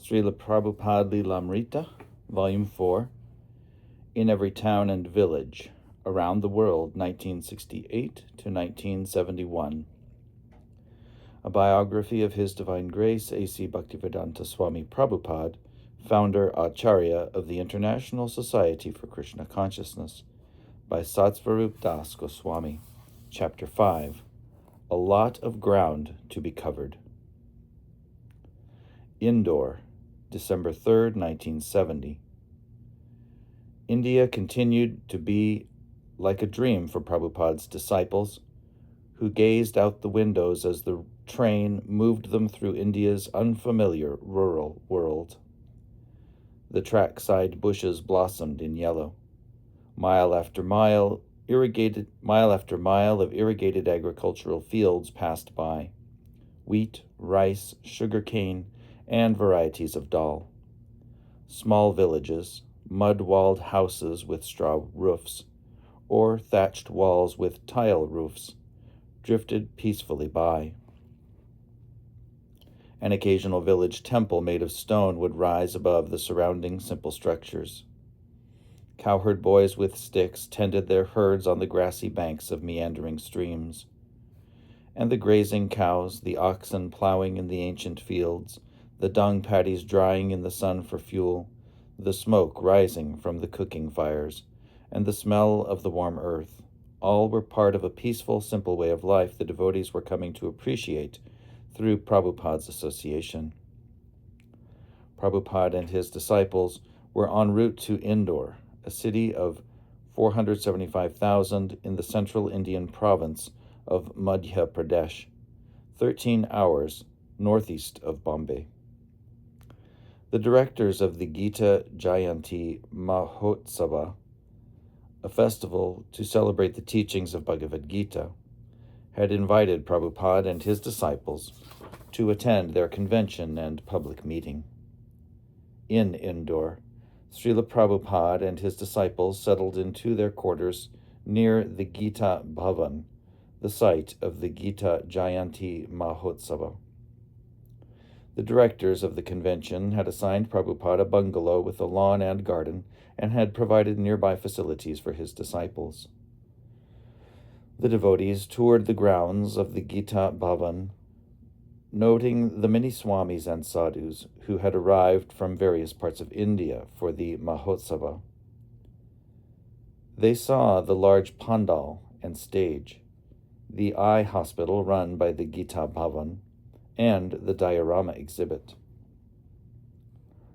Srila Prabhupada Lilamrta, Volume 4, In Every Town and Village, Around the World, 1968 to 1971. A biography of His Divine Grace A.C. Bhaktivedanta Swami Prabhupada, founder Acharya of the International Society for Krishna Consciousness, by Satsvarup Das Goswami. Chapter 5, A Lot of Ground to be Covered. Indore, December 3rd, 1970. India continued to be like a dream for Prabhupada's disciples, who gazed out the windows as the train moved them through India's unfamiliar rural world. The trackside bushes blossomed in yellow. Mile after mile of irrigated agricultural fields passed by. Wheat, rice, sugarcane, and varieties of dal. Small villages, mud-walled houses with straw roofs, or thatched walls with tile roofs, drifted peacefully by. An occasional village temple made of stone would rise above the surrounding simple structures. Cowherd boys with sticks tended their herds on the grassy banks of meandering streams. And the grazing cows, the oxen plowing in the ancient fields, the dung paddies drying in the sun for fuel, the smoke rising from the cooking fires, and the smell of the warm earth, all were part of a peaceful, simple way of life the devotees were coming to appreciate through Prabhupada's association. Prabhupada and his disciples were en route to Indore, a city of 475,000 in the central Indian province of Madhya Pradesh, 13 hours northeast of Bombay. The directors of the Gita Jayanti Mahotsava, a festival to celebrate the teachings of Bhagavad Gita, had invited Prabhupada and his disciples to attend their convention and public meeting. In Indore, Srila Prabhupada and his disciples settled into their quarters near the Gita Bhavan, the site of the Gita Jayanti Mahotsava. The directors of the convention had assigned Prabhupada a bungalow with a lawn and garden, and had provided nearby facilities for his disciples. The devotees toured the grounds of the Gita Bhavan, noting the many swamis and sadhus who had arrived from various parts of India for the Mahotsava. They saw the large pandal and stage, the eye hospital run by the Gita Bhavan, and the diorama exhibit.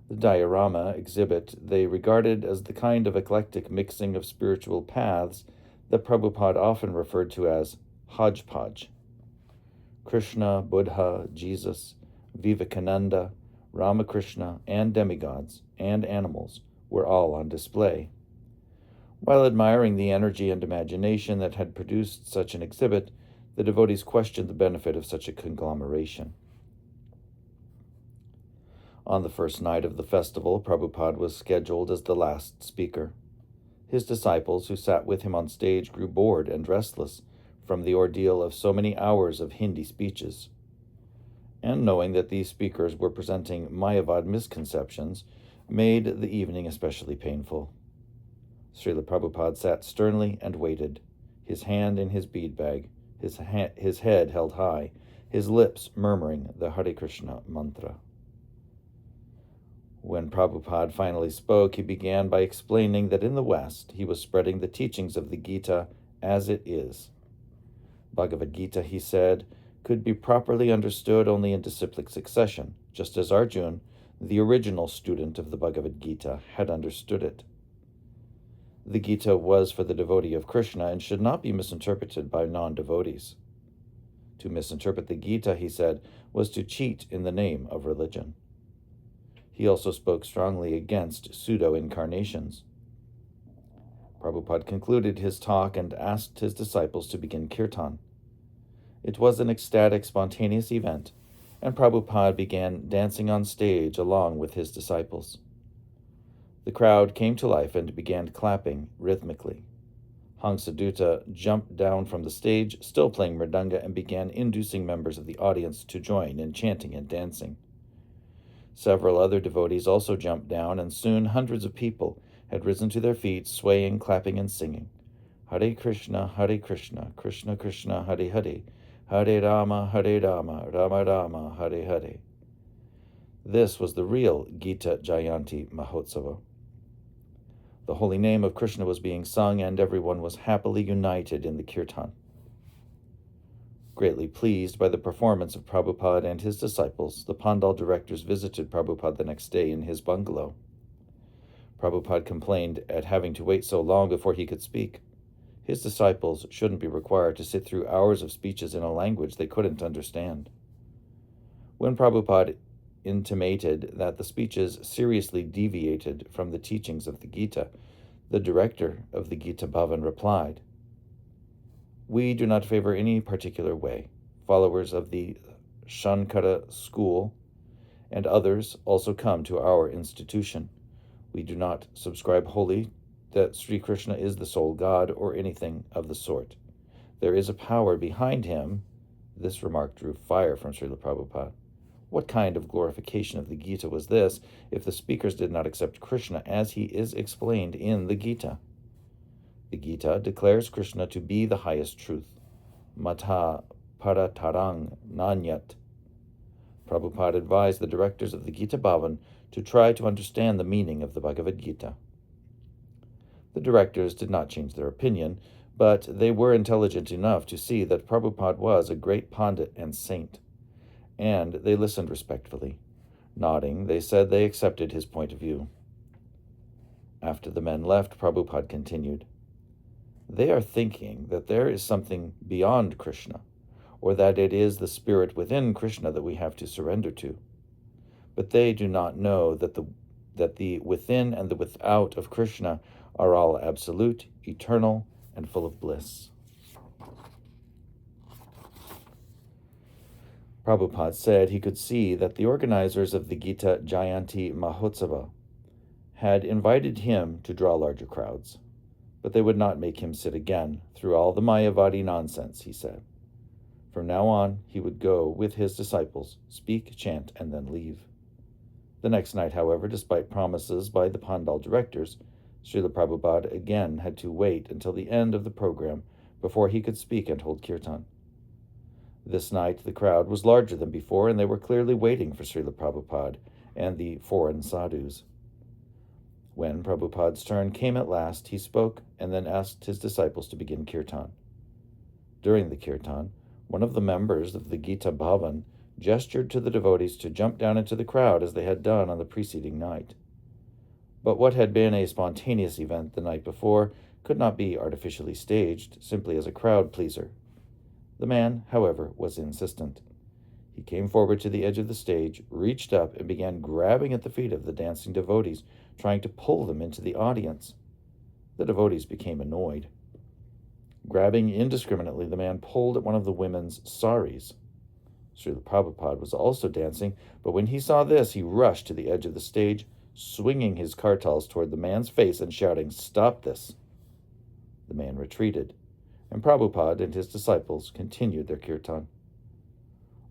The diorama exhibit they regarded as the kind of eclectic mixing of spiritual paths that Prabhupada often referred to as hodgepodge. Krishna, Buddha, Jesus, Vivekananda, Ramakrishna, and demigods and animals were all on display. While admiring the energy and imagination that had produced such an exhibit, the devotees questioned the benefit of such a conglomeration. On the first night of the festival, Prabhupada was scheduled as the last speaker. His disciples who sat with him on stage grew bored and restless from the ordeal of so many hours of Hindi speeches. And knowing that these speakers were presenting Mayavad misconceptions, made the evening especially painful. Srila Prabhupada sat sternly and waited, his hand in his bead bag, his head held high, his lips murmuring the Hare Krishna mantra. When Prabhupada finally spoke, he began by explaining that in the West he was spreading the teachings of the Gita as it is. Bhagavad Gita, he said, could be properly understood only in disciplic succession, just as Arjuna, the original student of the Bhagavad Gita, had understood it. The Gita was for the devotee of Krishna and should not be misinterpreted by non-devotees. To misinterpret the Gita, he said, was to cheat in the name of religion. He also spoke strongly against pseudo-incarnations. Prabhupada concluded his talk and asked his disciples to begin kirtan. It was an ecstatic, spontaneous event, and Prabhupada began dancing on stage along with his disciples. The crowd came to life and began clapping rhythmically. Hansadutta jumped down from the stage, still playing mridanga, and began inducing members of the audience to join in chanting and dancing. Several other devotees also jumped down, and soon hundreds of people had risen to their feet, swaying, clapping, and singing, Hare Krishna, Krishna Krishna, Hare Hare, Hare Rama, Rama Rama, Hare Hare. This was the real Gita Jayanti Mahotsava. The holy name of Krishna was being sung, and everyone was happily united in the kirtan. Greatly pleased by the performance of Prabhupada and his disciples, the Pandal directors visited Prabhupada the next day in his bungalow. Prabhupada complained at having to wait so long before he could speak. His disciples shouldn't be required to sit through hours of speeches in a language they couldn't understand. When Prabhupada intimated that the speeches seriously deviated from the teachings of the Gita, the director of the Gita Bhavan replied, We do not favor any particular way. Followers of the Shankara school and others also come to our institution. We do not subscribe wholly that Sri Krishna is the sole God or anything of the sort. There is a power behind him. This remark drew fire from Srila Prabhupada. What kind of glorification of the Gita was this if the speakers did not accept Krishna as he is explained in the Gita? The Gita declares Krishna to be the highest truth. Mata paratarang nanyat. Prabhupada advised the directors of the Gita Bhavan to try to understand the meaning of the Bhagavad Gita. The directors did not change their opinion, but they were intelligent enough to see that Prabhupada was a great pandit and saint, and they listened respectfully. Nodding, they said they accepted his point of view. After the men left, Prabhupada continued, They are thinking that there is something beyond Krishna, or that it is the spirit within Krishna that we have to surrender to. But they do not know that the within and the without of Krishna are all absolute, eternal, and full of bliss. Prabhupada said he could see that the organizers of the Gita Jayanti Mahotsava had invited him to draw larger crowds, but they would not make him sit again through all the Mayavadi nonsense, he said. From now on, he would go with his disciples, speak, chant, and then leave. The next night, however, despite promises by the Pandal directors, Srila Prabhupada again had to wait until the end of the program before he could speak and hold kirtan. This night, the crowd was larger than before, and they were clearly waiting for Srila Prabhupada and the foreign sadhus. When Prabhupada's turn came at last, he spoke and then asked his disciples to begin kirtan. During the kirtan, one of the members of the Gita Bhavan gestured to the devotees to jump down into the crowd as they had done on the preceding night. But what had been a spontaneous event the night before could not be artificially staged simply as a crowd pleaser. The man, however, was insistent. He came forward to the edge of the stage, reached up, and began grabbing at the feet of the dancing devotees, trying to pull them into the audience. The devotees became annoyed. Grabbing indiscriminately, the man pulled at one of the women's saris. Srila Prabhupada was also dancing, but when he saw this, he rushed to the edge of the stage, swinging his kartals toward the man's face and shouting, "Stop this!" The man retreated, and Prabhupada and his disciples continued their kirtan.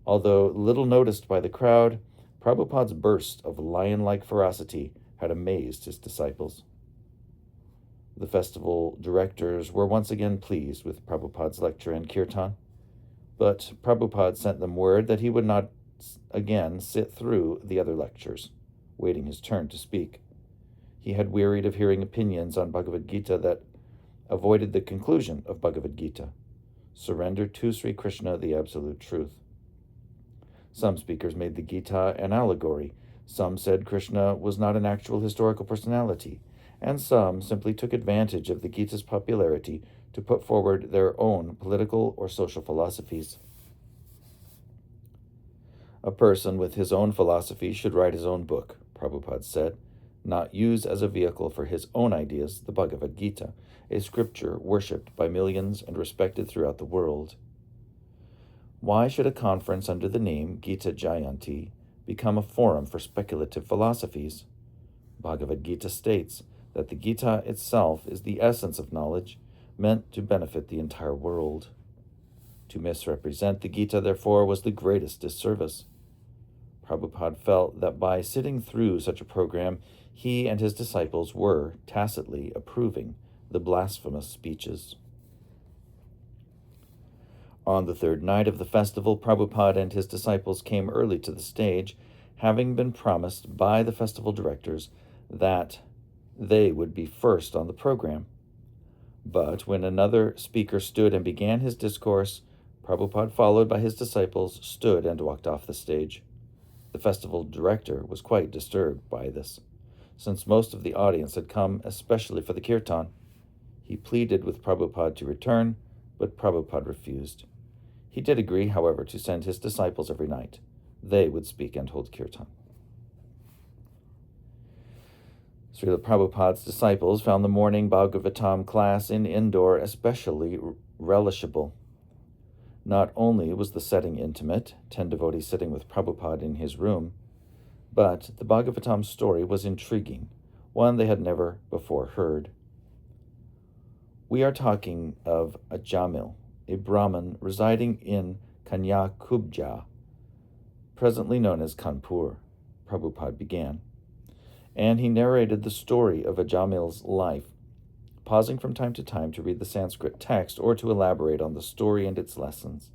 Although little noticed by the crowd, Prabhupada's burst of lion-like ferocity had amazed his disciples. The festival directors were once again pleased with Prabhupada's lecture and kirtan, but Prabhupada sent them word that he would not again sit through the other lectures, waiting his turn to speak. He had wearied of hearing opinions on Bhagavad Gita that avoided the conclusion of Bhagavad Gita, surrender to Sri Krishna, the absolute truth. Some speakers made the Gita an allegory, some said Krishna was not an actual historical personality, and some simply took advantage of the Gita's popularity to put forward their own political or social philosophies. A person with his own philosophy should write his own book, Prabhupada said, not use as a vehicle for his own ideas the Bhagavad Gita, a scripture worshipped by millions and respected throughout the world. Why should a conference under the name Gita Jayanti become a forum for speculative philosophies? Bhagavad Gita states that the Gita itself is the essence of knowledge, meant to benefit the entire world. To misrepresent the Gita, therefore, was the greatest disservice. Prabhupada felt that by sitting through such a program, he and his disciples were tacitly approving the blasphemous speeches. On the third night of the festival, Prabhupada and his disciples came early to the stage, having been promised by the festival directors that they would be first on the program. But when another speaker stood and began his discourse, Prabhupada, followed by his disciples, stood and walked off the stage. The festival director was quite disturbed by this, since most of the audience had come especially for the kirtan. He pleaded with Prabhupada to return, but Prabhupada refused. He did agree, however, to send his disciples every night. They would speak and hold kirtan. Srila Prabhupada's disciples found the morning Bhagavatam class in Indore especially relishable. Not only was the setting intimate, 10 devotees sitting with Prabhupada in his room, but the Bhagavatam story was intriguing, one they had never before heard. We are talking of a Jamil, a Brahmin residing in Kanyakubja, presently known as Kanpur, Prabhupada began, and he narrated the story of a Jamil's life, pausing from time to time to read the Sanskrit text or to elaborate on the story and its lessons.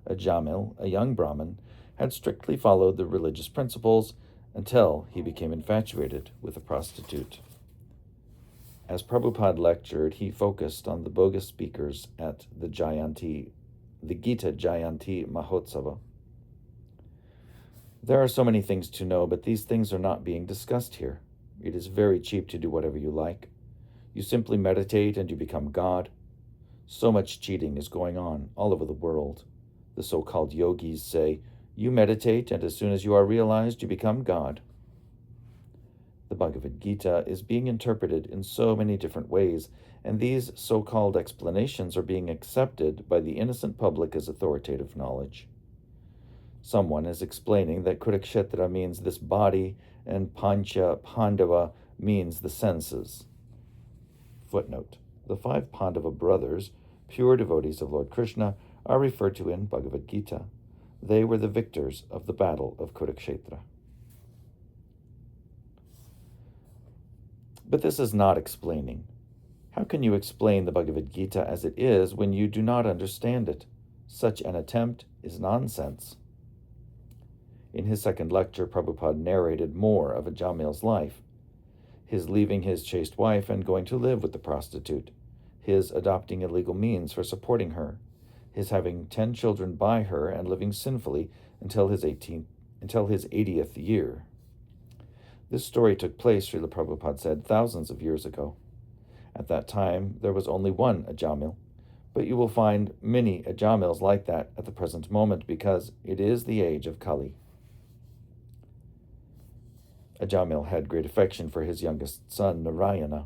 A Jamil, a young Brahmin, had strictly followed the religious principles until he became infatuated with a prostitute. As Prabhupada lectured, he focused on the bogus speakers at the Gita Jayanti Mahotsava. There are so many things to know, but these things are not being discussed here. It is very cheap to do whatever you like. You simply meditate and you become God. So much cheating is going on all over the world. The so-called yogis say, you meditate and as soon as you are realized, you become God. The Bhagavad Gita is being interpreted in so many different ways, and these so-called explanations are being accepted by the innocent public as authoritative knowledge. Someone is explaining that Kurukshetra means this body and Pancha Pandava means the senses. Footnote: the 5 Pandava brothers, pure devotees of Lord Krishna, are referred to in Bhagavad Gita. They were the victors of the battle of Kurukshetra. But this is not explaining. How can you explain the Bhagavad Gita as it is when you do not understand it? Such an attempt is nonsense. In his second lecture, Prabhupada narrated more of a Jamil's life. His leaving his chaste wife and going to live with the prostitute, his adopting illegal means for supporting her, his having 10 children by her and living sinfully until his 80th year. This story took place, Srila Prabhupada said, thousands of years ago. At that time, there was only one Ajamil, but you will find many Ajamils like that at the present moment because it is the age of Kali. Ajamil had great affection for his youngest son, Narayana,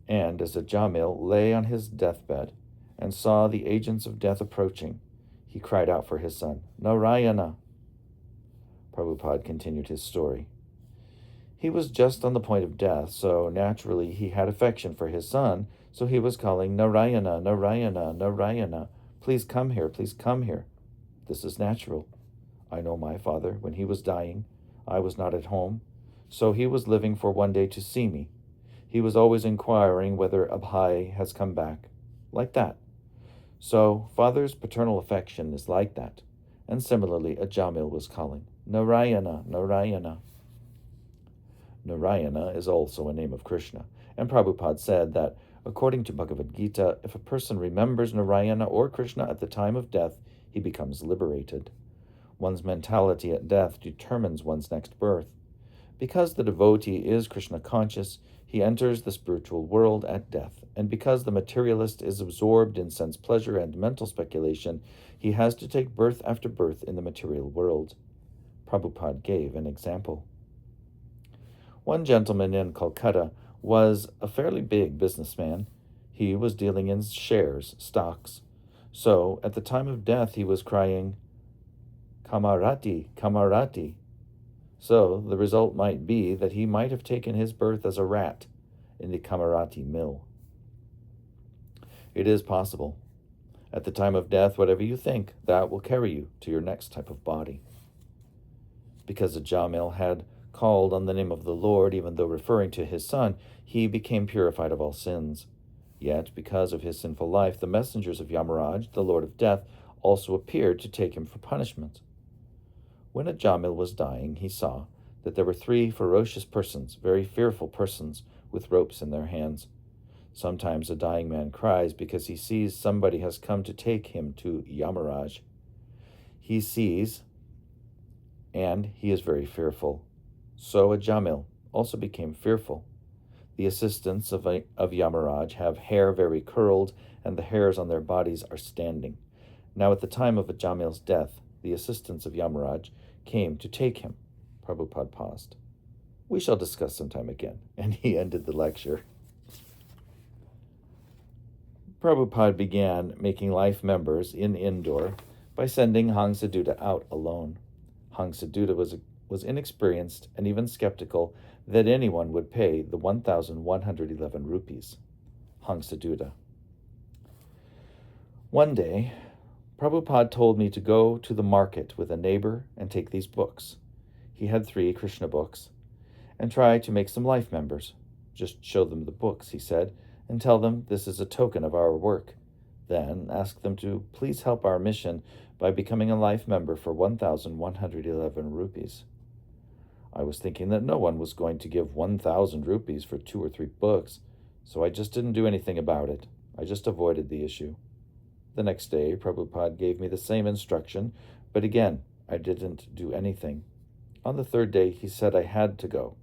and as Ajamil lay on his deathbed and saw the agents of death approaching, he cried out for his son, Narayana. Prabhupada continued his story. He was just on the point of death, so naturally he had affection for his son, so he was calling, Narayana, Narayana, Narayana, please come here, please come here. This is natural. I know my father, when he was dying, I was not at home, so he was living for one day to see me. He was always inquiring whether Abhay has come back, like that. So father's paternal affection is like that, and similarly Ajamil was calling, Narayana, Narayana. Narayana is also a name of Krishna, and Prabhupada said that, according to Bhagavad Gita, if a person remembers Narayana or Krishna at the time of death, he becomes liberated. One's mentality at death determines one's next birth. Because the devotee is Krishna conscious, he enters the spiritual world at death, and because the materialist is absorbed in sense pleasure and mental speculation, he has to take birth after birth in the material world. Prabhupada gave an example. One gentleman in Calcutta was a fairly big businessman. He was dealing in shares, stocks. So, at the time of death, he was crying, Kamarati, Kamarati. So, the result might be that he might have taken his birth as a rat in the Kamarati mill. It is possible. At the time of death, whatever you think, that will carry you to your next type of body. Because a Jamil had called on the name of the Lord, even though referring to his son, he became purified of all sins. Yet, because of his sinful life, the messengers of Yamaraj, the Lord of Death, also appeared to take him for punishment. When a Jamil was dying, he saw that there were 3 ferocious persons, very fearful persons, with ropes in their hands. Sometimes a dying man cries because he sees somebody has come to take him to Yamaraj. He sees, and he is very fearful. So a Jamil also became fearful. The assistants of Yamaraj have hair very curled, and the hairs on their bodies are standing. Now at the time of a Jamil's death, the assistants of Yamaraj came to take him. Prabhupada paused. We shall discuss sometime again. And he ended the lecture. Prabhupada began making life members in Indore by sending Hang Sadhuta out alone. Hang Sadhuta was inexperienced and even skeptical that anyone would pay the 1,111 rupees. Hang Sadhuta. One day, Prabhupada told me to go to the market with a neighbor and take these books. He had 3 Krishna books, and try to make some life members. Just show them the books, he said, and tell them this is a token of our work. Then ask them to please help our mission by becoming a life member for 1,111 rupees. I was thinking that no one was going to give 1,000 rupees for 2 or 3 books, so I just didn't do anything about it. I just avoided the issue. The next day, Prabhupada gave me the same instruction, but again, I didn't do anything. On the 3rd day, he said I had to go,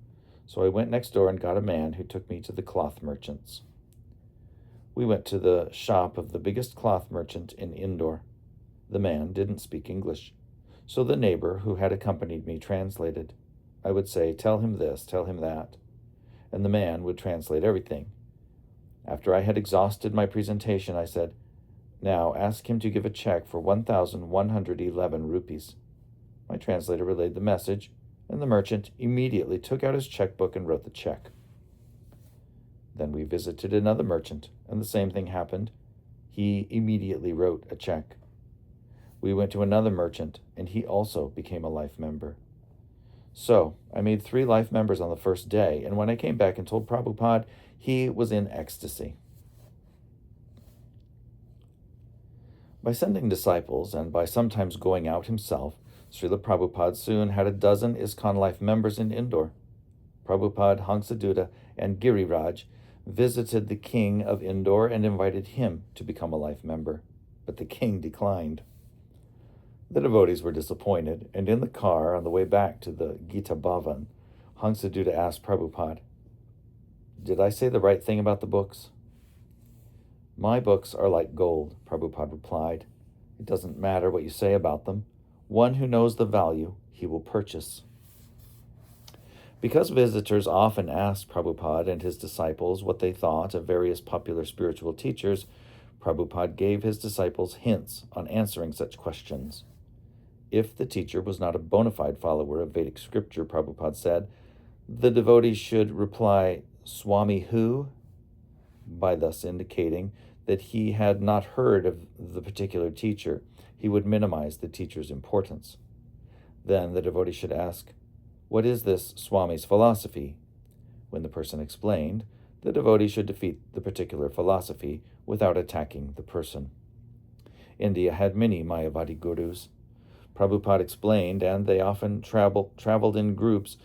so I went next door and got a man who took me to the cloth merchants. We went to the shop of the biggest cloth merchant in Indore. The man didn't speak English, so the neighbor who had accompanied me translated. I would say, tell him this, tell him that, and the man would translate everything. After I had exhausted my presentation, I said, now ask him to give a check for 1,111 rupees. My translator relayed the message, and the merchant immediately took out his checkbook and wrote the check. Then we visited another merchant, and the same thing happened. He immediately wrote a check. We went to another merchant, and he also became a life member. So I made 3 life members on the first day, and when I came back and told Prabhupada, he was in ecstasy. By sending disciples and by sometimes going out himself, Srila Prabhupada soon had a dozen ISKCON life members in Indore. Prabhupada, Hang Sadhuta, and Giriraj visited the king of Indore and invited him to become a life member, but the king declined. The devotees were disappointed, and in the car on the way back to the Gita Bhavan, Hang Sadhuta asked Prabhupada, did I say the right thing about the books? My books are like gold, Prabhupada replied. It doesn't matter what you say about them. One who knows the value, he will purchase. Because visitors often asked Prabhupada and his disciples what they thought of various popular spiritual teachers, Prabhupada gave his disciples hints on answering such questions. If the teacher was not a bona fide follower of Vedic scripture, Prabhupada said, the devotee should reply, Swami who? By thus indicating that he had not heard of the particular teacher. He would minimize the teacher's importance. Then the devotee should ask, what is this Swami's philosophy? When the person explained, the devotee should defeat the particular philosophy without attacking the person. India had many Mayavadi gurus. Prabhupada explained, and they often traveled in groups.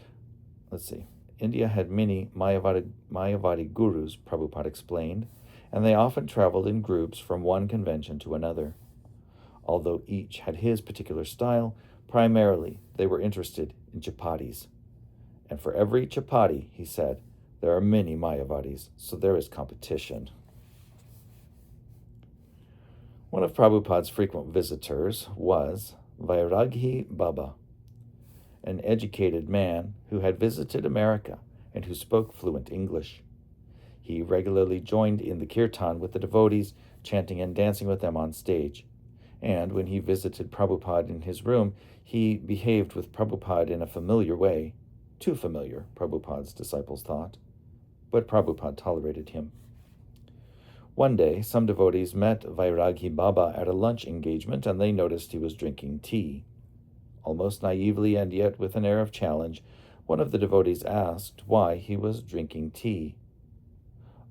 India had many Mayavadi gurus, Prabhupada explained, and they often traveled in groups from one convention to another. Although each had his particular style, primarily they were interested in chapatis. And for every chapati, he said, there are many Mayavadis, so there is competition. One of Prabhupada's frequent visitors was Vairaghi Baba, an educated man who had visited America and who spoke fluent English. He regularly joined in the kirtan with the devotees, chanting and dancing with them on stage. And when he visited Prabhupada in his room, he behaved with Prabhupada in a familiar way. Too familiar, Prabhupada's disciples thought. But Prabhupada tolerated him. One day, some devotees met Vairaghi Baba at a lunch engagement, and they noticed he was drinking tea. Almost naively and yet with an air of challenge, one of the devotees asked why he was drinking tea.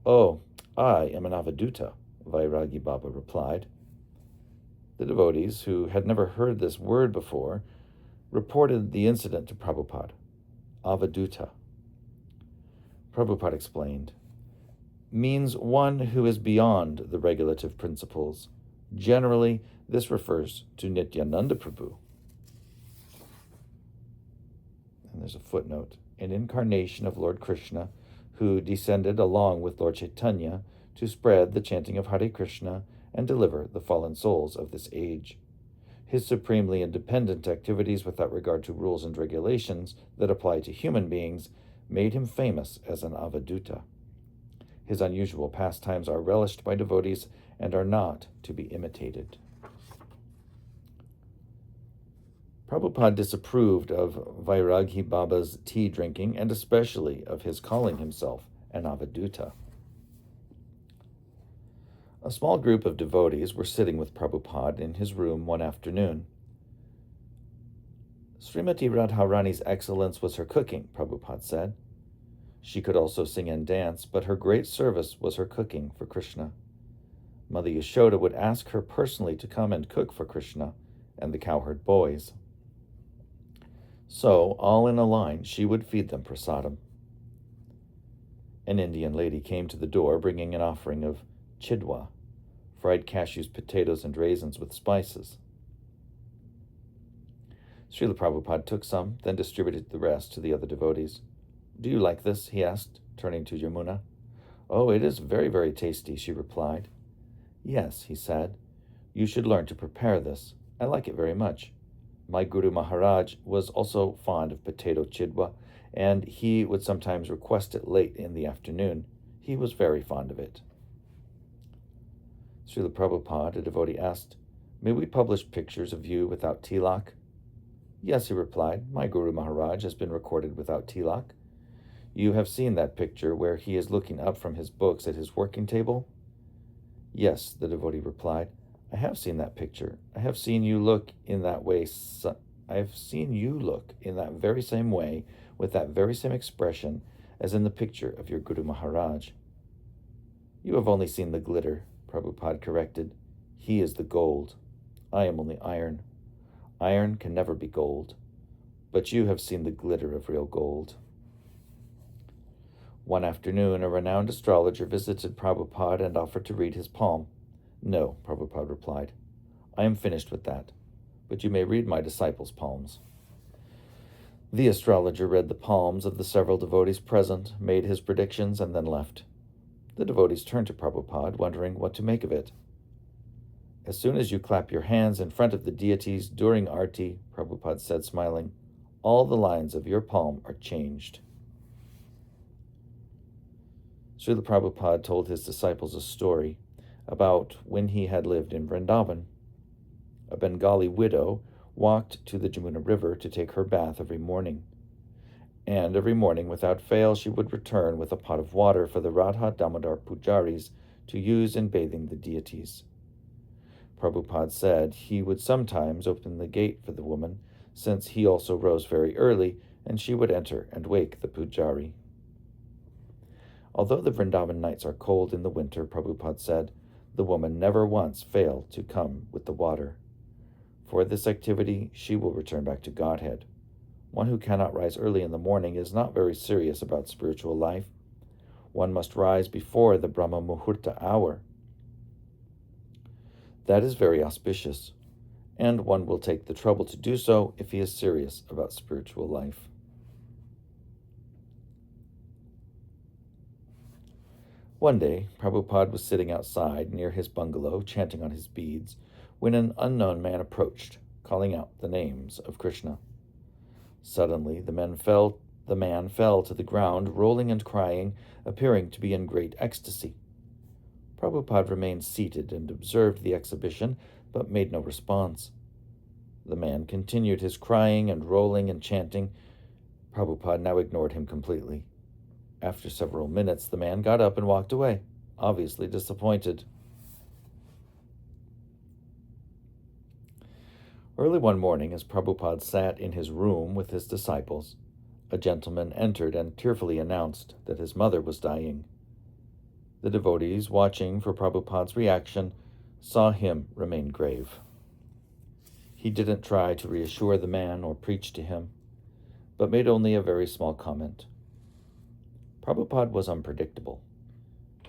"Oh, I am an Avaduta," Vairagi Baba replied. The devotees, who had never heard this word before, reported the incident to Prabhupada. Avaduta. Prabhupada explained, means one who is beyond the regulative principles. Generally, this refers to Nityananda Prabhu. And there's a footnote, an incarnation of Lord Krishna, who descended along with Lord Chaitanya to spread the chanting of Hare Krishna and deliver the fallen souls of this age. His supremely independent activities without regard to rules and regulations that apply to human beings made him famous as an Avaduta. His unusual pastimes are relished by devotees and are not to be imitated. Prabhupada disapproved of Vairagi Baba's tea drinking and especially of his calling himself an Avaduta. A small group of devotees were sitting with Prabhupada in his room one afternoon. Srimati Radharani's excellence was her cooking, Prabhupada said. She could also sing and dance, but her great service was her cooking for Krishna. Mother Yashoda would ask her personally to come and cook for Krishna and the cowherd boys. So, all in a line, she would feed them prasadam. An Indian lady came to the door bringing an offering of chidwa, fried cashews, potatoes, and raisins with spices. Srila Prabhupada took some, then distributed the rest to the other devotees. "Do you like this?" he asked, turning to Yamuna. "Oh, it is very, very tasty," she replied. "Yes," he said, "you should learn to prepare this. I like it very much. My Guru Maharaj was also fond of potato chidwa, and he would sometimes request it late in the afternoon. He was very fond of it." Srila Prabhupada, a devotee, asked, "May we publish pictures of you without tilak?" "Yes," he replied, "my Guru Maharaj has been recorded without tilak. You have seen that picture where he is looking up from his books at his working table?" "Yes," the devotee replied, "I have seen that picture. I have seen you look in that way. I have seen you look in that very same way, with that very same expression, as in the picture of your Guru Maharaj." "You have only seen the glitter," Prabhupada corrected. "He is the gold. I am only iron. Iron can never be gold. But you have seen the glitter of real gold." One afternoon, a renowned astrologer visited Prabhupada and offered to read his palm. "No," Prabhupada replied. "I am finished with that. But you may read my disciples' palms." The astrologer read the palms of the several devotees present, made his predictions, and then left. The devotees turned to Prabhupada, wondering what to make of it. "As soon as you clap your hands in front of the deities during Arti," Prabhupada said, smiling, "all the lines of your palm are changed." Srila Prabhupada told his disciples a story about when he had lived in Vrindavan. A Bengali widow walked to the Jamuna River to take her bath every morning. And every morning, without fail, she would return with a pot of water for the Radha Damodar Pujaris to use in bathing the deities. Prabhupada said he would sometimes open the gate for the woman, since he also rose very early, and she would enter and wake the pujari. Although the Vrindavan nights are cold in the winter, Prabhupada said, the woman never once failed to come with the water. For this activity, she will return back to Godhead. One who cannot rise early in the morning is not very serious about spiritual life. One must rise before the Brahma Muhurta hour. That is very auspicious, and one will take the trouble to do so if he is serious about spiritual life. One day, Prabhupada was sitting outside near his bungalow, chanting on his beads, when an unknown man approached, calling out the names of Krishna. Suddenly, the man fell to the ground, rolling and crying, appearing to be in great ecstasy. Prabhupada remained seated and observed the exhibition, but made no response. The man continued his crying and rolling and chanting. Prabhupada now ignored him completely. After several minutes, the man got up and walked away, obviously disappointed. Early one morning, as Prabhupada sat in his room with his disciples, a gentleman entered and tearfully announced that his mother was dying. The devotees, watching for Prabhupada's reaction, saw him remain grave. He didn't try to reassure the man or preach to him, but made only a very small comment. Prabhupada was unpredictable.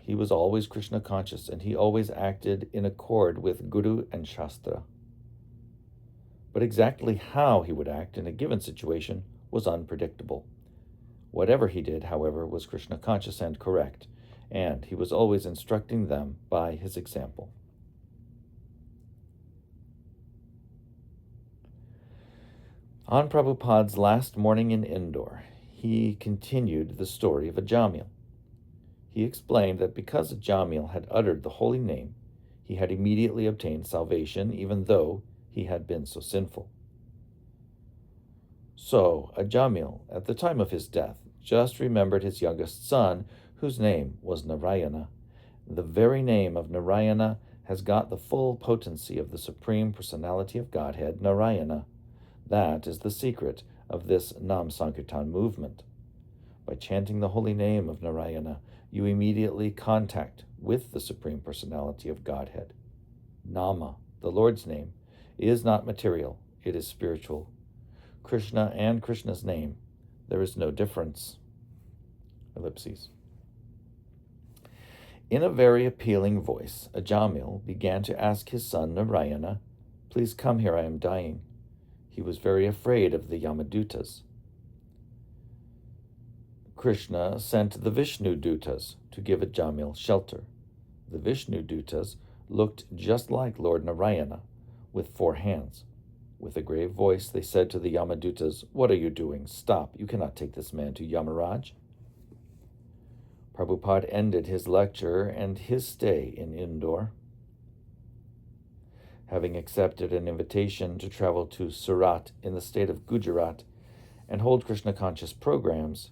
He was always Krishna conscious, and he always acted in accord with Guru and Shastra. But exactly how he would act in a given situation was unpredictable. Whatever he did, however, was Krishna conscious and correct, and he was always instructing them by his example. On Prabhupada's last morning in Indore, he continued the story of Ajamil. He explained that because Ajamil had uttered the holy name, he had immediately obtained salvation, even though he had been so sinful. So Ajamil, at the time of his death, just remembered his youngest son, whose name was Narayana. The very name of Narayana has got the full potency of the Supreme Personality of Godhead, Narayana. That is the secret of this Nam Sankirtan movement. By chanting the holy name of Narayana, you immediately contact with the Supreme Personality of Godhead. Nama, the Lord's name, is not material, it is spiritual. Krishna and Krishna's name, there is no difference. Ellipses. In a very appealing voice, Ajamil began to ask his son Narayana, "Please come here, I am dying." He was very afraid of the Yamadutas. Krishna sent the Vishnu Dutas to give Ajamil shelter. The Vishnu Dutas looked just like Lord Narayana, with 4 hands. With a grave voice, they said to the Yamadutas, "What are you doing? Stop, you cannot take this man to Yamaraj." Prabhupada ended his lecture and his stay in Indore. Having accepted an invitation to travel to Surat in the state of Gujarat and hold Krishna conscious programs,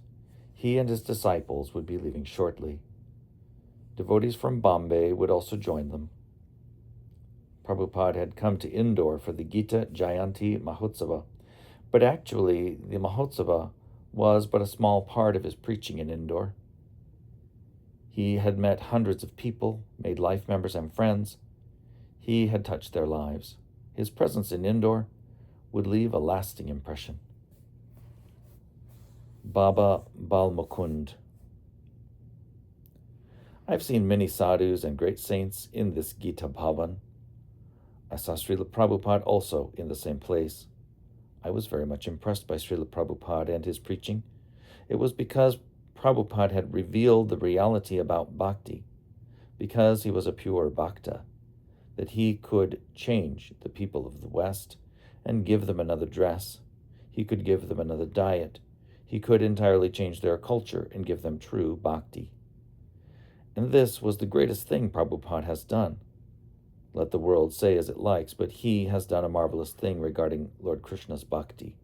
he and his disciples would be leaving shortly. Devotees from Bombay would also join them. Prabhupada had come to Indore for the Gita Jayanti Mahotsava, but actually the Mahotsava was but a small part of his preaching in Indore. He had met hundreds of people, made life members and friends. He had touched their lives. His presence in Indore would leave a lasting impression. Baba Balmukund. I've seen many sadhus and great saints in this Gita Bhavan. I saw Srila Prabhupada also in the same place. I was very much impressed by Srila Prabhupada and his preaching. It was because Prabhupada had revealed the reality about bhakti, because he was a pure bhakta, that he could change the people of the West and give them another dress. He could give them another diet. He could entirely change their culture and give them true bhakti. And this was the greatest thing Prabhupada has done. Let the world say as it likes, but he has done a marvelous thing regarding Lord Krishna's bhakti.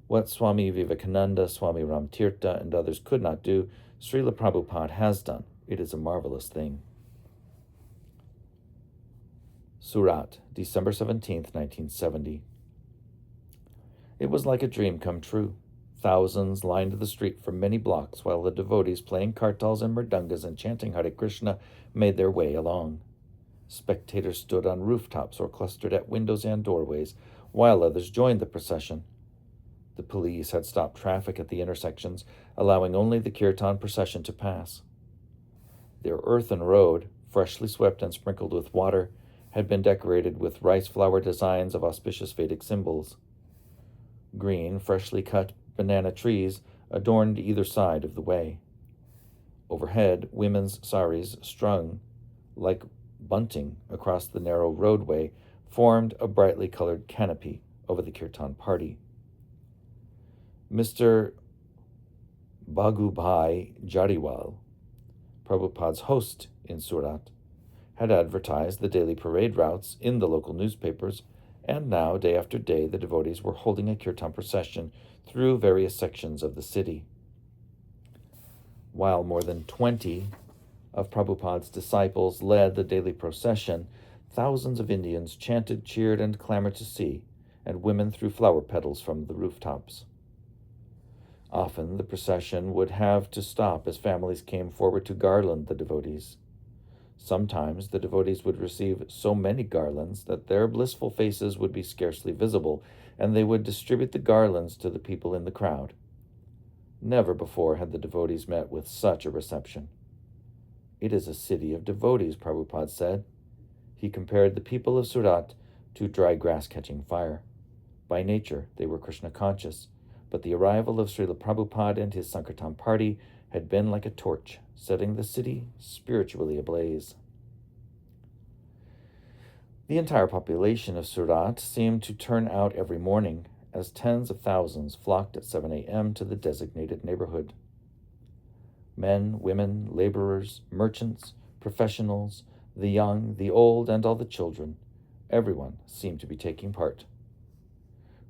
What Swami Vivekananda, Swami Ramtirtha, and others could not do, Srila Prabhupada has done. It is a marvelous thing. Surat, December 17th, 1970. It was like a dream come true. Thousands lined the street for many blocks while the devotees playing kartals and mridangas and chanting Hare Krishna made their way along. Spectators stood on rooftops or clustered at windows and doorways, while others joined the procession. The police had stopped traffic at the intersections, allowing only the kirtan procession to pass. Their earthen road, freshly swept and sprinkled with water, had been decorated with rice flower designs of auspicious Vedic symbols. Green, freshly cut banana trees adorned either side of the way. Overhead, women's saris strung like bunting across the narrow roadway formed a brightly colored canopy over the kirtan party. Mr. Bagubhai Jariwal, Prabhupada's host in Surat, had advertised the daily parade routes in the local newspapers, and now, day after day, the devotees were holding a kirtan procession through various sections of the city. While more than 20 of Prabhupada's disciples led the daily procession, Thousands of Indians chanted, cheered, and clamored to see, and women threw flower petals from the rooftops. Often the procession would have to stop as families came forward to garland the devotees. Sometimes the devotees would receive so many garlands that their blissful faces would be scarcely visible, and they would distribute the garlands to the people in the crowd. Never before had the devotees met with such a reception. "It is a city of devotees," Prabhupada said. He compared the people of Surat to dry grass catching fire. By nature, they were Krishna conscious, but the arrival of Srila Prabhupada and his Sankirtan party had been like a torch, setting the city spiritually ablaze. The entire population of Surat seemed to turn out every morning, as tens of thousands flocked at 7 a.m. to the designated neighborhood. Men, women, laborers, merchants, professionals, the young, the old, and all the children, everyone seemed to be taking part.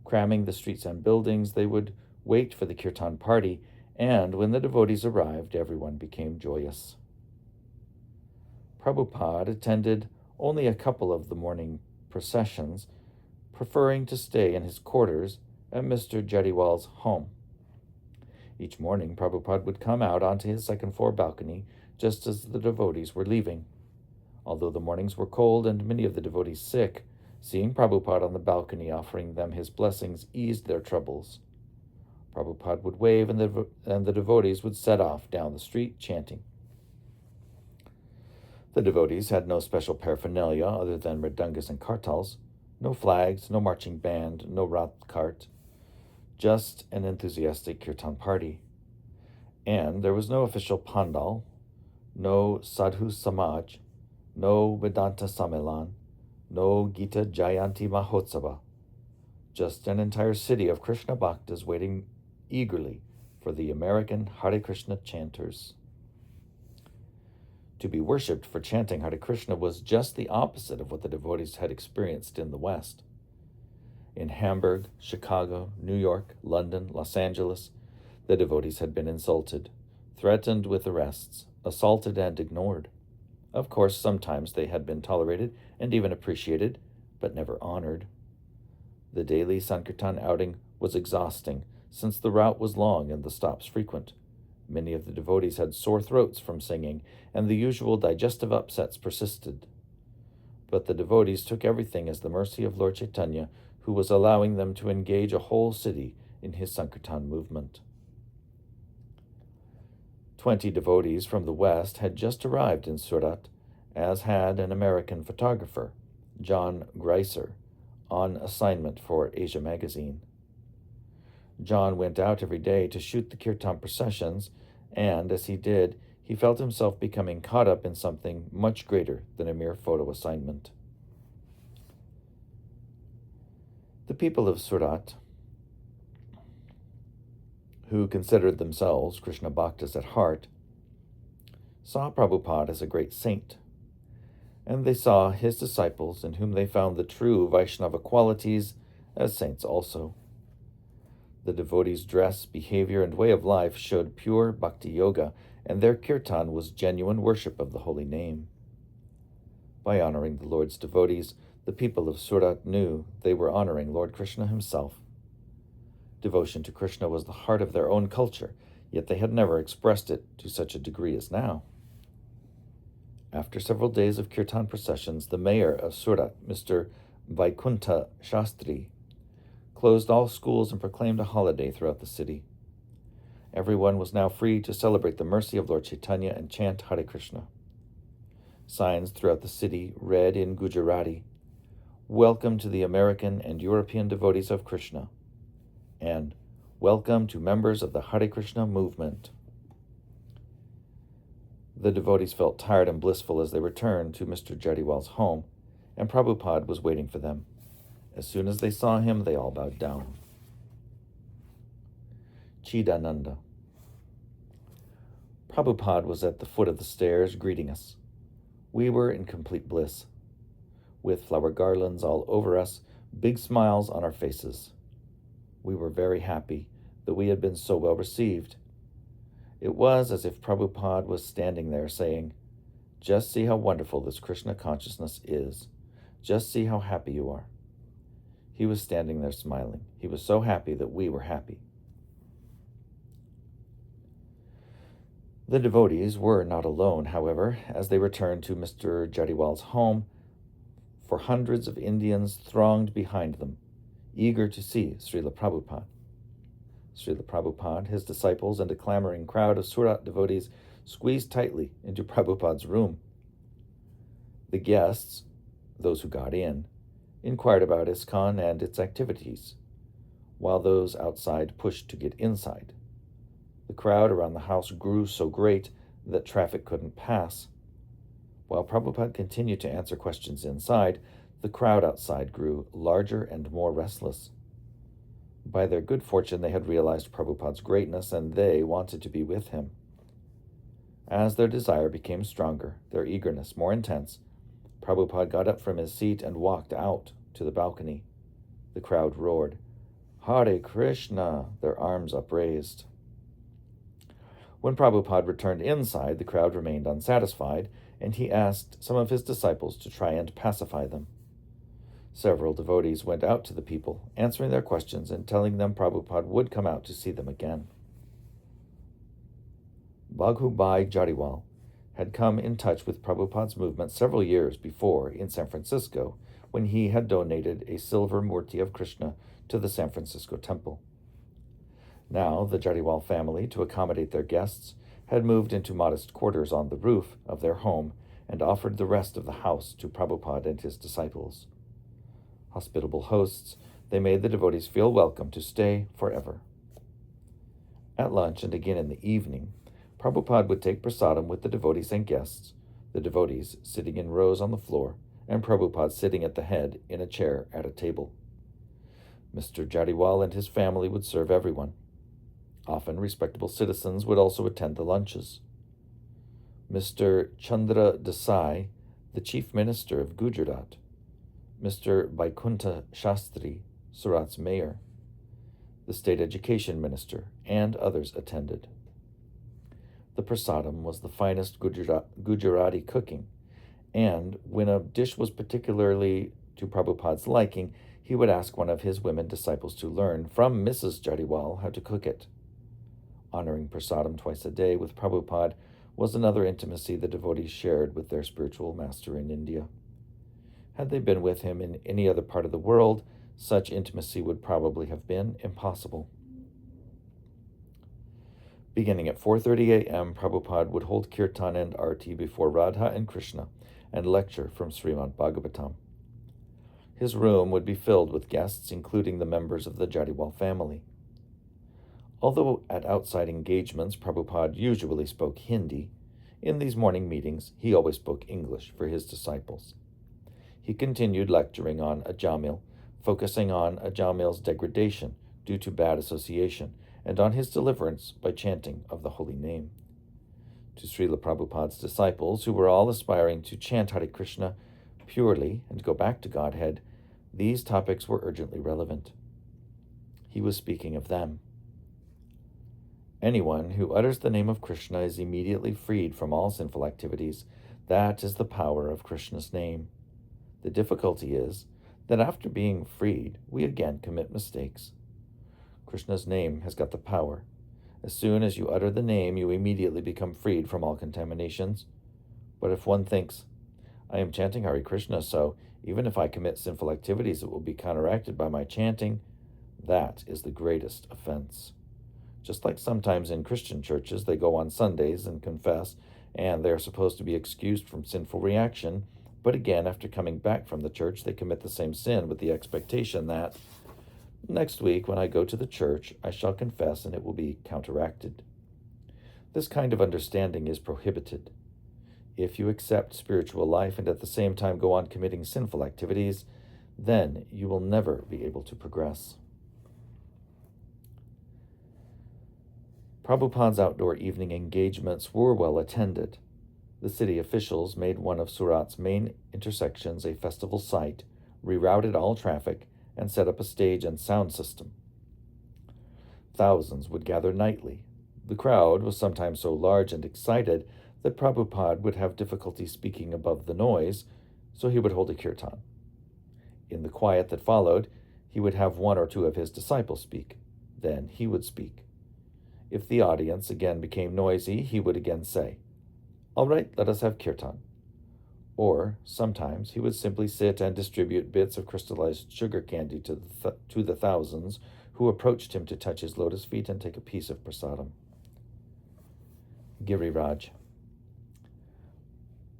Cramming the streets and buildings, they would wait for the kirtan party, and when the devotees arrived, everyone became joyous. Prabhupada attended only a couple of the morning processions, preferring to stay in his quarters at Mr. Jariwal's home. Each morning, Prabhupada would come out onto his second-floor balcony just as the devotees were leaving. Although the mornings were cold and many of the devotees sick, seeing Prabhupada on the balcony offering them his blessings eased their troubles. Prabhupada would wave, and the devotees would set off down the street chanting. The devotees had no special paraphernalia other than mridangas and kartals, no flags, no marching band, no rath cart, just an enthusiastic kirtan party. And there was no official pandal, no sadhu samaj, no Vedanta Sammelan, no Gita Jayanti Mahotsava, just an entire city of Krishna Bhaktas waiting eagerly for the American Hare Krishna chanters. To be worshipped for chanting Hare Krishna was just the opposite of what the devotees had experienced in the West. In Hamburg, Chicago, New York, London, Los Angeles, the devotees had been insulted, threatened with arrests, assaulted, and ignored. Of course, sometimes they had been tolerated and even appreciated, but never honored. The daily Sankirtan outing was exhausting, since the route was long and the stops frequent. Many of the devotees had sore throats from singing, and the usual digestive upsets persisted. But the devotees took everything as the mercy of Lord Chaitanya, who was allowing them to engage a whole city in his Sankirtan movement. 20 devotees from the West had just arrived in Surat, as had an American photographer, John Greiser, on assignment for Asia Magazine. John went out every day to shoot the kirtan processions, and as he did, he felt himself becoming caught up in something much greater than a mere photo assignment. The people of Surat, who considered themselves Krishna Bhaktas at heart, saw Prabhupada as a great saint, and they saw his disciples, in whom they found the true Vaishnava qualities, as saints also. The devotees' dress, behavior, and way of life showed pure bhakti yoga, and their kirtan was genuine worship of the holy name. By honoring the Lord's devotees, the people of Surat knew they were honoring Lord Krishna himself. Devotion to Krishna was the heart of their own culture, yet they had never expressed it to such a degree as now. After several days of kirtan processions, the mayor of Surat, Mr. Vaikunta Shastri, closed all schools and proclaimed a holiday throughout the city. Everyone was now free to celebrate the mercy of Lord Chaitanya and chant Hare Krishna. Signs throughout the city read in Gujarati, "Welcome to the American and European devotees of Krishna," and "Welcome to members of the Hare Krishna movement." The devotees felt tired and blissful as they returned to Mr. Jariwal's home, and Prabhupada was waiting for them. As soon as they saw him, they all bowed down. Chidananda. Prabhupada was at the foot of the stairs greeting us. We were in complete bliss, with flower garlands all over us, big smiles on our faces. We were very happy that we had been so well received. It was as if Prabhupada was standing there saying, "Just see how wonderful this Krishna consciousness is. Just see how happy you are." He was standing there smiling. He was so happy that we were happy. The devotees were not alone, however, as they returned to Mr. Jariwal's home, for hundreds of Indians thronged behind them, eager to see Srila Prabhupada. Srila Prabhupada, his disciples, and a clamoring crowd of Surat devotees squeezed tightly into Prabhupada's room. The guests, those who got in, inquired about ISKCON and its activities, while those outside pushed to get inside. The crowd around the house grew so great that traffic couldn't pass. While Prabhupada continued to answer questions inside, the crowd outside grew larger and more restless. By their good fortune, they had realized Prabhupada's greatness, and they wanted to be with him. As their desire became stronger, their eagerness more intense, Prabhupada got up from his seat and walked out to the balcony. The crowd roared, "Hare Krishna," their arms upraised. When Prabhupada returned inside, the crowd remained unsatisfied, and he asked some of his disciples to try and pacify them. Several devotees went out to the people, answering their questions and telling them Prabhupada would come out to see them again. Bhagubai Jariwal had come in touch with Prabhupada's movement several years before in San Francisco, when he had donated a silver murti of Krishna to the San Francisco temple. Now the Jariwal family, to accommodate their guests, had moved into modest quarters on the roof of their home and offered the rest of the house to Prabhupada and his disciples. Hospitable hosts, they made the devotees feel welcome to stay forever. At lunch and again in the evening, Prabhupada would take prasadam with the devotees and guests, the devotees sitting in rows on the floor, and Prabhupada sitting at the head in a chair at a table. Mr. Jariwal and his family would serve everyone. Often respectable citizens would also attend the lunches. Mr. Chandra Desai, the chief minister of Gujarat, Mr. Vaikuntha Shastri, Surat's mayor, the state education minister, and others attended. The prasadam was the finest Gujarati cooking, and when a dish was particularly to Prabhupada's liking, he would ask one of his women disciples to learn from Mrs. Jariwal how to cook it. Honoring prasadam twice a day with Prabhupada was another intimacy the devotees shared with their spiritual master in India. Had they been with him in any other part of the world, such intimacy would probably have been impossible. Beginning at 4:30 a.m., Prabhupada would hold kirtan and arti before Radha and Krishna and lecture from Srimad Bhagavatam. His room would be filled with guests, including the members of the Jariwal family. Although at outside engagements Prabhupada usually spoke Hindi, in these morning meetings he always spoke English for his disciples. He continued lecturing on Ajamil, focusing on Ajamil's degradation due to bad association, and on his deliverance by chanting of the holy name. To Srila Prabhupada's disciples, who were all aspiring to chant Hare Krishna purely and go back to Godhead, these topics were urgently relevant. He was speaking of them. Anyone who utters the name of Krishna is immediately freed from all sinful activities. That is the power of Krishna's name. The difficulty is that after being freed, we again commit mistakes. Krishna's name has got the power. As soon as you utter the name, you immediately become freed from all contaminations. But if one thinks, I am chanting Hare Krishna, so even if I commit sinful activities, it will be counteracted by my chanting, that is the greatest offense. Just like sometimes in Christian churches, they go on Sundays and confess, and they are supposed to be excused from sinful reaction, but again, after coming back from the church, they commit the same sin with the expectation that next week, when I go to the church, I shall confess and it will be counteracted. This kind of understanding is prohibited. If you accept spiritual life and at the same time go on committing sinful activities, then you will never be able to progress. Prabhupada's outdoor evening engagements were well attended. The city officials made one of Surat's main intersections a festival site, rerouted all traffic, and set up a stage and sound system. Thousands would gather nightly. The crowd was sometimes so large and excited that Prabhupada would have difficulty speaking above the noise, so he would hold a kirtan. In the quiet that followed, he would have one or two of his disciples speak. Then he would speak. If the audience again became noisy, he would again say, "All right, let us have kirtan." Or sometimes he would simply sit and distribute bits of crystallized sugar candy to the thousands who approached him to touch his lotus feet and take a piece of prasadam. Giriraj.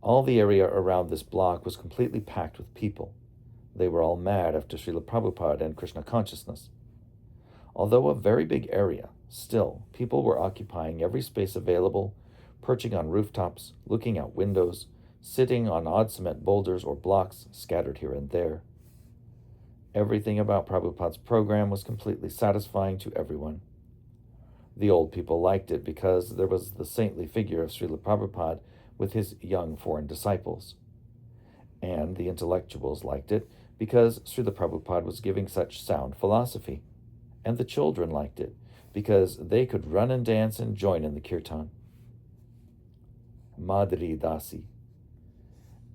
All the area around this block was completely packed with people. They were all mad after Srila Prabhupada and Krishna consciousness. Although a very big area, still, people were occupying every space available, perching on rooftops, looking out windows, sitting on odd cement boulders or blocks scattered here and there. Everything about Prabhupada's program was completely satisfying to everyone. The old people liked it because there was the saintly figure of Srila Prabhupada with his young foreign disciples. And the intellectuals liked it because Srila Prabhupada was giving such sound philosophy. And the children liked it because they could run and dance and join in the kirtan. Madhuri Dasi.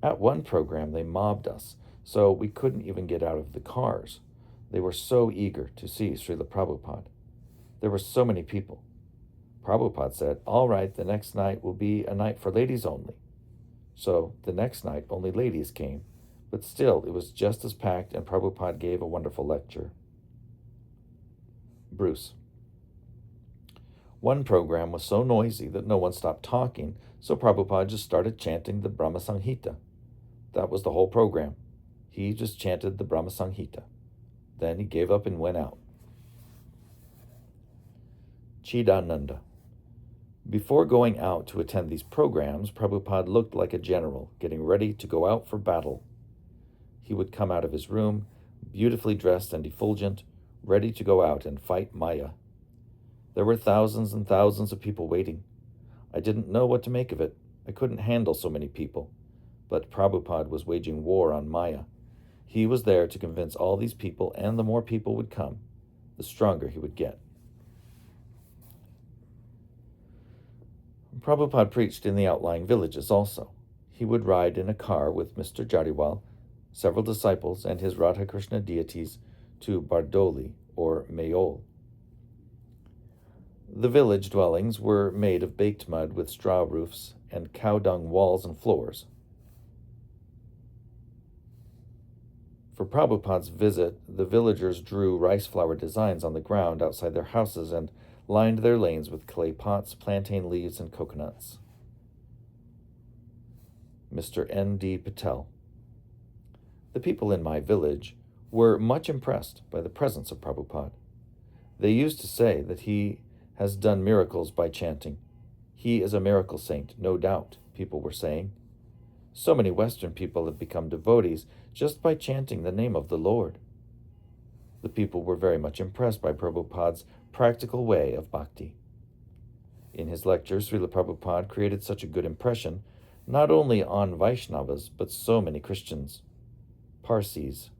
At one program, they mobbed us, so we couldn't even get out of the cars. They were so eager to see Srila Prabhupada. There were so many people. Prabhupada said, "All right, the next night will be a night for ladies only." So the next night, only ladies came, but still it was just as packed, and Prabhupada gave a wonderful lecture. Bruce. One program was so noisy that no one stopped talking, so Prabhupada just started chanting the Brahma Samhita. That was the whole program. He just chanted the Brahma Samhita. Then he gave up and went out. Chidananda. Before going out to attend these programs, Prabhupada looked like a general, getting ready to go out for battle. He would come out of his room, beautifully dressed and effulgent, ready to go out and fight Maya. There were thousands and thousands of people waiting. I didn't know what to make of it. I couldn't handle so many people. But Prabhupada was waging war on Maya. He was there to convince all these people, and the more people would come, the stronger he would get. Prabhupada preached in the outlying villages also. He would ride in a car with Mr. Jariwal, several disciples, and his Radha Krishna deities to Bardoli, or Mayol. The village dwellings were made of baked mud with straw roofs and cow dung walls and floors. For Prabhupada's visit, the villagers drew rice flour designs on the ground outside their houses and lined their lanes with clay pots, plantain leaves, and coconuts. Mr. N.D. Patel. The people in my village were much impressed by the presence of Prabhupada. They used to say that he has done miracles by chanting. He is a miracle saint, no doubt, people were saying. So many Western people have become devotees just by chanting the name of the Lord. The people were very much impressed by Prabhupada's practical way of bhakti. In his lectures, Srila Prabhupada created such a good impression, not only on Vaishnavas, but so many Christians, Parsis.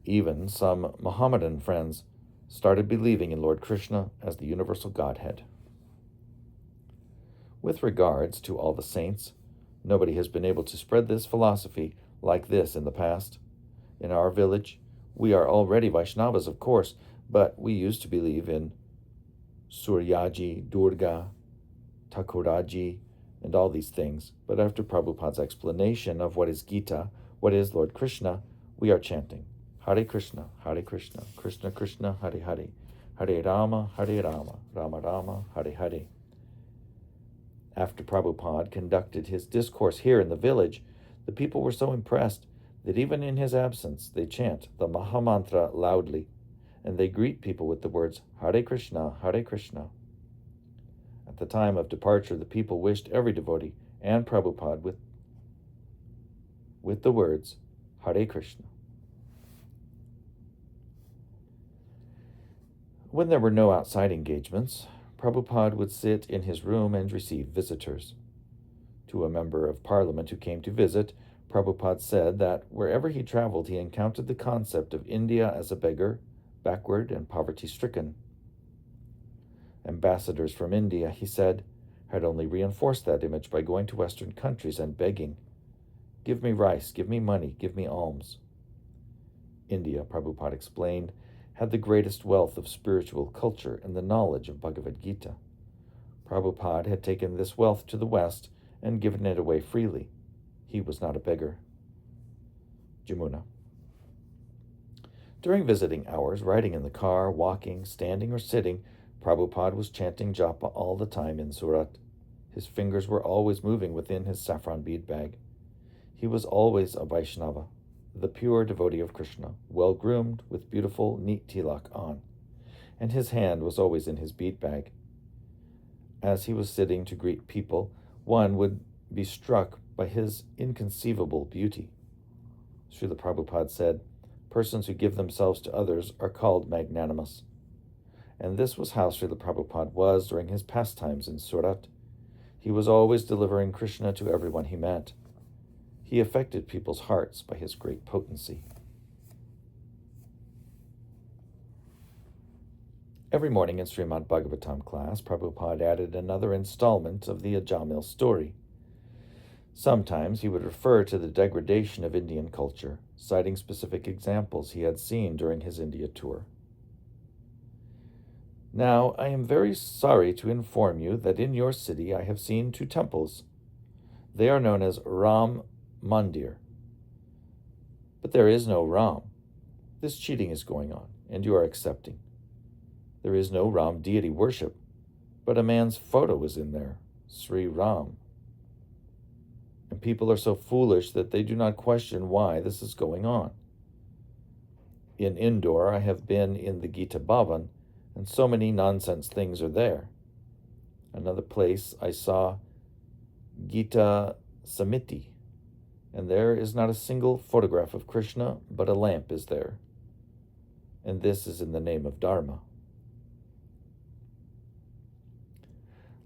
Even some Mohammedan friends started believing in Lord Krishna as the universal Godhead. With regards to all the saints, nobody has been able to spread this philosophy like this in the past. In our village, we are already Vaishnavas, of course, but we used to believe in Suryaji, Durga, Thakuraji, and all these things. But after Prabhupada's explanation of what is Gita, what is Lord Krishna, we are chanting Hare Krishna, Krishna Krishna, Hare Hare, Hare Rama, Rama Rama, Hare Hare. After Prabhupada conducted his discourse here in the village, the people were so impressed that even in his absence they chant the Mahamantra loudly, and they greet people with the words Hare Krishna, Hare Krishna. At the time of departure, the people wished every devotee and Prabhupada with the words Hare Krishna. When there were no outside engagements, Prabhupada would sit in his room and receive visitors. To a member of parliament who came to visit, Prabhupada said that wherever he traveled, he encountered the concept of India as a beggar, backward, and poverty-stricken. Ambassadors from India, he said, had only reinforced that image by going to Western countries and begging. Give me rice, give me money, give me alms. India, Prabhupada explained, had the greatest wealth of spiritual culture and the knowledge of Bhagavad Gita. Prabhupada had taken this wealth to the West and given it away freely. He was not a beggar. Jamuna. During visiting hours, riding in the car, walking, standing, or sitting, Prabhupada was chanting japa all the time in Surat. His fingers were always moving within his saffron bead bag. He was always a Vaishnava, the pure devotee of Krishna, well-groomed, with beautiful, neat tilak on, and his hand was always in his bead bag. As he was sitting to greet people, one would be struck by his inconceivable beauty. Srila Prabhupada said, persons who give themselves to others are called magnanimous. And this was how Srila Prabhupada was during his pastimes in Surat. He was always delivering Krishna to everyone he met. He affected people's hearts by his great potency. Every morning in Srimad Bhagavatam class, Prabhupada added another installment of the Ajamil story. Sometimes he would refer to the degradation of Indian culture, citing specific examples he had seen during his India tour. Now, I am very sorry to inform you that in your city I have seen 2 temples. They are known as Ram Mandir. But there is no Ram. This cheating is going on, and you are accepting. There is no Ram deity worship, but a man's photo is in there, Sri Ram. And people are so foolish that they do not question why this is going on. In Indore, I have been in the Gita Bhavan, and so many nonsense things are there. Another place I saw Gita Samiti, and there is not a single photograph of Krishna, but a lamp is there. And this is in the name of Dharma.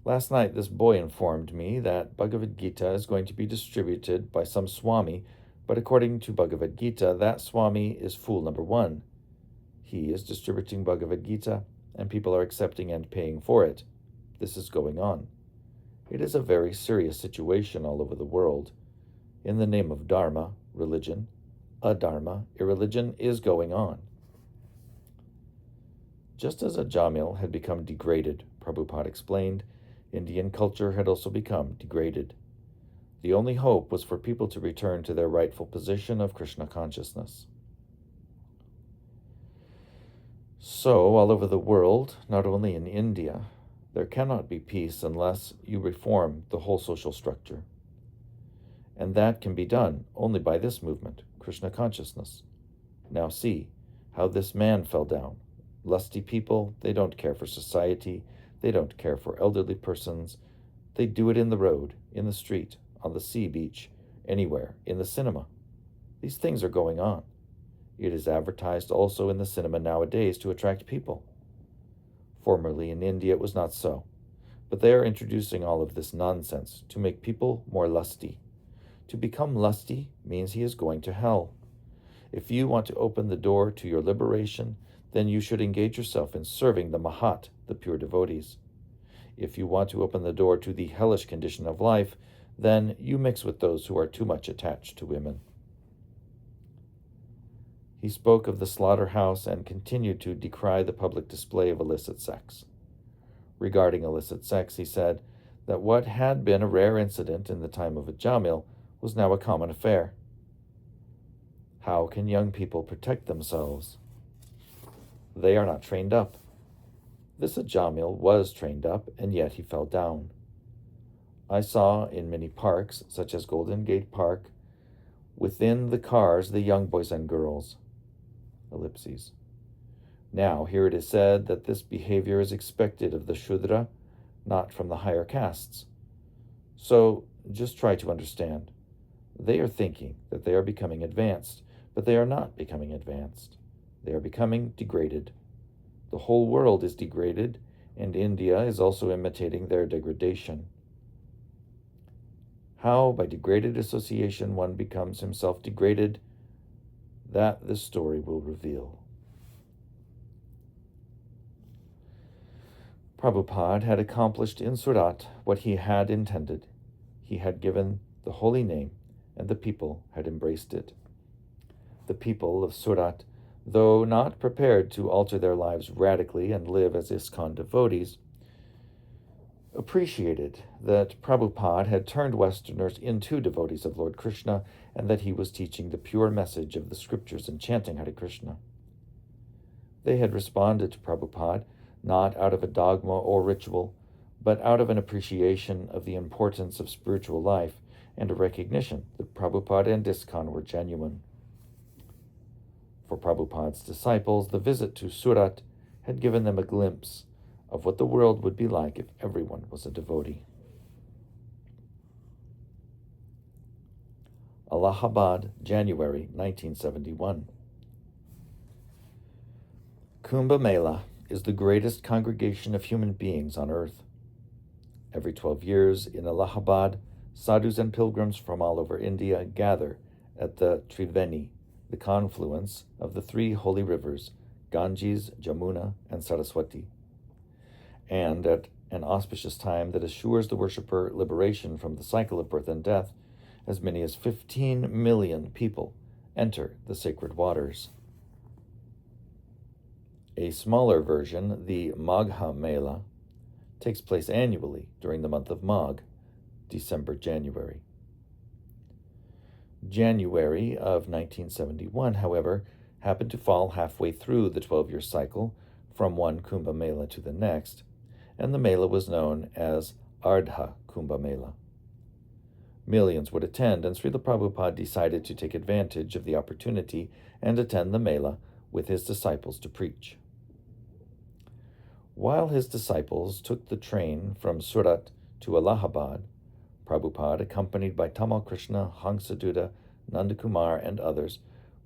Last night, this boy informed me that Bhagavad Gita is going to be distributed by some Swami, but according to Bhagavad Gita, that Swami is fool number 1. He is distributing Bhagavad Gita, and people are accepting and paying for it. This is going on. It is a very serious situation all over the world. In the name of Dharma, religion, adharma, irreligion, is going on. Just as Ajamil had become degraded, Prabhupada explained, Indian culture had also become degraded. The only hope was for people to return to their rightful position of Krishna consciousness. So, all over the world, not only in India, there cannot be peace unless you reform the whole social structure. And that can be done only by this movement, Krishna consciousness. Now see how this man fell down. Lusty people, they don't care for society, they don't care for elderly persons. They do it in the road, in the street, on the sea beach, anywhere, in the cinema. These things are going on. It is advertised also in the cinema nowadays to attract people. Formerly in India it was not so, but they are introducing all of this nonsense to make people more lusty. To become lusty means he is going to hell. If you want to open the door to your liberation, then you should engage yourself in serving the Mahat, the pure devotees. If you want to open the door to the hellish condition of life, then you mix with those who are too much attached to women. He spoke of the slaughterhouse and continued to decry the public display of illicit sex. Regarding illicit sex, he said that what had been a rare incident in the time of Ajamil was now a common affair. How can young people protect themselves? They are not trained up. This Ajamil was trained up, and yet he fell down. I saw in many parks, such as Golden Gate Park, within the cars the young boys and girls. Ellipses. Now, here it is said that this behavior is expected of the Shudra, not from the higher castes. So, just try to understand. They are thinking that they are becoming advanced, but they are not becoming advanced. They are becoming degraded. The whole world is degraded, and India is also imitating their degradation. How, by degraded association, one becomes himself degraded, that this story will reveal. Prabhupada had accomplished in Surat what he had intended. He had given the holy name and the people had embraced it. The people of Surat, though not prepared to alter their lives radically and live as ISKCON devotees, appreciated that Prabhupada had turned Westerners into devotees of Lord Krishna and that he was teaching the pure message of the scriptures and chanting Hare Krishna. They had responded to Prabhupada not out of a dogma or ritual, but out of an appreciation of the importance of spiritual life and a recognition that Prabhupada and ISKCON were genuine. For Prabhupada's disciples, the visit to Surat had given them a glimpse of what the world would be like if everyone was a devotee. Allahabad, January 1971. Kumbh Mela is the greatest congregation of human beings on earth. Every 12 years in Allahabad, sadhus and pilgrims from all over India gather at the Triveni, the confluence of the three holy rivers, Ganges, Jamuna, and Saraswati. And at an auspicious time that assures the worshipper liberation from the cycle of birth and death, as many as 15 million people enter the sacred waters. A smaller version, the Magha Mela, takes place annually during the month of Magh, December-January. January of 1971, however, happened to fall halfway through the 12-year cycle from one Kumbh Mela to the next, and the Mela was known as Ardha Kumbh Mela. Millions would attend, and Srila Prabhupada decided to take advantage of the opportunity and attend the Mela with his disciples to preach. While his disciples took the train from Surat to Allahabad, Prabhupada, accompanied by Tamal Krishna, Hansaduta, Nandakumar, and others,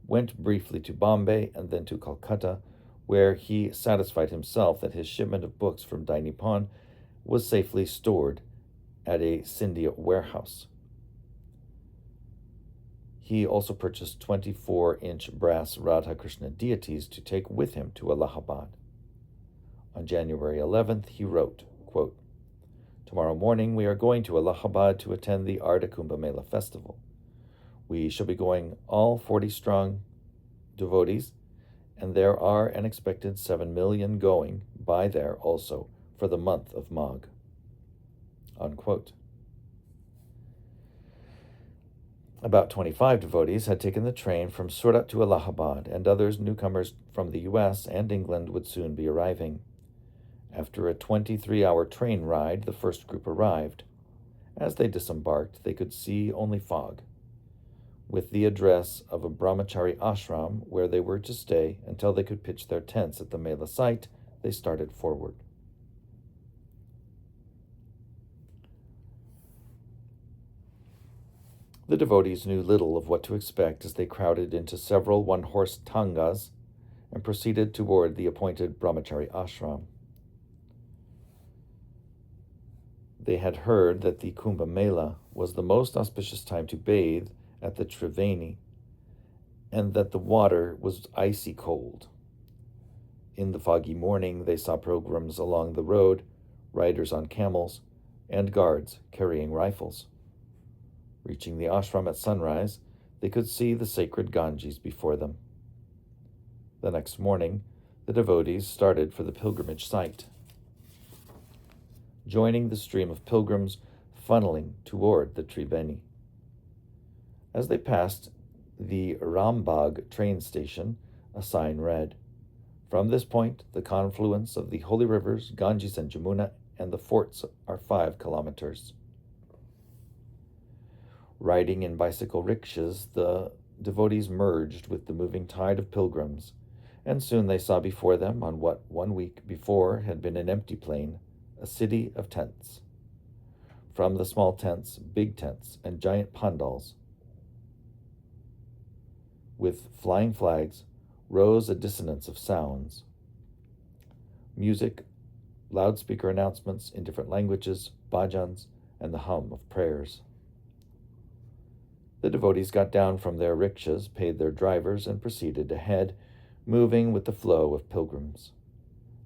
went briefly to Bombay and then to Calcutta, where he satisfied himself that his shipment of books from Dai Nippon was safely stored at a Scindia warehouse. He also purchased 24-inch brass Radha Krishna deities to take with him to Allahabad. On January 11th, he wrote, quote, "Tomorrow morning we are going to Allahabad to attend the Ardha Kumbh Mela festival. We shall be going all 40-strong devotees, and there are an expected 7 million going by there also for the month of Magh." Unquote. About 25 devotees had taken the train from Surat to Allahabad, and others, newcomers from the U.S. and England, would soon be arriving. After a 23-hour train ride, the first group arrived. As they disembarked, they could see only fog. With the address of a brahmachari ashram where they were to stay until they could pitch their tents at the Mela site, they started forward. The devotees knew little of what to expect as they crowded into several one-horse tangas and proceeded toward the appointed brahmachari ashram. They had heard that the Kumbh Mela was the most auspicious time to bathe at the Triveni, and that the water was icy cold. In the foggy morning, they saw pilgrims along the road, riders on camels, and guards carrying rifles. Reaching the ashram at sunrise, they could see the sacred Ganges before them. The next morning, the devotees started for the pilgrimage site, joining the stream of pilgrims funneling toward the Triveni. As they passed the Rambagh train station, a sign read, "From this point, the confluence of the holy rivers, Ganges and Jamuna, and the forts are 5 kilometers. Riding in bicycle rickshaws, the devotees merged with the moving tide of pilgrims, and soon they saw before them, on what 1 week before had been an empty plain, a city of tents. From the small tents, big tents, and giant pandals, with flying flags, rose a dissonance of sounds. Music, loudspeaker announcements in different languages, bhajans, and the hum of prayers. The devotees got down from their rickshaws, paid their drivers, and proceeded ahead, moving with the flow of pilgrims.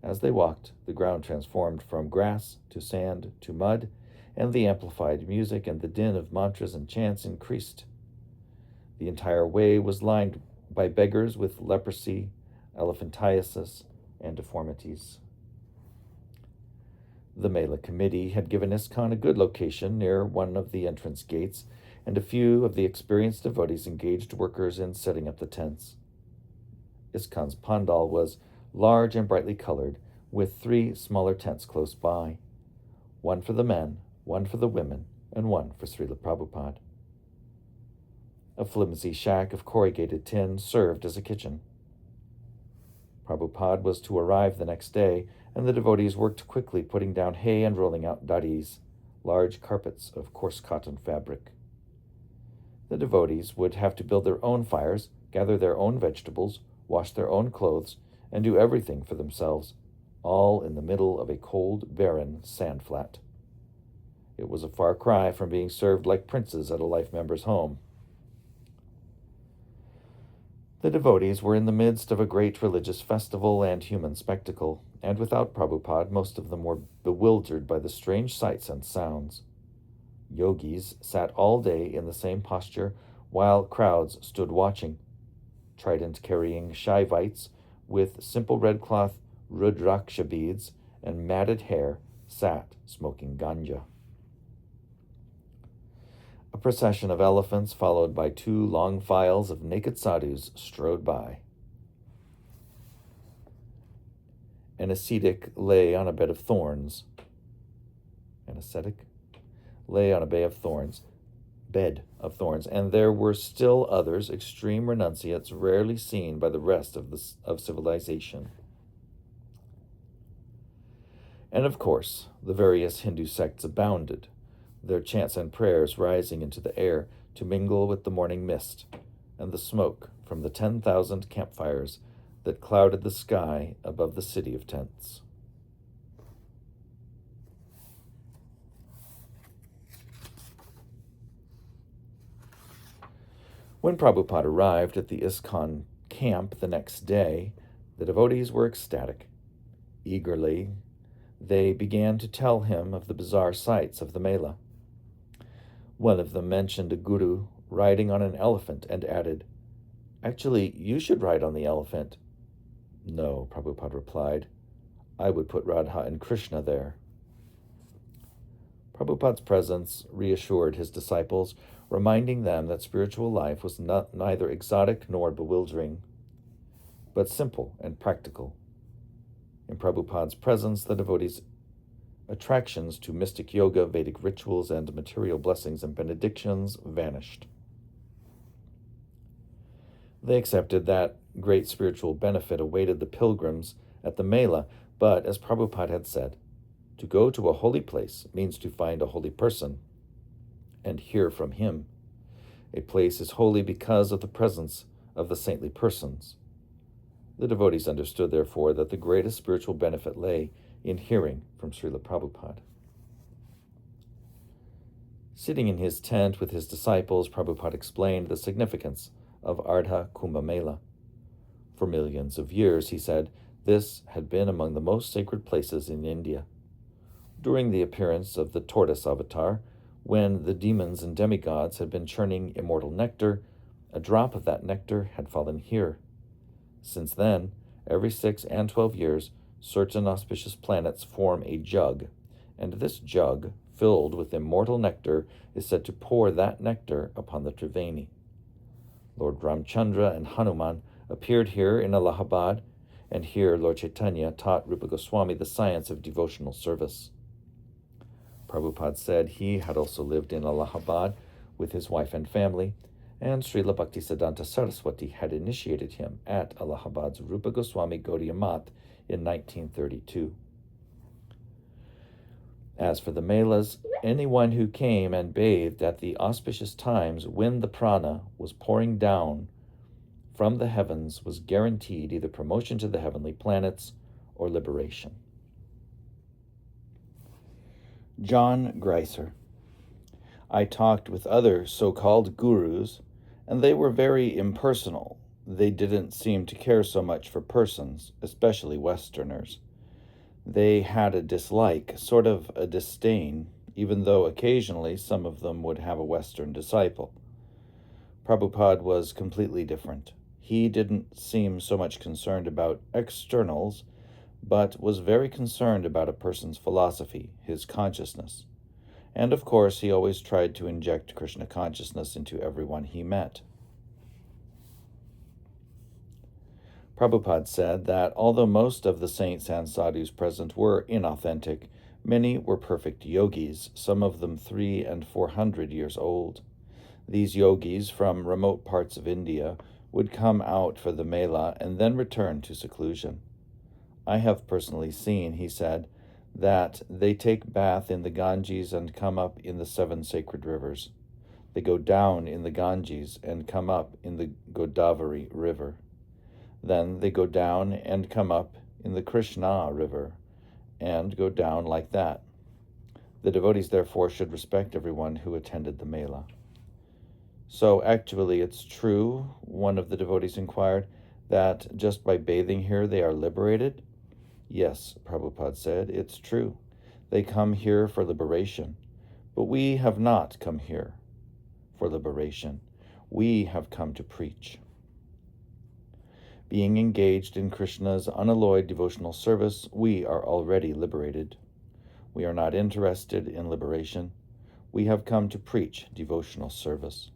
As they walked, the ground transformed from grass to sand to mud, and the amplified music and the din of mantras and chants increased. The entire way was lined by beggars with leprosy, elephantiasis, and deformities. The Mela committee had given ISKCON a good location near one of the entrance gates, and a few of the experienced devotees engaged workers in setting up the tents. ISKCON's pandal was large and brightly colored, with 3 smaller tents close by, one for the men, one for the women, and one for Srila Prabhupada. A flimsy shack of corrugated tin served as a kitchen. Prabhupada was to arrive the next day, and the devotees worked quickly putting down hay and rolling out daris, large carpets of coarse cotton fabric. The devotees would have to build their own fires, gather their own vegetables, wash their own clothes, and do everything for themselves, all in the middle of a cold, barren sand flat. It was a far cry from being served like princes at a life member's home. The devotees were in the midst of a great religious festival and human spectacle, and without Prabhupada, most of them were bewildered by the strange sights and sounds. Yogis sat all day in the same posture, while crowds stood watching. Trident-carrying Shaivites with simple red cloth Rudraksha beads and matted hair sat smoking ganja. A procession of elephants, followed by 2 long files of naked sadhus, strode by. An ascetic lay on a bed of thorns. Bed of thorns, and there were still others, extreme renunciates, rarely seen by the rest of civilization. And of course, the various Hindu sects abounded, their chants and prayers rising into the air to mingle with the morning mist and the smoke from the 10,000 campfires that clouded the sky above the city of tents. When Prabhupada arrived at the ISKCON camp the next day, the devotees were ecstatic. Eagerly, they began to tell him of the bizarre sights of the Mela. One of them mentioned a guru riding on an elephant and added, "Actually, you should ride on the elephant." "No," Prabhupada replied. "I would put Radha and Krishna there." Prabhupada's presence reassured his disciples, reminding them that spiritual life was neither exotic nor bewildering, but simple and practical. In Prabhupada's presence, the devotees' attractions to mystic yoga, Vedic rituals, and material blessings and benedictions vanished. They accepted that great spiritual benefit awaited the pilgrims at the Mela, but as Prabhupada had said, to go to a holy place means to find a holy person and hear from him. A place is holy because of the presence of the saintly persons. The devotees understood, therefore, that the greatest spiritual benefit lay in hearing from Srila Prabhupada. Sitting in his tent with his disciples, Prabhupada explained the significance of Ardha Kumbh Mela. For millions of years, he said, this had been among the most sacred places in India. During the appearance of the tortoise avatar, when the demons and demigods had been churning immortal nectar, a drop of that nectar had fallen here. Since then, every 6 and 12 years, certain auspicious planets form a jug, and this jug, filled with immortal nectar, is said to pour that nectar upon the Triveni. Lord Ramchandra and Hanuman appeared here in Allahabad, and here Lord Chaitanya taught Rupa Goswami the science of devotional service. Prabhupada said he had also lived in Allahabad with his wife and family, and Srila Bhaktisiddhanta Saraswati had initiated him at Allahabad's Rupa Goswami Gaudiya Math in 1932. As for the Melas, anyone who came and bathed at the auspicious times when the prana was pouring down from the heavens was guaranteed either promotion to the heavenly planets or liberation. John Greiser. I talked with other so-called gurus, and they were very impersonal. They didn't seem to care so much for persons, especially Westerners. They had a dislike, sort of a disdain, even though occasionally some of them would have a Western disciple. Prabhupada was completely different. He didn't seem so much concerned about externals, but was very concerned about a person's philosophy, his consciousness. And of course, he always tried to inject Krishna consciousness into everyone he met. Prabhupada said that although most of the saints and sadhus present were inauthentic, many were perfect yogis, some of them 300 and 400 years old. These yogis from remote parts of India would come out for the Mela and then return to seclusion. I have personally seen, he said, that they take bath in the Ganges and come up in the 7 sacred rivers. They go down in the Ganges and come up in the Godavari river. Then they go down and come up in the Krishna river and go down like that. The devotees therefore should respect everyone who attended the Mela. So actually it's true, one of the devotees inquired, that just by bathing here they are liberated? Yes, Prabhupada said, it's true. They come here for liberation. But we have not come here for liberation. We have come to preach. Being engaged in Krishna's unalloyed devotional service, we are already liberated. We are not interested in liberation. We have come to preach devotional service.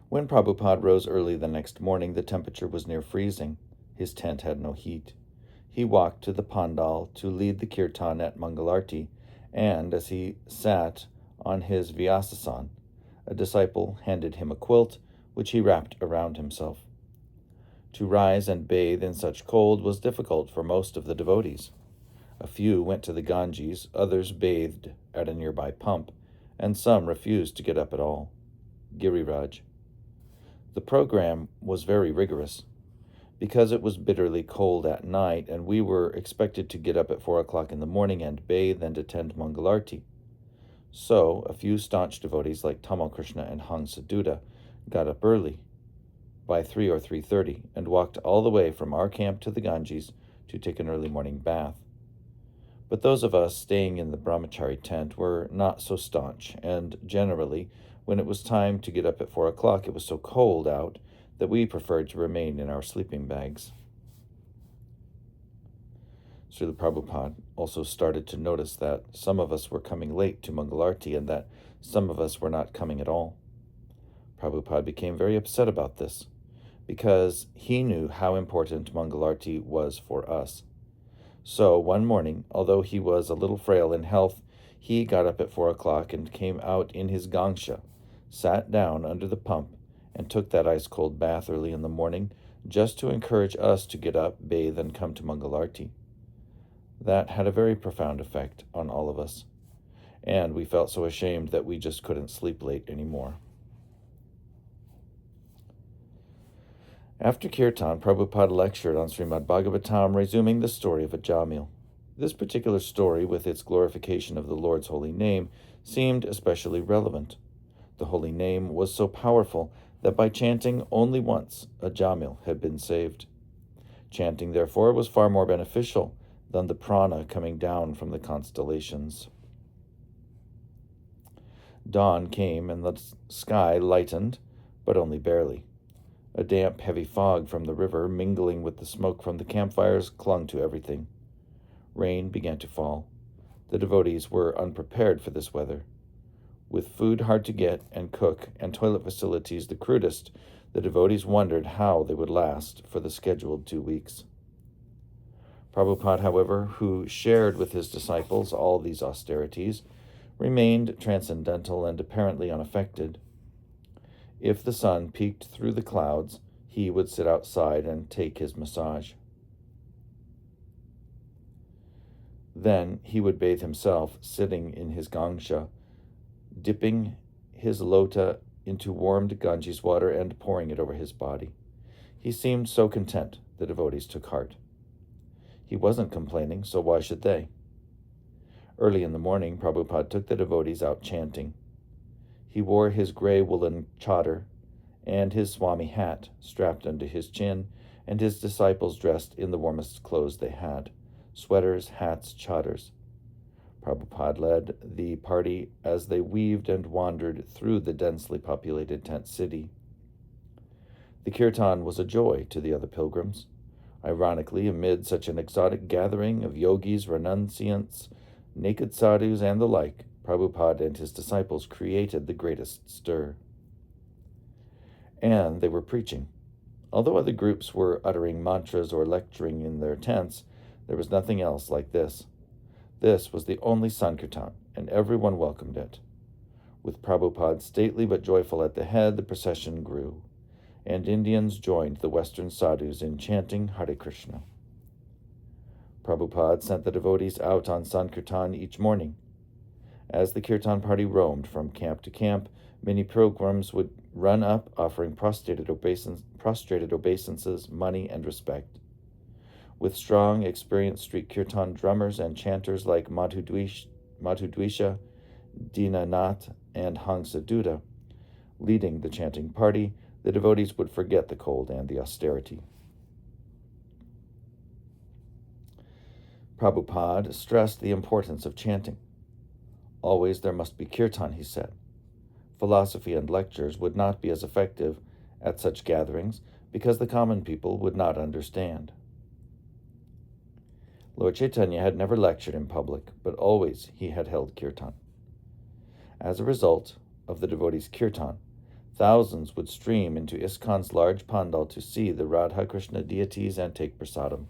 When Prabhupada rose early the next morning, the temperature was near freezing. His tent had no heat. He walked to the pandal to lead the kirtan at Mangalarti, and as he sat on his Vyasasan, a disciple handed him a quilt, which he wrapped around himself. To rise and bathe in such cold was difficult for most of the devotees. A few went to the Ganges, others bathed at a nearby pump, and some refused to get up at all. Giriraj. The program was very rigorous. Because it was bitterly cold at night, and we were expected to get up at 4 o'clock in the morning and bathe and attend Mangalarti. So, a few staunch devotees like Tamal Krishna and Hansa Duda got up early, by 3 or 3:30, and walked all the way from our camp to the Ganges to take an early morning bath. But those of us staying in the brahmachari tent were not so staunch, and generally, when it was time to get up at 4 o'clock, it was so cold out that we preferred to remain in our sleeping bags. Srila Prabhupada also started to notice that some of us were coming late to Mangalarti and that some of us were not coming at all. Prabhupada became very upset about this, because he knew how important Mangalarti was for us. So one morning, although he was a little frail in health, he got up at 4 o'clock and came out in his gangsha, sat down under the pump, and took that ice-cold bath early in the morning, just to encourage us to get up, bathe, and come to Mangalarti. That had a very profound effect on all of us, and we felt so ashamed that we just couldn't sleep late anymore. After Kirtan, Prabhupada lectured on Srimad Bhagavatam, resuming the story of Ajamil. This particular story, with its glorification of the Lord's holy name, seemed especially relevant. The holy name was so powerful that by chanting only once, Ajamil had been saved. Chanting, therefore, was far more beneficial than the prana coming down from the constellations. Dawn came and the sky lightened, but only barely. A damp, heavy fog from the river, mingling with the smoke from the campfires, clung to everything. Rain began to fall. The devotees were unprepared for this weather. With food hard to get and cook and toilet facilities the crudest, the devotees wondered how they would last for the scheduled 2 weeks. Prabhupada, however, who shared with his disciples all these austerities, remained transcendental and apparently unaffected. If the sun peeked through the clouds, he would sit outside and take his massage. Then he would bathe himself, sitting in his gangsha, dipping his lota into warmed Ganges water and pouring it over his body. He seemed so content, the devotees took heart. He wasn't complaining, so why should they? Early in the morning, Prabhupada took the devotees out chanting. He wore his gray woolen chadar and his Swami hat strapped under his chin, and his disciples dressed in the warmest clothes they had, sweaters, hats, chadars. Prabhupada led the party as they weaved and wandered through the densely populated tent city. The kirtan was a joy to the other pilgrims. Ironically, amid such an exotic gathering of yogis, renunciants, naked sadhus, and the like, Prabhupada and his disciples created the greatest stir. And they were preaching. Although other groups were uttering mantras or lecturing in their tents, there was nothing else like this. This was the only Sankirtan, and everyone welcomed it. With Prabhupada stately but joyful at the head, the procession grew, and Indians joined the Western sadhus in chanting Hare Krishna. Prabhupada sent the devotees out on Sankirtan each morning. As the kirtan party roamed from camp to camp, many pilgrims would run up offering prostrated obeisances, money, and respect. With strong, experienced street kirtan drummers and chanters like Madhudwisha, Dinanath, and Hangsaduta leading the chanting party, the devotees would forget the cold and the austerity. Prabhupada stressed the importance of chanting. Always there must be kirtan, he said. Philosophy and lectures would not be as effective at such gatherings because the common people would not understand. Lord Chaitanya had never lectured in public, but always he had held kirtan. As a result of the devotees' kirtan, thousands would stream into ISKCON's large pandal to see the Radha Krishna deities and take prasadam.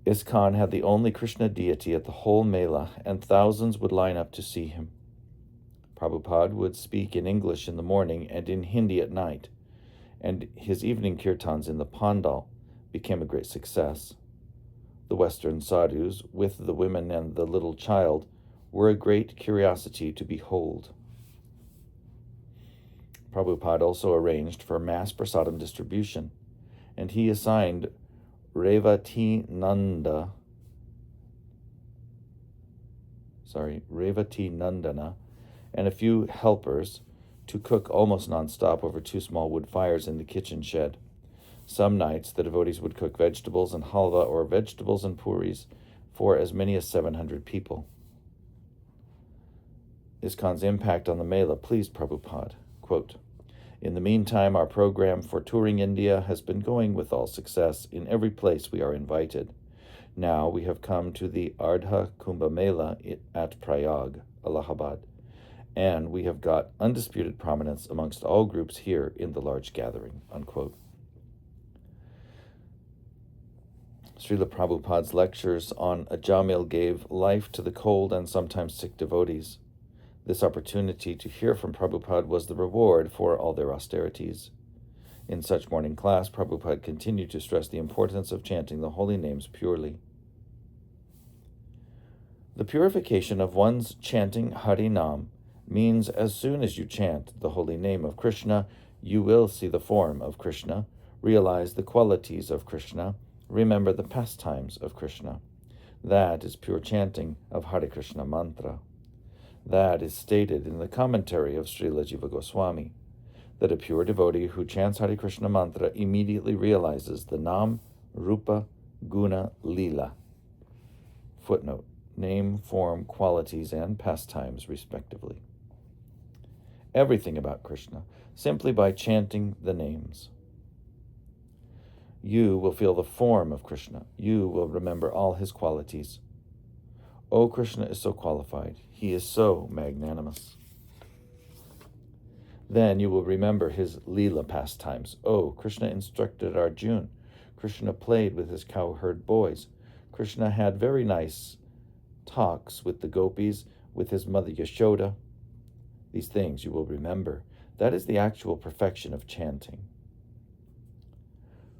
ISKCON had the only Krishna deity at the whole Mela, and thousands would line up to see him. Prabhupada would speak in English in the morning and in Hindi at night, and his evening kirtans in the pandal became a great success. The Western sadhus, with the women and the little child, were a great curiosity to behold. Prabhupada also arranged for mass prasadam distribution, and he assigned Revati Nandana, and a few helpers to cook almost non-stop over 2 small wood fires in the kitchen shed. Some nights the devotees would cook vegetables and halva or vegetables and puris for as many as 700 people. ISKCON's impact on the Mela pleased Prabhupada. Quote, "In the meantime, our program for touring India has been going with all success in every place we are invited. Now we have come to the Ardha Kumbh Mela at Prayag, Allahabad, and we have got undisputed prominence amongst all groups here in the large gathering." Unquote. Srila Prabhupada's lectures on Ajamil gave life to the cold and sometimes sick devotees. This opportunity to hear from Prabhupada was the reward for all their austerities. In such morning class, Prabhupada continued to stress the importance of chanting the holy names purely. The purification of one's chanting Hari Nam means as soon as you chant the holy name of Krishna, you will see the form of Krishna, realize the qualities of Krishna, remember the pastimes of Krishna. That is pure chanting of Hare Krishna mantra. That is stated in the commentary of Srila Jiva Goswami, that a pure devotee who chants Hare Krishna mantra immediately realizes the Nam, Rupa, Guna, Lila. Footnote, name, form, qualities, and pastimes, respectively. Everything about Krishna, simply by chanting the names. You will feel the form of Krishna. You will remember all his qualities. Oh, Krishna is so qualified. He is so magnanimous. Then you will remember his Leela pastimes. Oh, Krishna instructed Arjuna. Krishna played with his cowherd boys. Krishna had very nice talks with the gopis, with his mother Yashoda. These things you will remember. That is the actual perfection of chanting.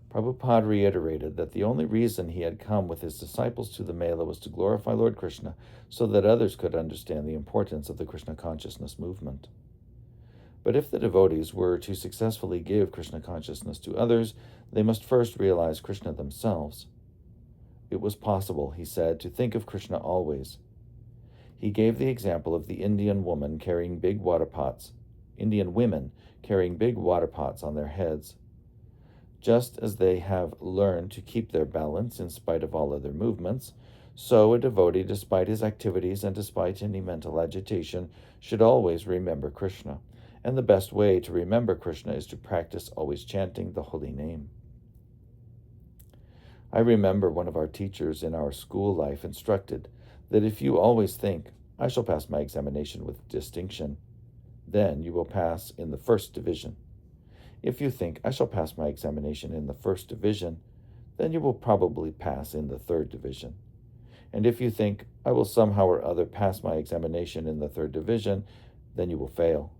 Prabhupada reiterated that the only reason he had come with his disciples to the Mela was to glorify Lord Krishna so that others could understand the importance of the Krishna consciousness movement. But if the devotees were to successfully give Krishna consciousness to others, they must first realize Krishna themselves. It was possible, he said, to think of Krishna always. He gave the example of the Indian women carrying big water pots, Indian women carrying big water pots on their heads. Just as they have learned to keep their balance in spite of all other movements, So a devotee, despite his activities and despite any mental agitation, should always remember Krishna. And the best way to remember Krishna is to practice always chanting the holy name. I remember one of our teachers in our school life instructed that if you always think, I shall pass my examination with distinction, then you will pass in the first division. If you think, I shall pass my examination in the first division, then you will probably pass in the third division. And if you think, I will somehow or other pass my examination in the third division, then you will fail.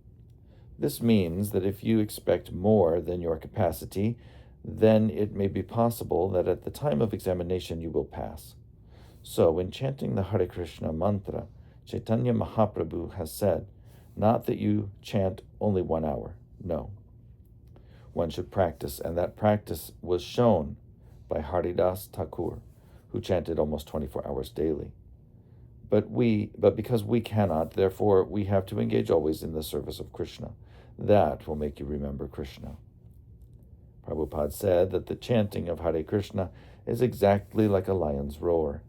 This means that if you expect more than your capacity, then it may be possible that at the time of examination you will pass. So, in chanting the Hare Krishna mantra, Chaitanya Mahaprabhu has said, not that you chant only 1 hour, no. One should practice, and that practice was shown by Haridas Thakur, who chanted almost 24 hours daily. But because we cannot, therefore we have to engage always in the service of Krishna. That will make you remember Krishna. Prabhupada said that the chanting of Hare Krishna is exactly like a lion's roar.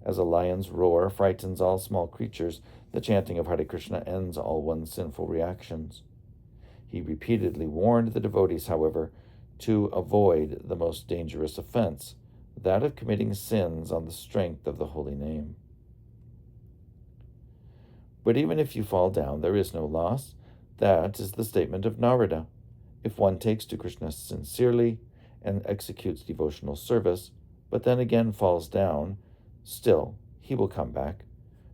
As a lion's roar frightens all small creatures, the chanting of Hare Krishna ends all one's sinful reactions. He repeatedly warned the devotees, however, to avoid the most dangerous offense, that of committing sins on the strength of the holy name. But even if you fall down, there is no loss. That is the statement of Narada. If one takes to Krishna sincerely and executes devotional service, but then again falls down, still he will come back,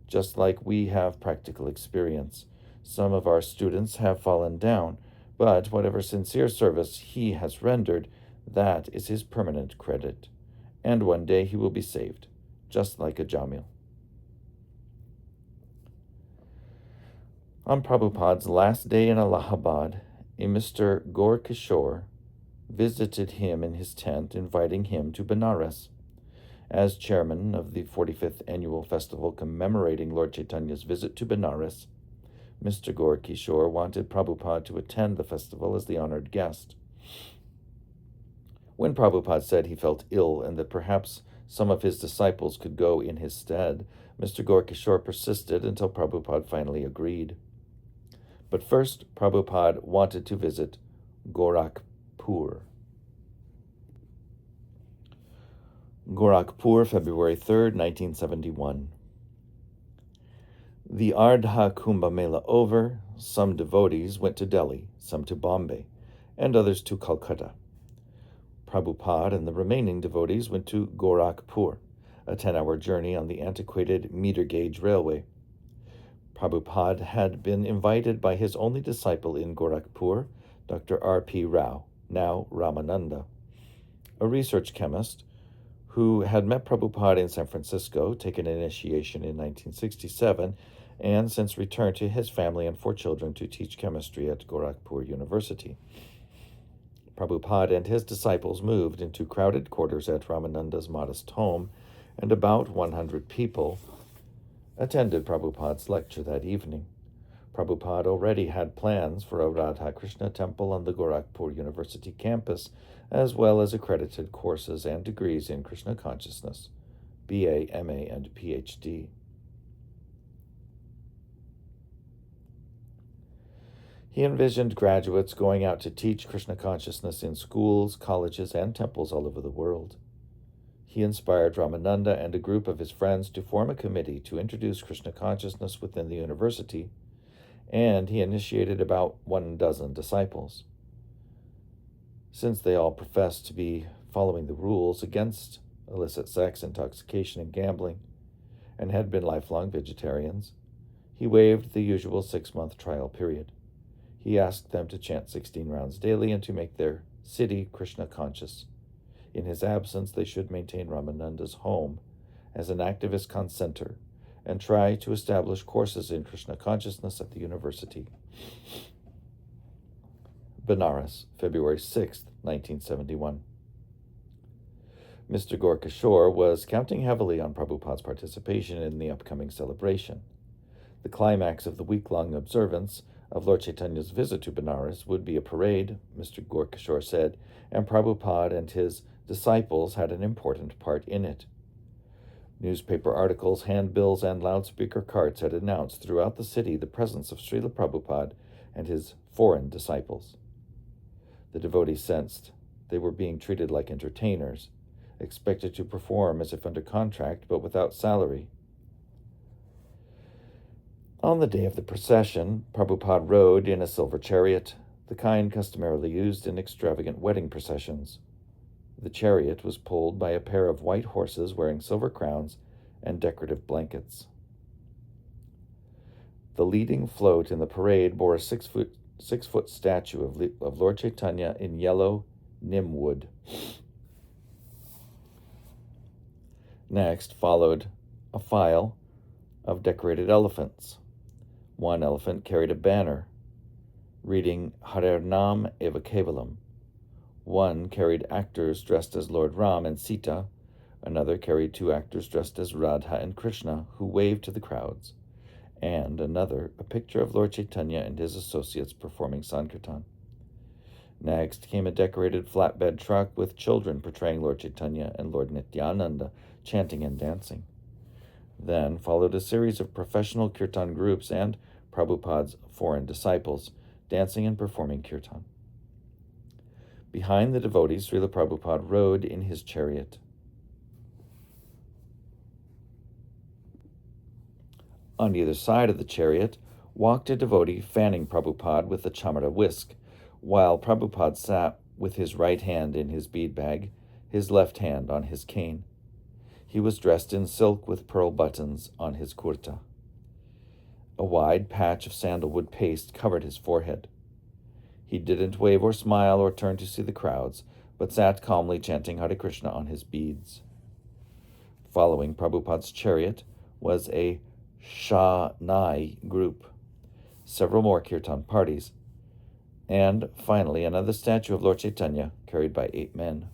just like we have practical experience. Some of our students have fallen down, but whatever sincere service he has rendered, that is his permanent credit. And one day he will be saved, just like a Jamil. On Prabhupada's last day in Allahabad, a Mr. Gorakhpur visited him in his tent, inviting him to Benares. As chairman of the 45th annual festival commemorating Lord Chaitanya's visit to Benares, Mr. Gorakhpur wanted Prabhupada to attend the festival as the honored guest. When Prabhupada said he felt ill and that perhaps some of his disciples could go in his stead, Mr. Gorakhpur persisted until Prabhupada finally agreed. But first, Prabhupada wanted to visit Gorakhpur. Gorakhpur, February 3rd, 1971. The Ardha Kumbh Mela over, some devotees went to Delhi, some to Bombay, and others to Calcutta. Prabhupada and the remaining devotees went to Gorakhpur, a 10-hour journey on the antiquated meter-gauge railway. Prabhupada had been invited by his only disciple in Gorakhpur, Dr. R.P. Rao, now Ramananda, a research chemist who had met Prabhupada in San Francisco, taken initiation in 1967, and since returned to his family and 4 children to teach chemistry at Gorakhpur University. Prabhupada and his disciples moved into crowded quarters at Ramananda's modest home, and about 100 people attended Prabhupada's lecture that evening. Prabhupada already had plans for a Radha Krishna temple on the Gorakhpur University campus, as well as accredited courses and degrees in Krishna consciousness, BA, MA, and PhD. He envisioned graduates going out to teach Krishna consciousness in schools, colleges, and temples all over the world. He inspired Ramananda and a group of his friends to form a committee to introduce Krishna consciousness within the university, and he initiated about 12 disciples. Since they all professed to be following the rules against illicit sex, intoxication, and gambling, and had been lifelong vegetarians, he waived the usual 6-month trial period. He asked them to chant 16 rounds daily and to make their city Krishna conscious. In his absence, they should maintain Ramananda's home as an activist center and try to establish courses in Krishna consciousness at the university. Benares, February 6, 1971. Mr. Gorakhpur was counting heavily on Prabhupada's participation in the upcoming celebration. The climax of the week-long observance of Lord Chaitanya's visit to Benares would be a parade, Mr. Gorakhpur said, and Prabhupada and his disciples had an important part in it. Newspaper articles, handbills, and loudspeaker carts had announced throughout the city the presence of Srila Prabhupada and his foreign disciples. The devotees sensed they were being treated like entertainers, expected to perform as if under contract but without salary. On the day of the procession, Prabhupada rode in a silver chariot, the kind customarily used in extravagant wedding processions. The chariot was pulled by a pair of white horses wearing silver crowns and decorative blankets. The leading float in the parade bore a six-foot statue of Lord Chaitanya in yellow neem wood. Next followed a file of decorated elephants. One elephant carried a banner reading Harer Nam Eva Kevalam. One carried actors dressed as Lord Ram and Sita. Another carried two actors dressed as Radha and Krishna, who waved to the crowds. And another, a picture of Lord Chaitanya and his associates performing Sankirtan. Next came a decorated flatbed truck with children portraying Lord Chaitanya and Lord Nityananda chanting and dancing. Then followed a series of professional kirtan groups and Prabhupada's foreign disciples, dancing and performing kirtan. Behind the devotees, Srila Prabhupada rode in his chariot. On either side of the chariot walked a devotee fanning Prabhupada with a chamara whisk, while Prabhupada sat with his right hand in his bead bag, his left hand on his cane. He was dressed in silk with pearl buttons on his kurta. A wide patch of sandalwood paste covered his forehead. He didn't wave or smile or turn to see the crowds, but sat calmly chanting Hare Krishna on his beads. Following Prabhupada's chariot was a Shahnai group, several more kirtan parties, and finally another statue of Lord Chaitanya carried by 8 men.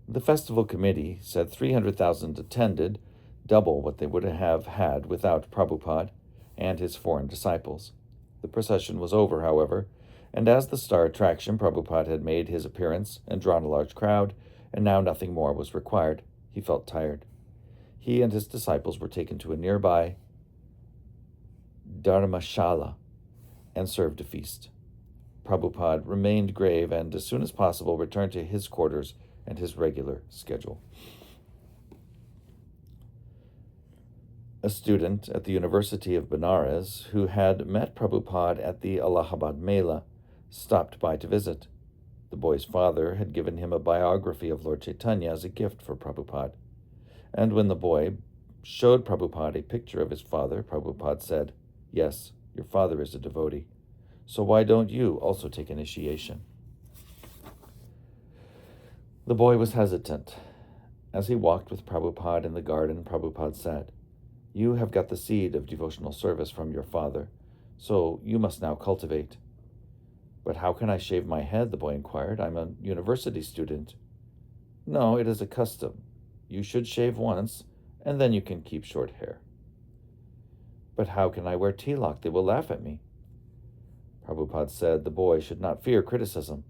The festival committee said 300,000 attended, double what they would have had without Prabhupada and his foreign disciples. The procession was over, however, and as the star attraction, Prabhupada had made his appearance and drawn a large crowd, and now nothing more was required. He felt tired. He and his disciples were taken to a nearby dharmashala and served a feast. Prabhupada remained grave and, as soon as possible, returned to his quarters and his regular schedule. A student at the University of Benares, who had met Prabhupada at the Allahabad Mela, stopped by to visit. The boy's father had given him a biography of Lord Chaitanya as a gift for Prabhupada. And when the boy showed Prabhupada a picture of his father, Prabhupada said, "Yes, your father is a devotee. So why don't you also take initiation?" The boy was hesitant. As he walked with Prabhupada in the garden, Prabhupada said, "You have got the seed of devotional service from your father, so you must now cultivate." "But how can I shave my head?" the boy inquired. "I'm a university student." "No, it is a custom. You should shave once, and then you can keep short hair." "But how can I wear tilak? They will laugh at me." Prabhupada said the boy should not fear criticism.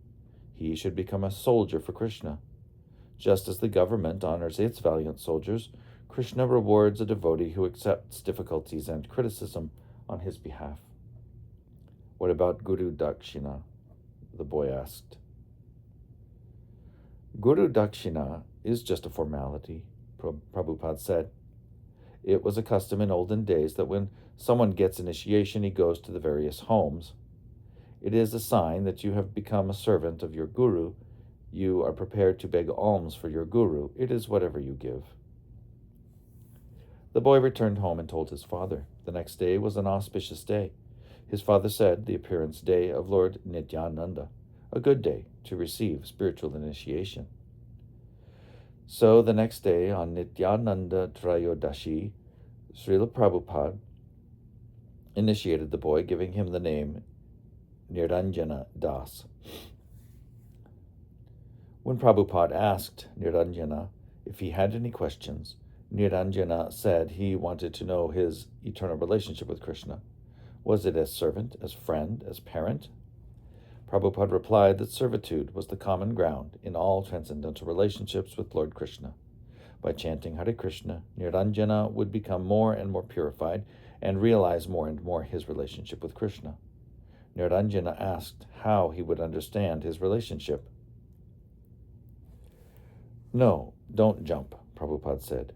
He should become a soldier for Krishna. Just as the government honors its valiant soldiers, Krishna rewards a devotee who accepts difficulties and criticism on his behalf. "What about Guru Dakshina?" the boy asked. "Guru Dakshina is just a formality," Prabhupada said. "It was a custom in olden days that when someone gets initiation, he goes to the various homes. It is a sign that you have become a servant of your guru. You are prepared to beg alms for your guru. It is whatever you give." The boy returned home and told his father. The next day was an auspicious day. His father said, the appearance day of Lord Nityananda, a good day to receive spiritual initiation. So the next day, on Nityananda Trayodashi, Srila Prabhupada initiated the boy, giving him the name Niranjana Das. When Prabhupada asked Niranjana if he had any questions, Niranjana said he wanted to know his eternal relationship with Krishna. Was it as servant, as friend, as parent? Prabhupada replied that servitude was the common ground in all transcendental relationships with Lord Krishna. By chanting Hare Krishna, Niranjana would become more and more purified and realize more and more his relationship with Krishna. Niranjana asked how he would understand his relationship. No, don't jump, Prabhupada said.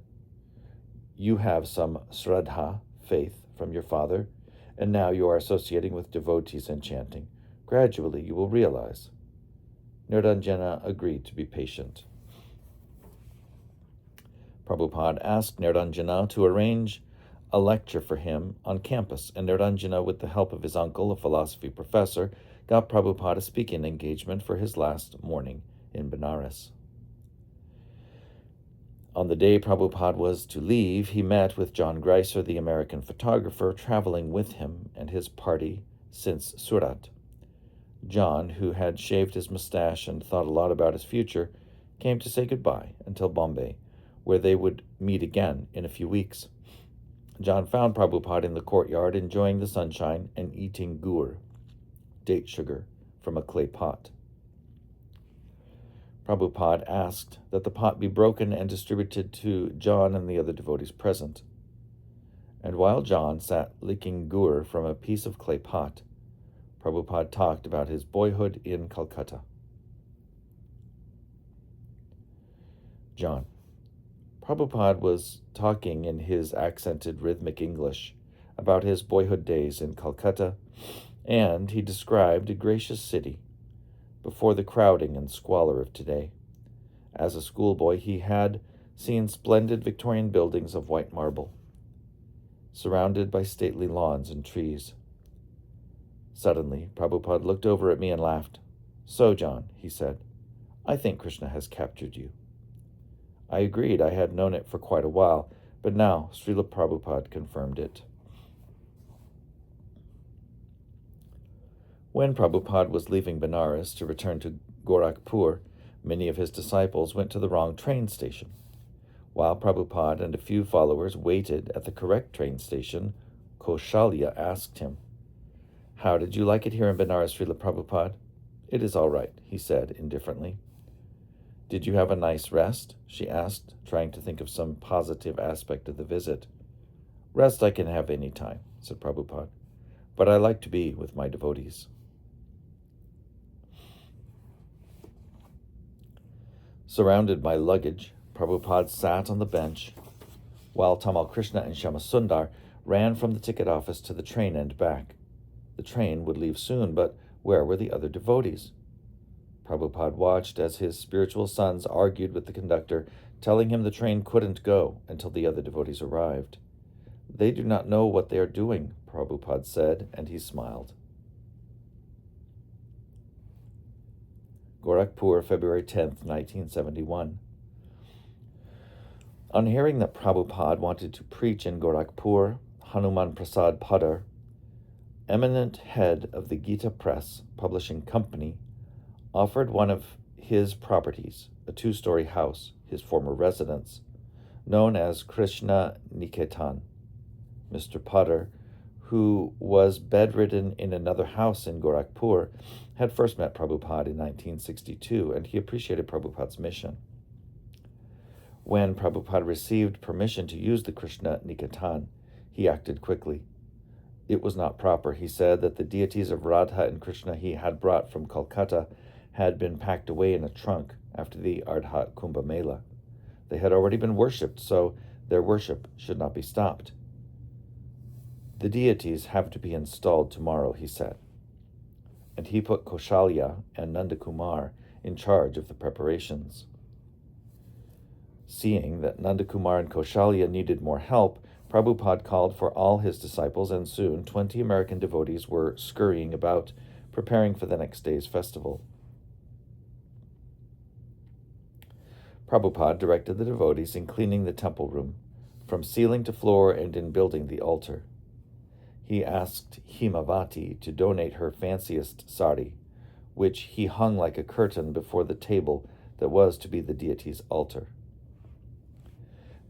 You have some Shraddha, faith, from your father, and now you are associating with devotees and chanting. Gradually you will realize. Niranjana agreed to be patient. Prabhupada asked Niranjana to arrange a lecture for him on campus, and Niranjana, with the help of his uncle, a philosophy professor, got Prabhupada a speaking engagement for his last morning in Benares. On the day Prabhupada was to leave, he met with John Greiser, the American photographer, traveling with him and his party since Surat. John, who had shaved his mustache and thought a lot about his future, came to say goodbye until Bombay, where they would meet again in a few weeks. John found Prabhupada in the courtyard, enjoying the sunshine and eating gur, date sugar, from a clay pot. Prabhupada asked that the pot be broken and distributed to John and the other devotees present. And while John sat licking gur from a piece of clay pot, Prabhupada talked about his boyhood in Calcutta. John. Prabhupada was talking in his accented rhythmic English about his boyhood days in Calcutta, and he described a gracious city before the crowding and squalor of today. As a schoolboy, he had seen splendid Victorian buildings of white marble, surrounded by stately lawns and trees. Suddenly, Prabhupada looked over at me and laughed. So, John, he said, I think Krishna has captured you. I agreed. I had known it for quite a while, but now Srila Prabhupada confirmed it. When Prabhupada was leaving Benares to return to Gorakhpur, many of his disciples went to the wrong train station. While Prabhupada and a few followers waited at the correct train station, Kaushalya asked him, How did you like it here in Benares, Srila Prabhupada? It is all right, he said indifferently. Did you have a nice rest? She asked, trying to think of some positive aspect of the visit. Rest I can have any time, said Prabhupada, but I like to be with my devotees. Surrounded by luggage, Prabhupada sat on the bench, while Tamal Krishna and Shyamasundar ran from the ticket office to the train and back. The train would leave soon, but where were the other devotees? Prabhupada watched as his spiritual sons argued with the conductor, telling him the train couldn't go until the other devotees arrived. They do not know what they are doing, Prabhupada said, and he smiled. Gorakhpur, February 10th, 1971. On hearing that Prabhupada wanted to preach in Gorakhpur, Hanuman Prasad Padar, eminent head of the Gita Press Publishing Company, offered one of his properties, a 2-story house, his former residence, known as Krishna Niketan. Mr. Potter, who was bedridden in another house in Gorakhpur, had first met Prabhupada in 1962, and he appreciated Prabhupada's mission. When Prabhupada received permission to use the Krishna Niketan, he acted quickly. It was not proper, he said, that the deities of Radha and Krishna he had brought from Calcutta had been packed away in a trunk after the Ardhat Kumbh Mela. They had already been worshipped, so their worship should not be stopped. The deities have to be installed tomorrow, he said. And he put Kaushalya and Nandakumar in charge of the preparations. Seeing that Nandakumar and Kaushalya needed more help, Prabhupada called for all his disciples, and soon 20 American devotees were scurrying about, preparing for the next day's festival. Prabhupada directed the devotees in cleaning the temple room, from ceiling to floor, and in building the altar. He asked Himavati to donate her fanciest sari, which he hung like a curtain before the table that was to be the deity's altar.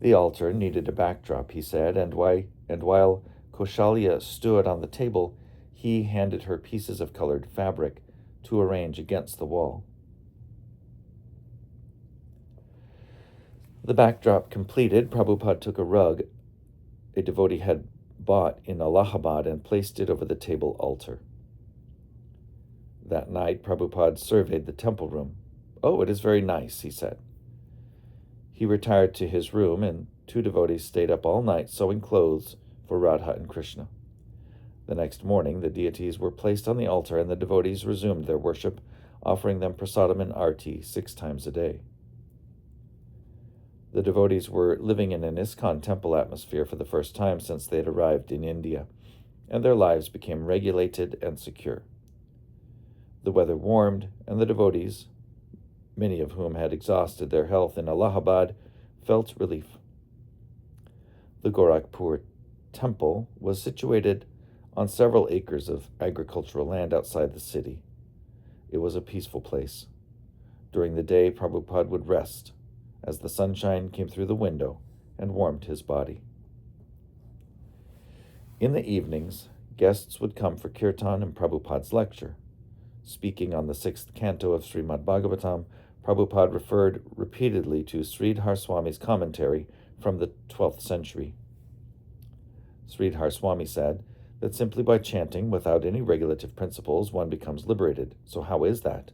The altar needed a backdrop, he said, and while Kaushalya stood on the table, he handed her pieces of colored fabric to arrange against the wall. The backdrop completed, Prabhupada took a rug a devotee had bought in Allahabad and placed it over the table altar. That night, Prabhupada surveyed the temple room. "Oh, it is very nice," he said. He retired to his room, and 2 devotees stayed up all night sewing clothes for Radha and Krishna. The next morning, the deities were placed on the altar, and the devotees resumed their worship, offering them prasadam and arti 6 times a day. The devotees were living in an ISKCON temple atmosphere for the first time since they had arrived in India, and their lives became regulated and secure. The weather warmed, and the devotees, many of whom had exhausted their health in Allahabad, felt relief. The Gorakhpur temple was situated on several acres of agricultural land outside the city. It was a peaceful place. During the day, Prabhupada would rest as the sunshine came through the window and warmed his body. In the evenings, guests would come for kirtan and Prabhupada's lecture. Speaking on the 6th canto of Srimad Bhagavatam, Prabhupada referred repeatedly to Sridhar Swami's commentary from the 12th century. Sridhar Swami said that simply by chanting without any regulative principles, one becomes liberated. So how is that?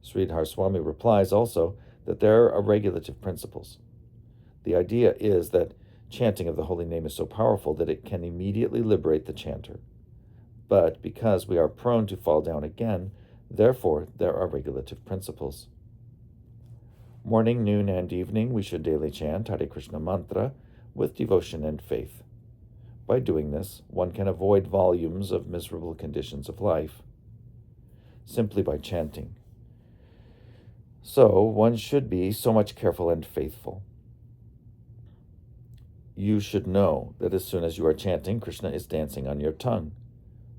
Sridhar Swami replies also that there are regulative principles. The idea is that chanting of the holy name is so powerful that it can immediately liberate the chanter. But because we are prone to fall down again, therefore there are regulative principles. Morning, noon, and evening we should daily chant Hare Krishna mantra with devotion and faith. By doing this, one can avoid volumes of miserable conditions of life simply by chanting. So one should be so much careful and faithful. You should know that as soon as you are chanting, Krishna is dancing on your tongue.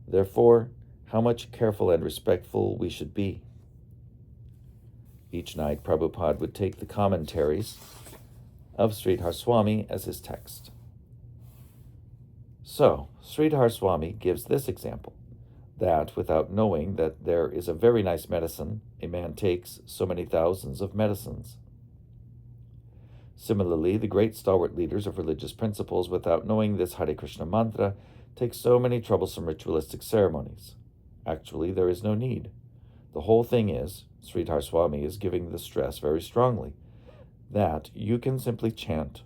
Therefore, how much careful and respectful we should be. Each night, Prabhupada would take the commentaries of Sridhar Swami as his text. So, Sridhar Swami gives this example, that without knowing that there is a very nice medicine, a man takes so many thousands of medicines. Similarly, the great stalwart leaders of religious principles, without knowing this Hare Krishna mantra, take so many troublesome ritualistic ceremonies. Actually, there is no need. The whole thing is, Sridhar Swami is giving the stress very strongly, that you can simply chant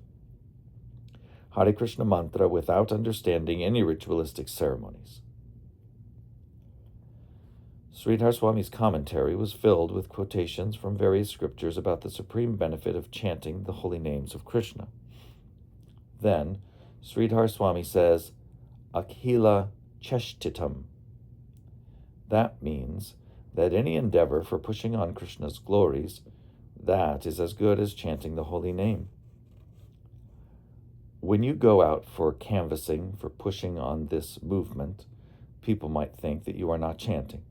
Hare Krishna mantra without understanding any ritualistic ceremonies. Sridhar Swami's commentary was filled with quotations from various scriptures about the supreme benefit of chanting the holy names of Krishna. Then, Sridhar Swami says, Akhila cheshtitam. That means that any endeavor for pushing on Krishna's glories, that is as good as chanting the holy name. When you go out for canvassing, for pushing on this movement, people might think that you are not chanting.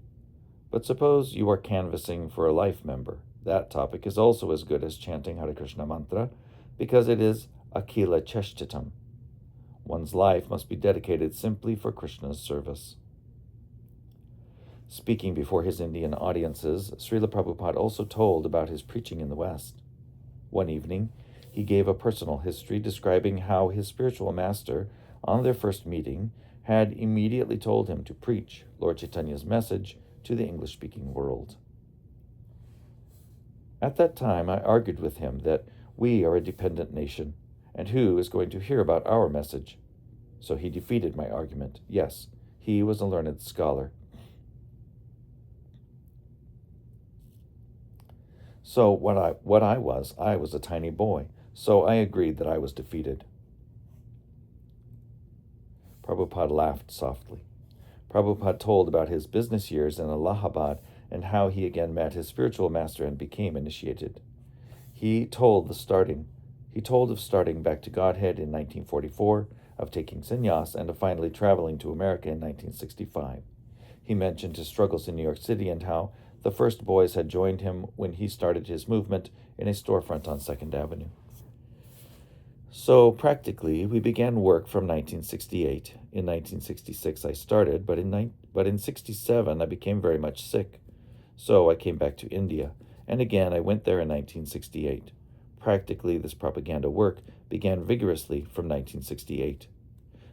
But suppose you are canvassing for a life member. That topic is also as good as chanting Hare Krishna mantra, because it is Akhila cheshtitam. One's life must be dedicated simply for Krishna's service. Speaking before his Indian audiences, Srila Prabhupada also told about his preaching in the West. One evening, he gave a personal history describing how his spiritual master, on their first meeting, had immediately told him to preach Lord Chaitanya's message to the English-speaking world. At that time, I argued with him that we are a dependent nation, and who is going to hear about our message? So he defeated my argument. Yes, he was a learned scholar. So what I was a tiny boy, so I agreed that I was defeated. Prabhupada laughed softly. Prabhupada told about his business years in Allahabad and how he again met his spiritual master and became initiated. He told of starting back to Godhead in 1944, of taking sannyas, and of finally traveling to America in 1965. He mentioned his struggles in New York City and how the first boys had joined him when he started his movement in a storefront on 2nd Avenue. So practically, we began work from 1968. In 1966, I started, but in 67, I became very much sick. So I came back to India, and again I went there in 1968. Practically, this propaganda work began vigorously from 1968.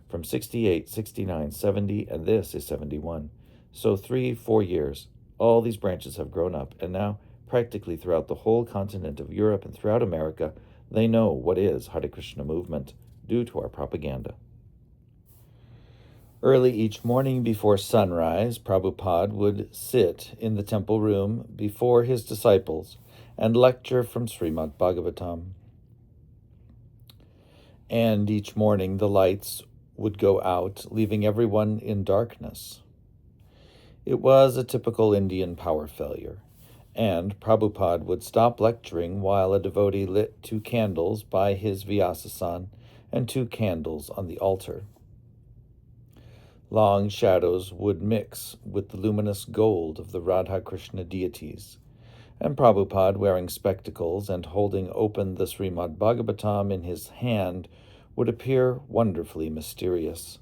From 68, 69, 70, and this is 71. So 3-4 years. All these branches have grown up, and now, practically throughout the whole continent of Europe and throughout America, they know what is Hare Krishna movement due to our propaganda. Early each morning before sunrise, Prabhupada would sit in the temple room before his disciples and lecture from Srimad Bhagavatam. And each morning the lights would go out, leaving everyone in darkness. It was a typical Indian power failure, and Prabhupada would stop lecturing while a devotee lit 2 candles by his Vyasasan and 2 candles on the altar. Long shadows would mix with the luminous gold of the Radha Krishna deities, and Prabhupada, wearing spectacles and holding open the Srimad Bhagavatam in his hand, would appear wonderfully mysterious.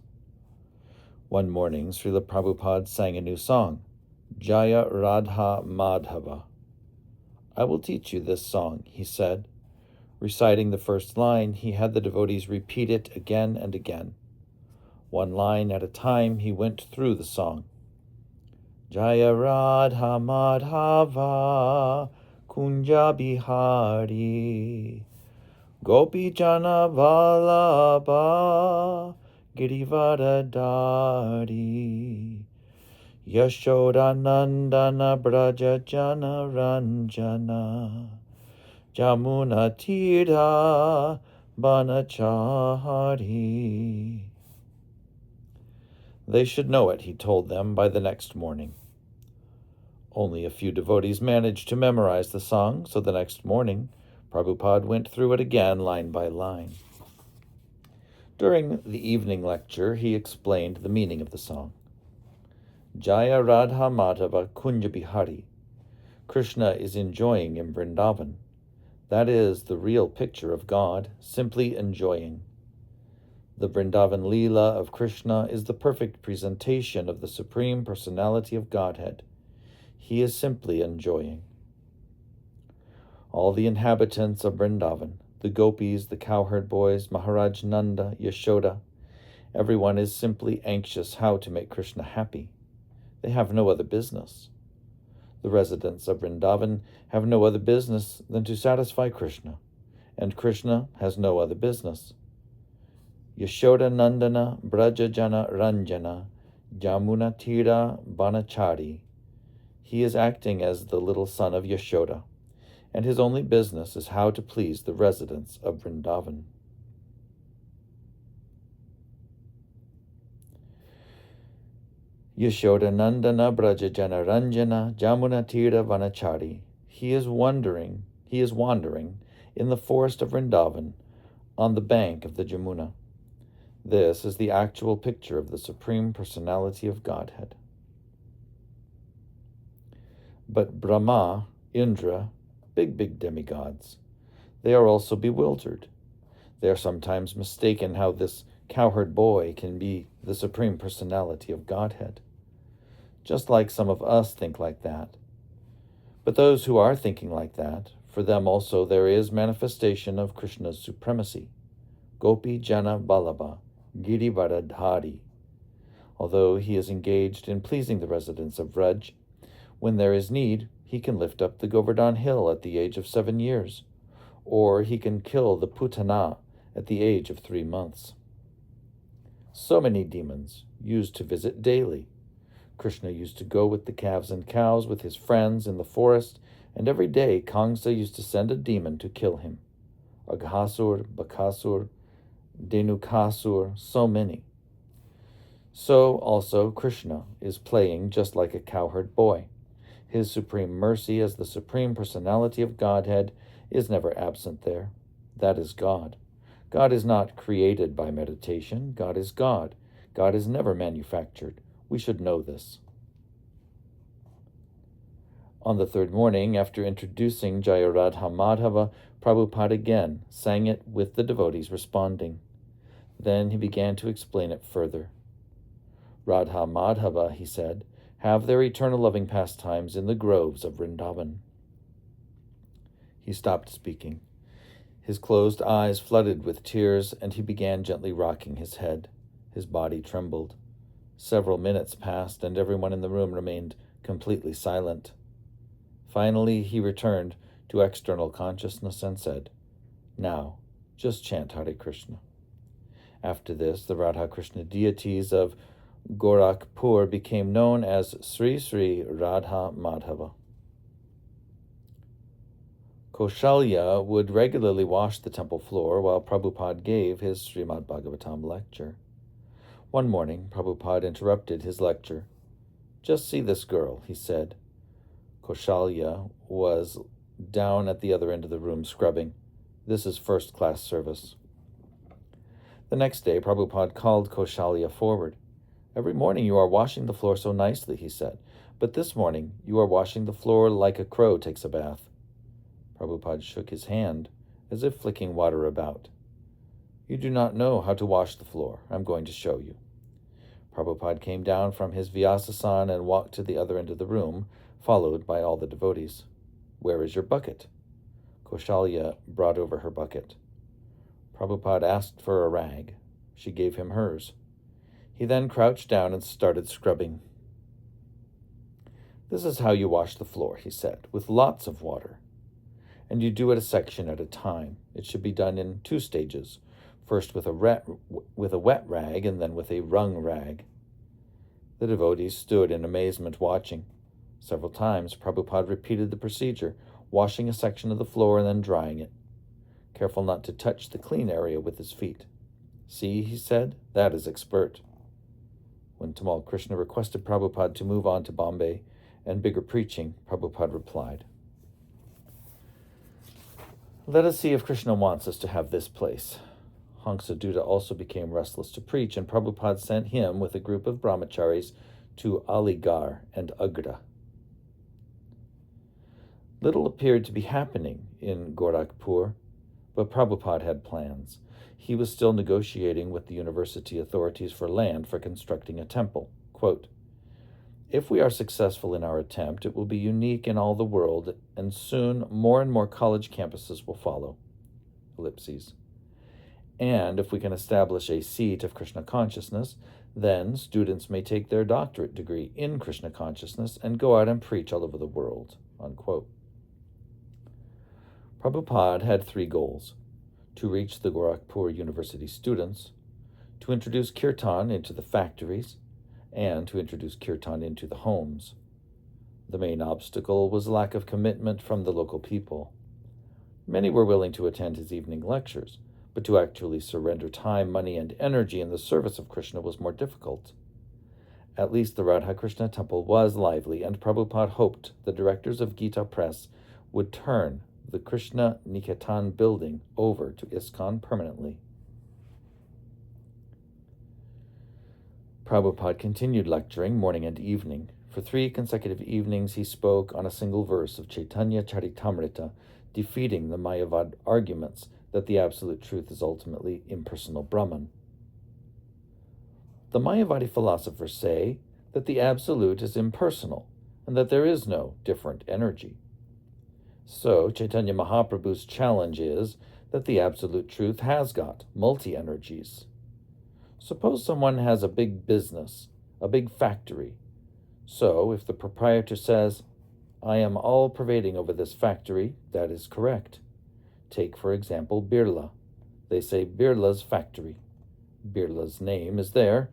One morning, Srila Prabhupada sang a new song, Jaya Radha Madhava. "I will teach you this song," he said. Reciting the first line, he had the devotees repeat it again and again. One line at a time, he went through the song. Jaya Radha Madhava Kunja Bihari Gopi Jana Vallabha Girivardhari Yashoda Nandana Braja Jana Ranjana Jamuna Tira Banachari. They should know it, he told them, by the next morning. Only a few devotees managed to memorize the song, so the next morning, Prabhupada went through it again, line by line. During the evening lecture, he explained the meaning of the song. Jaya Radha Madhava Kunja Bihari. Krishna is enjoying in Vrindavan. That is the real picture of God, simply enjoying. The Vrindavan Leela of Krishna is the perfect presentation of the Supreme Personality of Godhead. He is simply enjoying. All the inhabitants of Vrindavan, the gopis, the cowherd boys, Maharaj Nanda, Yashoda, everyone is simply anxious how to make Krishna happy. They have no other business. The residents of Vrindavan have no other business than to satisfy Krishna, and Krishna has no other business. Yashoda Nandana Braja Jana Ranjana Jamuna Tira Banachari. He is acting as the little son of Yashoda, and his only business is how to please the residents of Vrindavan. Yashoda Nandana Braja Jana Ranjana Jamuna Tira Vanachari. He is wandering in the forest of Vrindavan on the bank of the Jamuna. This is the actual picture of the Supreme Personality of Godhead. But Brahma, Indra, big demigods, they are also bewildered. They are sometimes mistaken how this cowherd boy can be the Supreme Personality of Godhead. Just like some of us think like that. But those who are thinking like that, for them also there is manifestation of Krishna's supremacy. Gopi Jana Vallabha Girivardhari. Although he is engaged in pleasing the residents of Vraj, when there is need, he can lift up the Govardhan hill at the age of 7 years, or he can kill the Putana at the age of 3 months. So many demons used to visit daily. Krishna used to go with the calves and cows with his friends in the forest, and every day Kamsa used to send a demon to kill him. Aghasur, Bakasur, Dhenukasur, so many. So also Krishna is playing just like a cowherd boy. His supreme mercy as the Supreme Personality of Godhead is never absent there. That is God. God is not created by meditation. God is God. God is never manufactured. We should know this. On the third morning, after introducing Jaya Radha Madhava, Prabhupada again sang it with the devotees responding. Then he began to explain it further. Radha Madhava, he said, have their eternal loving pastimes in the groves of Vrindavan. He stopped speaking. His closed eyes flooded with tears, and he began gently rocking his head. His body trembled. Several minutes passed, and everyone in the room remained completely silent. Finally, he returned to external consciousness and said, now, just chant Hare Krishna. After this, the Radha Krishna deities of Gorakhpur became known as Sri Sri Radha Madhava. Kaushalya would regularly wash the temple floor while Prabhupada gave his Srimad Bhagavatam lecture. One morning, Prabhupada interrupted his lecture. Just see this girl, he said. Kaushalya was down at the other end of the room scrubbing. This is first-class service. The next day, Prabhupada called Kaushalya forward. Every morning you are washing the floor so nicely, he said, but this morning you are washing the floor like a crow takes a bath. Prabhupada shook his hand, as if flicking water about. You do not know how to wash the floor. I'm going to show you. Prabhupada came down from his Vyasasana and walked to the other end of the room, followed by all the devotees. Where is your bucket? Kaushalya brought over her bucket. Prabhupada asked for a rag. She gave him hers. He then crouched down and started scrubbing. This is how you wash the floor, he said, with lots of water. And you do it a section at a time. It should be done in 2 stages, first with a wet rag and then with a wrung rag. The devotees stood in amazement watching. Several times Prabhupada repeated the procedure, washing a section of the floor and then drying it, careful not to touch the clean area with his feet. See, he said, that is expert. When Tamal Krishna requested Prabhupada to move on to Bombay and bigger preaching, Prabhupada replied, let us see if Krishna wants us to have this place. Hansaduta also became restless to preach, and Prabhupada sent him with a group of brahmacharis to Aligarh and Agra. Little appeared to be happening in Gorakhpur, but Prabhupada had plans. He was still negotiating with the university authorities for land for constructing a temple. Quote, if we are successful in our attempt, it will be unique in all the world, and soon more and more college campuses will follow. Ellipses. And if we can establish a seat of Krishna consciousness, then students may take their doctorate degree in Krishna consciousness and go out and preach all over the world. Unquote. Prabhupada had 3 goals: to reach the Gorakhpur University students, to introduce kirtan into the factories, and to introduce kirtan into the homes. The main obstacle was lack of commitment from the local people. Many were willing to attend his evening lectures, but to actually surrender time, money, and energy in the service of Krishna was more difficult. At least the Radha Krishna temple was lively, and Prabhupada hoped the directors of Gita Press would turn the Krishna Niketan building over to ISKCON permanently. Prabhupada continued lecturing morning and evening. For 3 consecutive evenings he spoke on a single verse of Chaitanya Charitamrita, defeating the Mayavad arguments that the absolute truth is ultimately impersonal Brahman. The Mayavadi philosophers say that the absolute is impersonal and that there is no different energy. So Chaitanya Mahaprabhu's challenge is that the absolute truth has got multi-energies. Suppose someone has a big business, a big factory. So if the proprietor says, I am all-pervading over this factory, that is correct. Take, for example, Birla. They say Birla's factory. Birla's name is there.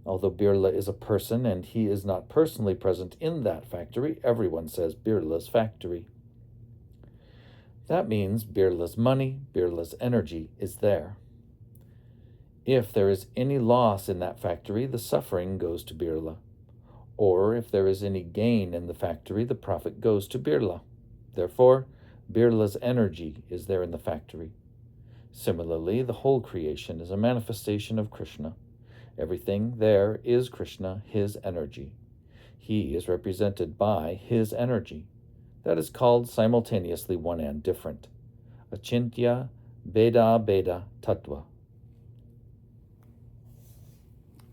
Although Birla is a person and he is not personally present in that factory, everyone says Birla's factory. That means Birla's money, Birla's energy is there. If there is any loss in that factory, the suffering goes to Birla. Or if there is any gain in the factory, the profit goes to Birla. Therefore, Birla's energy is there in the factory. Similarly, the whole creation is a manifestation of Krishna. Everything there is Krishna, his energy. He is represented by his energy. that is called simultaneously one and different. Achintya Beda Beda Tattva.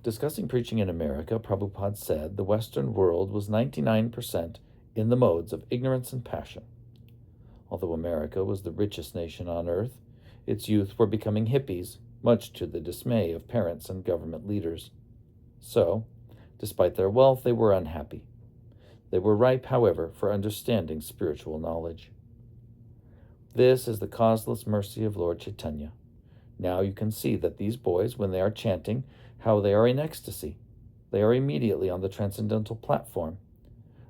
Discussing preaching in America, Prabhupada said the Western world was 99% in the modes of ignorance and passion. Although America was the richest nation on earth, its youth were becoming hippies, much to the dismay of parents and government leaders. So, despite their wealth, they were unhappy. They were ripe, however, for understanding spiritual knowledge. This is the causeless mercy of Lord Chaitanya. Now you can see that these boys, when they are chanting, how they are in ecstasy. They are immediately on the transcendental platform.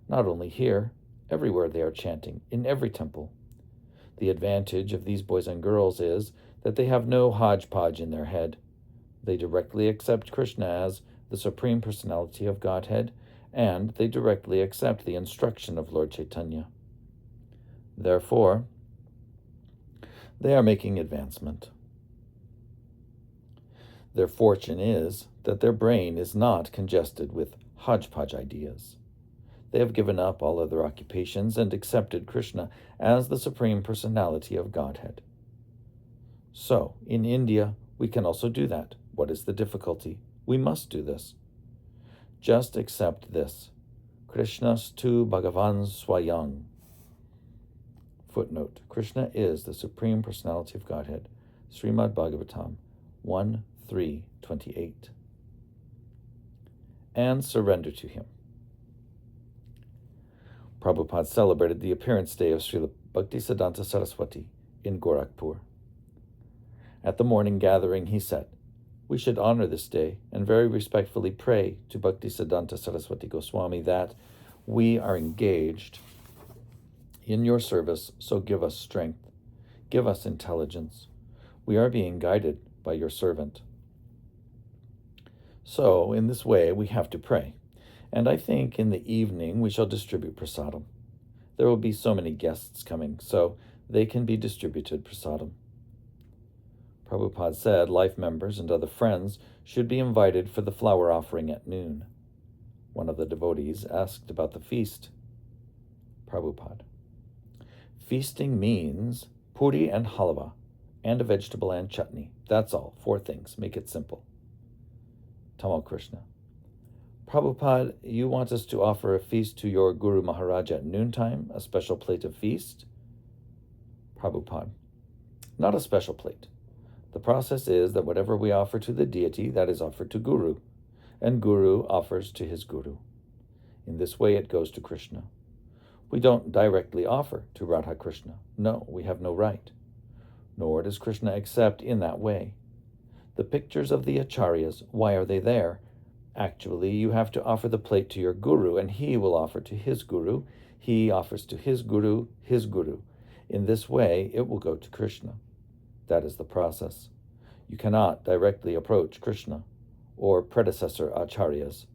Not only here, everywhere they are chanting, in every temple. The advantage of these boys and girls is that they have no hodgepodge in their head. They directly accept Krishna as the Supreme Personality of Godhead, and they directly accept the instruction of Lord Chaitanya. Therefore, they are making advancement. Their fortune is that their brain is not congested with hodgepodge ideas. They have given up all other occupations and accepted Krishna as the Supreme Personality of Godhead. So, in India, we can also do that. What is the difficulty? We must do this. Just accept this. Krishnastu Bhagavan Swayam. Footnote. Krishna is the Supreme Personality of Godhead. Srimad Bhagavatam 1:3-28. And surrender to him. Prabhupada celebrated the appearance day of Srila Bhaktisiddhanta Saraswati in Gorakhpur. At the morning gathering, he said, "We should honor this day and very respectfully pray to Bhaktisiddhanta Saraswati Goswami that we are engaged in your service, so give us strength, give us intelligence. We are being guided by your servant." So, in this way, we have to pray. And I think in the evening we shall distribute prasadam. There will be so many guests coming, so they can be distributed prasadam. Prabhupada said life members and other friends should be invited for the flower offering at noon. One of the devotees asked about the feast. Prabhupada: feasting means puri and halwa, and a vegetable and chutney. That's all. 4 things. Make it simple. Tamal Krishna: Prabhupada, you want us to offer a feast to your Guru Maharaj at noontime, a special plate of feast? Prabhupada: not a special plate. The process is that whatever we offer to the deity, that is offered to Guru, and Guru offers to his Guru. In this way it goes to Krishna. We don't directly offer to Radha Krishna. No, we have no right. Nor does Krishna accept in that way. The pictures of the acharyas, why are they there? Actually, you have to offer the plate to your Guru, and he will offer to his Guru. He offers to his Guru, his Guru. In this way, it will go to Krishna. That is the process. You cannot directly approach Krishna or predecessor acharyas.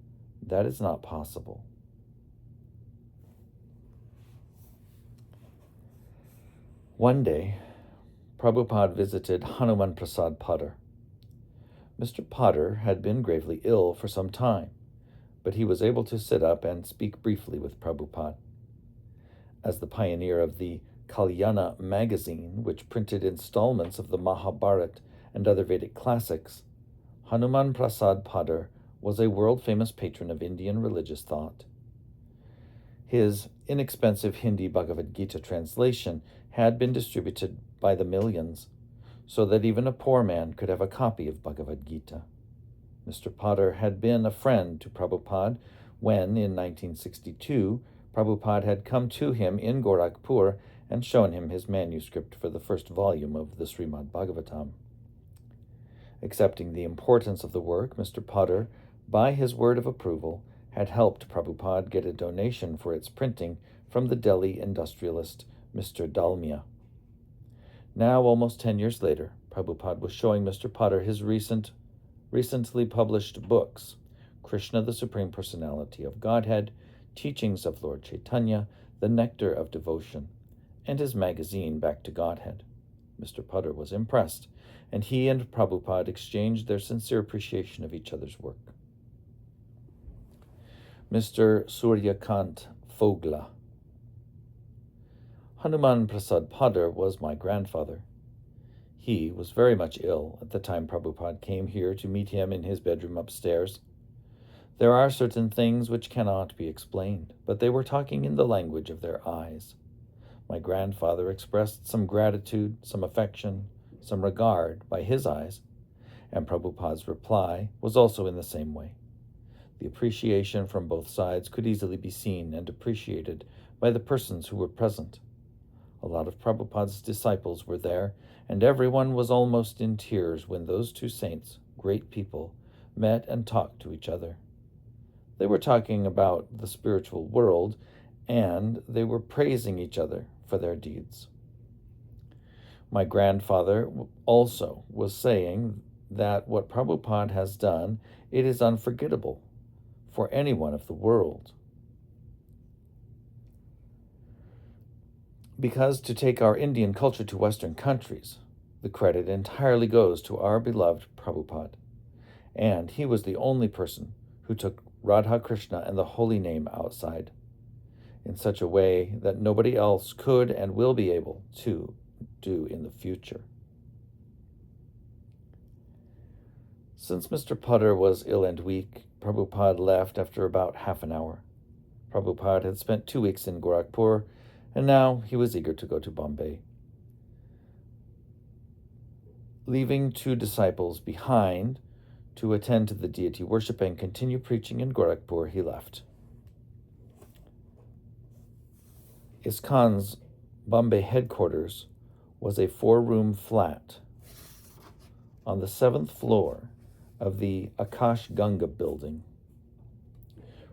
That is not possible. One day, Prabhupada visited Hanuman Prasad Potter. Mr. Potter had been gravely ill for some time, but he was able to sit up and speak briefly with Prabhupada. As the pioneer of the Kalyana magazine, which printed installments of the Mahabharata and other Vedic classics, Hanuman Prasad Potter was a world-famous patron of Indian religious thought. His inexpensive Hindi Bhagavad Gita translation had been distributed by the millions, so that even a poor man could have a copy of Bhagavad Gita. Mr. Potter had been a friend to Prabhupada when, in 1962, Prabhupada had come to him in Gorakhpur and shown him his manuscript for the first volume of the Srimad Bhagavatam. Accepting the importance of the work, Mr. Potter, by his word of approval, had helped Prabhupada get a donation for its printing from the Delhi industrialist Mr. Dalmia. Now, almost 10 years later, Prabhupada was showing Mr. Potter his recently published books, Krishna, the Supreme Personality of Godhead, Teachings of Lord Chaitanya, The Nectar of Devotion, and his magazine, Back to Godhead. Mr. Potter was impressed, and he and Prabhupada exchanged their sincere appreciation of each other's work. Mr. Suryakant Fogla. Hanuman Prasad Padar was my grandfather. He was very much ill at the time Prabhupada came here to meet him in his bedroom upstairs. There are certain things which cannot be explained, but they were talking in the language of their eyes. My grandfather expressed some gratitude, some affection, some regard by his eyes, and Prabhupada's reply was also in the same way. The appreciation from both sides could easily be seen and appreciated by the persons who were present. A lot of Prabhupada's disciples were there, and everyone was almost in tears when those two saints, great people, met and talked to each other. They were talking about the spiritual world, and they were praising each other for their deeds. My grandfather also was saying that what Prabhupada has done, it is unforgettable for anyone of the world. Because to take our Indian culture to Western countries, the credit entirely goes to our beloved Prabhupada. And he was the only person who took Radha Krishna and the holy name outside, in such a way that nobody else could and will be able to do in the future. Since Mr. Putter was ill and weak, Prabhupada left after about half an hour. Prabhupada had spent 2 weeks in Gorakhpur, and now he was eager to go to Bombay. Leaving 2 disciples behind to attend to the deity worship and continue preaching in Gorakhpur, he left. ISKCON's Bombay headquarters was a 4-room flat on the 7th floor of the Akash Ganga building.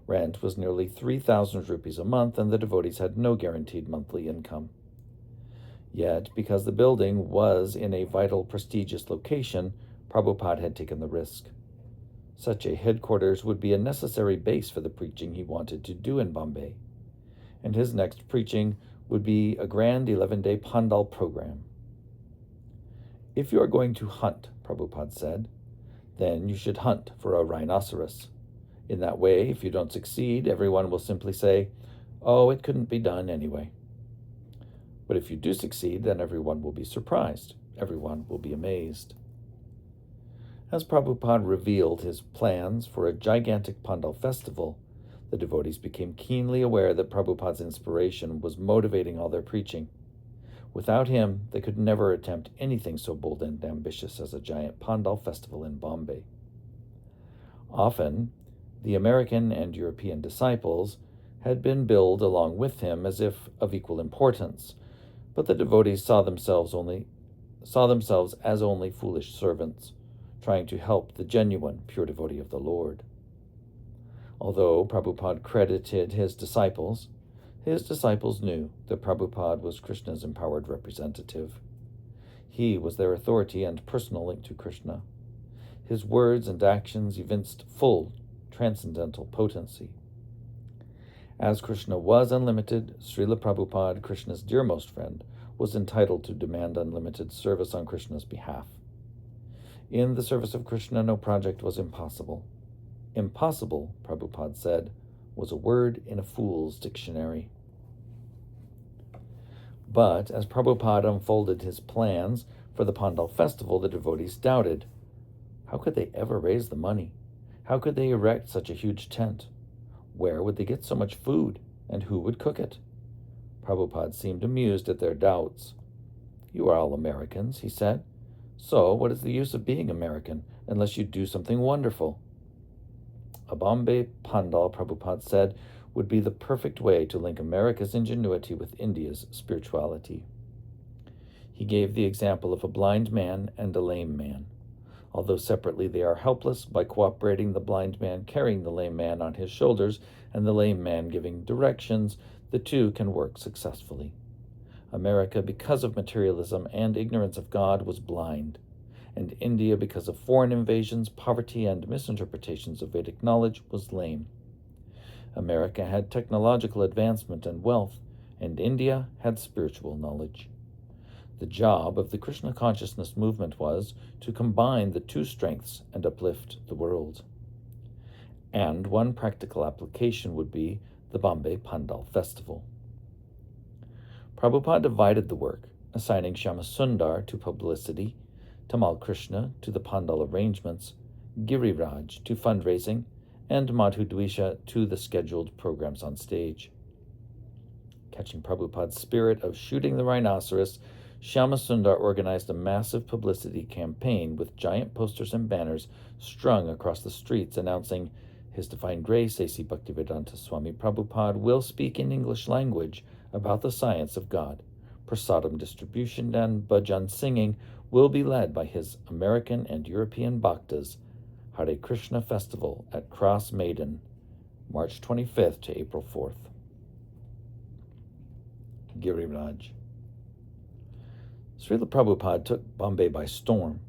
Rent was nearly 3,000 rupees a month, and the devotees had no guaranteed monthly income. Yet, because the building was in a vital, prestigious location, Prabhupada had taken the risk. Such a headquarters would be a necessary base for the preaching he wanted to do in Bombay, and his next preaching would be a grand 11-day Pandal program. If you are going to hunt, Prabhupada said, then you should hunt for a rhinoceros. In that way, if you don't succeed, everyone will simply say, "Oh, it couldn't be done anyway." But if you do succeed, then everyone will be surprised. Everyone will be amazed. As Prabhupada revealed his plans for a gigantic Pandal festival, the devotees became keenly aware that Prabhupada's inspiration was motivating all their preaching. Without him, they could never attempt anything so bold and ambitious as a giant Pandal festival in Bombay. Often, the American and European disciples had been billed along with him as if of equal importance, but the devotees saw themselves as only foolish servants, trying to help the genuine, pure devotee of the Lord. Although Prabhupada credited his disciples knew that Prabhupada was Krishna's empowered representative. He was their authority and personal link to Krishna. His words and actions evinced full transcendental potency. As Krishna was unlimited, Srila Prabhupada, Krishna's dearmost friend, was entitled to demand unlimited service on Krishna's behalf. In the service of Krishna, no project was impossible. Impossible, Prabhupada said, was a word in a fool's dictionary. But as Prabhupada unfolded his plans for the Pandal festival, the devotees doubted. How could they ever raise the money? How could they erect such a huge tent? Where would they get so much food, and who would cook it? Prabhupada seemed amused at their doubts. "You are all Americans," he said. "So what is the use of being American unless you do something wonderful?" A Bombay Pandal, Prabhupada said, would be the perfect way to link America's ingenuity with India's spirituality. He gave the example of a blind man and a lame man. Although separately they are helpless, by cooperating, the blind man carrying the lame man on his shoulders and the lame man giving directions, the two can work successfully. America, because of materialism and ignorance of God, was blind, and India, because of foreign invasions, poverty, and misinterpretations of Vedic knowledge, was lame. America had technological advancement and wealth, and India had spiritual knowledge. The job of the Krishna consciousness movement was to combine the two strengths and uplift the world. And one practical application would be the Bombay Pandal Festival. Prabhupada divided the work, assigning Shyamasundar to publicity, Tamal Krishna to the Pandal arrangements, Giriraj to fundraising, and Madhudwisha to the scheduled programs on stage. Catching Prabhupada's spirit of shooting the rhinoceros, Shyamasundar organized a massive publicity campaign with giant posters and banners strung across the streets announcing, His Divine Grace A.C. Bhaktivedanta Swami Prabhupada will speak in English language about the science of God. Prasadam distribution and bhajan singing will be led by his American and European bhaktas. Hare Krishna Festival at Cross Maidan, March 25th to April 4th. Giriraj. Srila Prabhupada took Bombay by storm.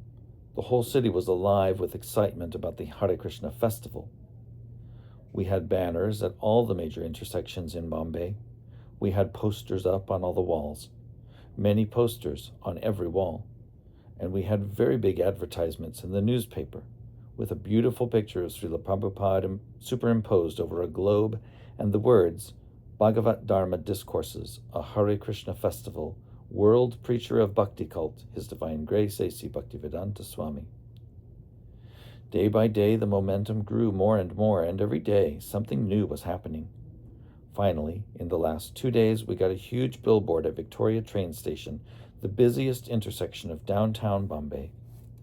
The whole city was alive with excitement about the Hare Krishna festival. We had banners at all the major intersections in Bombay. We had posters up on all the walls, many posters on every wall, and we had very big advertisements in the newspaper with a beautiful picture of Srila Prabhupada superimposed over a globe and the words, Bhagavat Dharma Discourses, a Hare Krishna Festival, World Preacher of Bhakti Cult, His Divine Grace A.C. Bhaktivedanta Swami. Day by day, the momentum grew more and more, and every day something new was happening. Finally, in the last 2 days, we got a huge billboard at Victoria train station, the busiest intersection of downtown Bombay.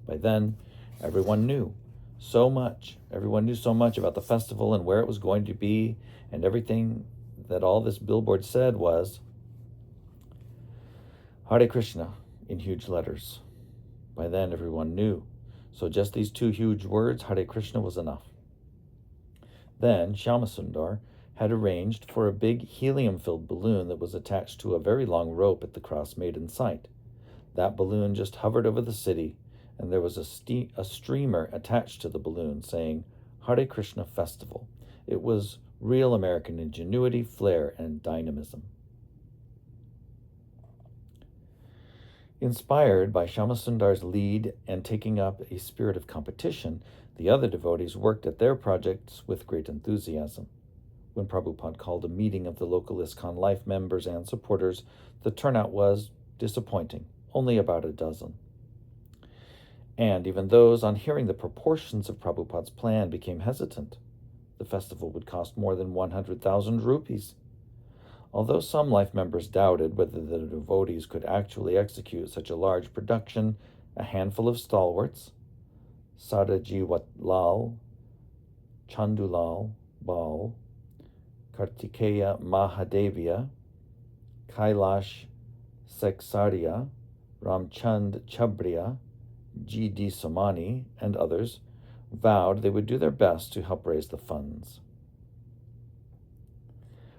By then, everyone knew so much. Everyone knew so much about the festival and where it was going to be, and everything that all this billboard said was Hare Krishna in huge letters. By then, everyone knew. So just these 2 huge words, Hare Krishna, was enough. Then Shyamasundar had arranged for a big helium-filled balloon that was attached to a very long rope at the Cross Maiden site. That balloon just hovered over the city, and there was a streamer attached to the balloon saying, Hare Krishna Festival. It was real American ingenuity, flair, and dynamism. Inspired by Shyamasundar's lead and taking up a spirit of competition, the other devotees worked at their projects with great enthusiasm. When Prabhupada called a meeting of the local ISKCON Life members and supporters, the turnout was disappointing, only about a dozen. And even those, on hearing the proportions of Prabhupada's plan, became hesitant. The festival would cost more than 100,000 rupees. Although some life members doubted whether the devotees could actually execute such a large production, a handful of stalwarts, Sadaji Lal, Chandulal Bal, Kartikeya Mahadevia, Kailash Seksaria, Ramchand Chabria, G.D. Somani, and others, vowed they would do their best to help raise the funds.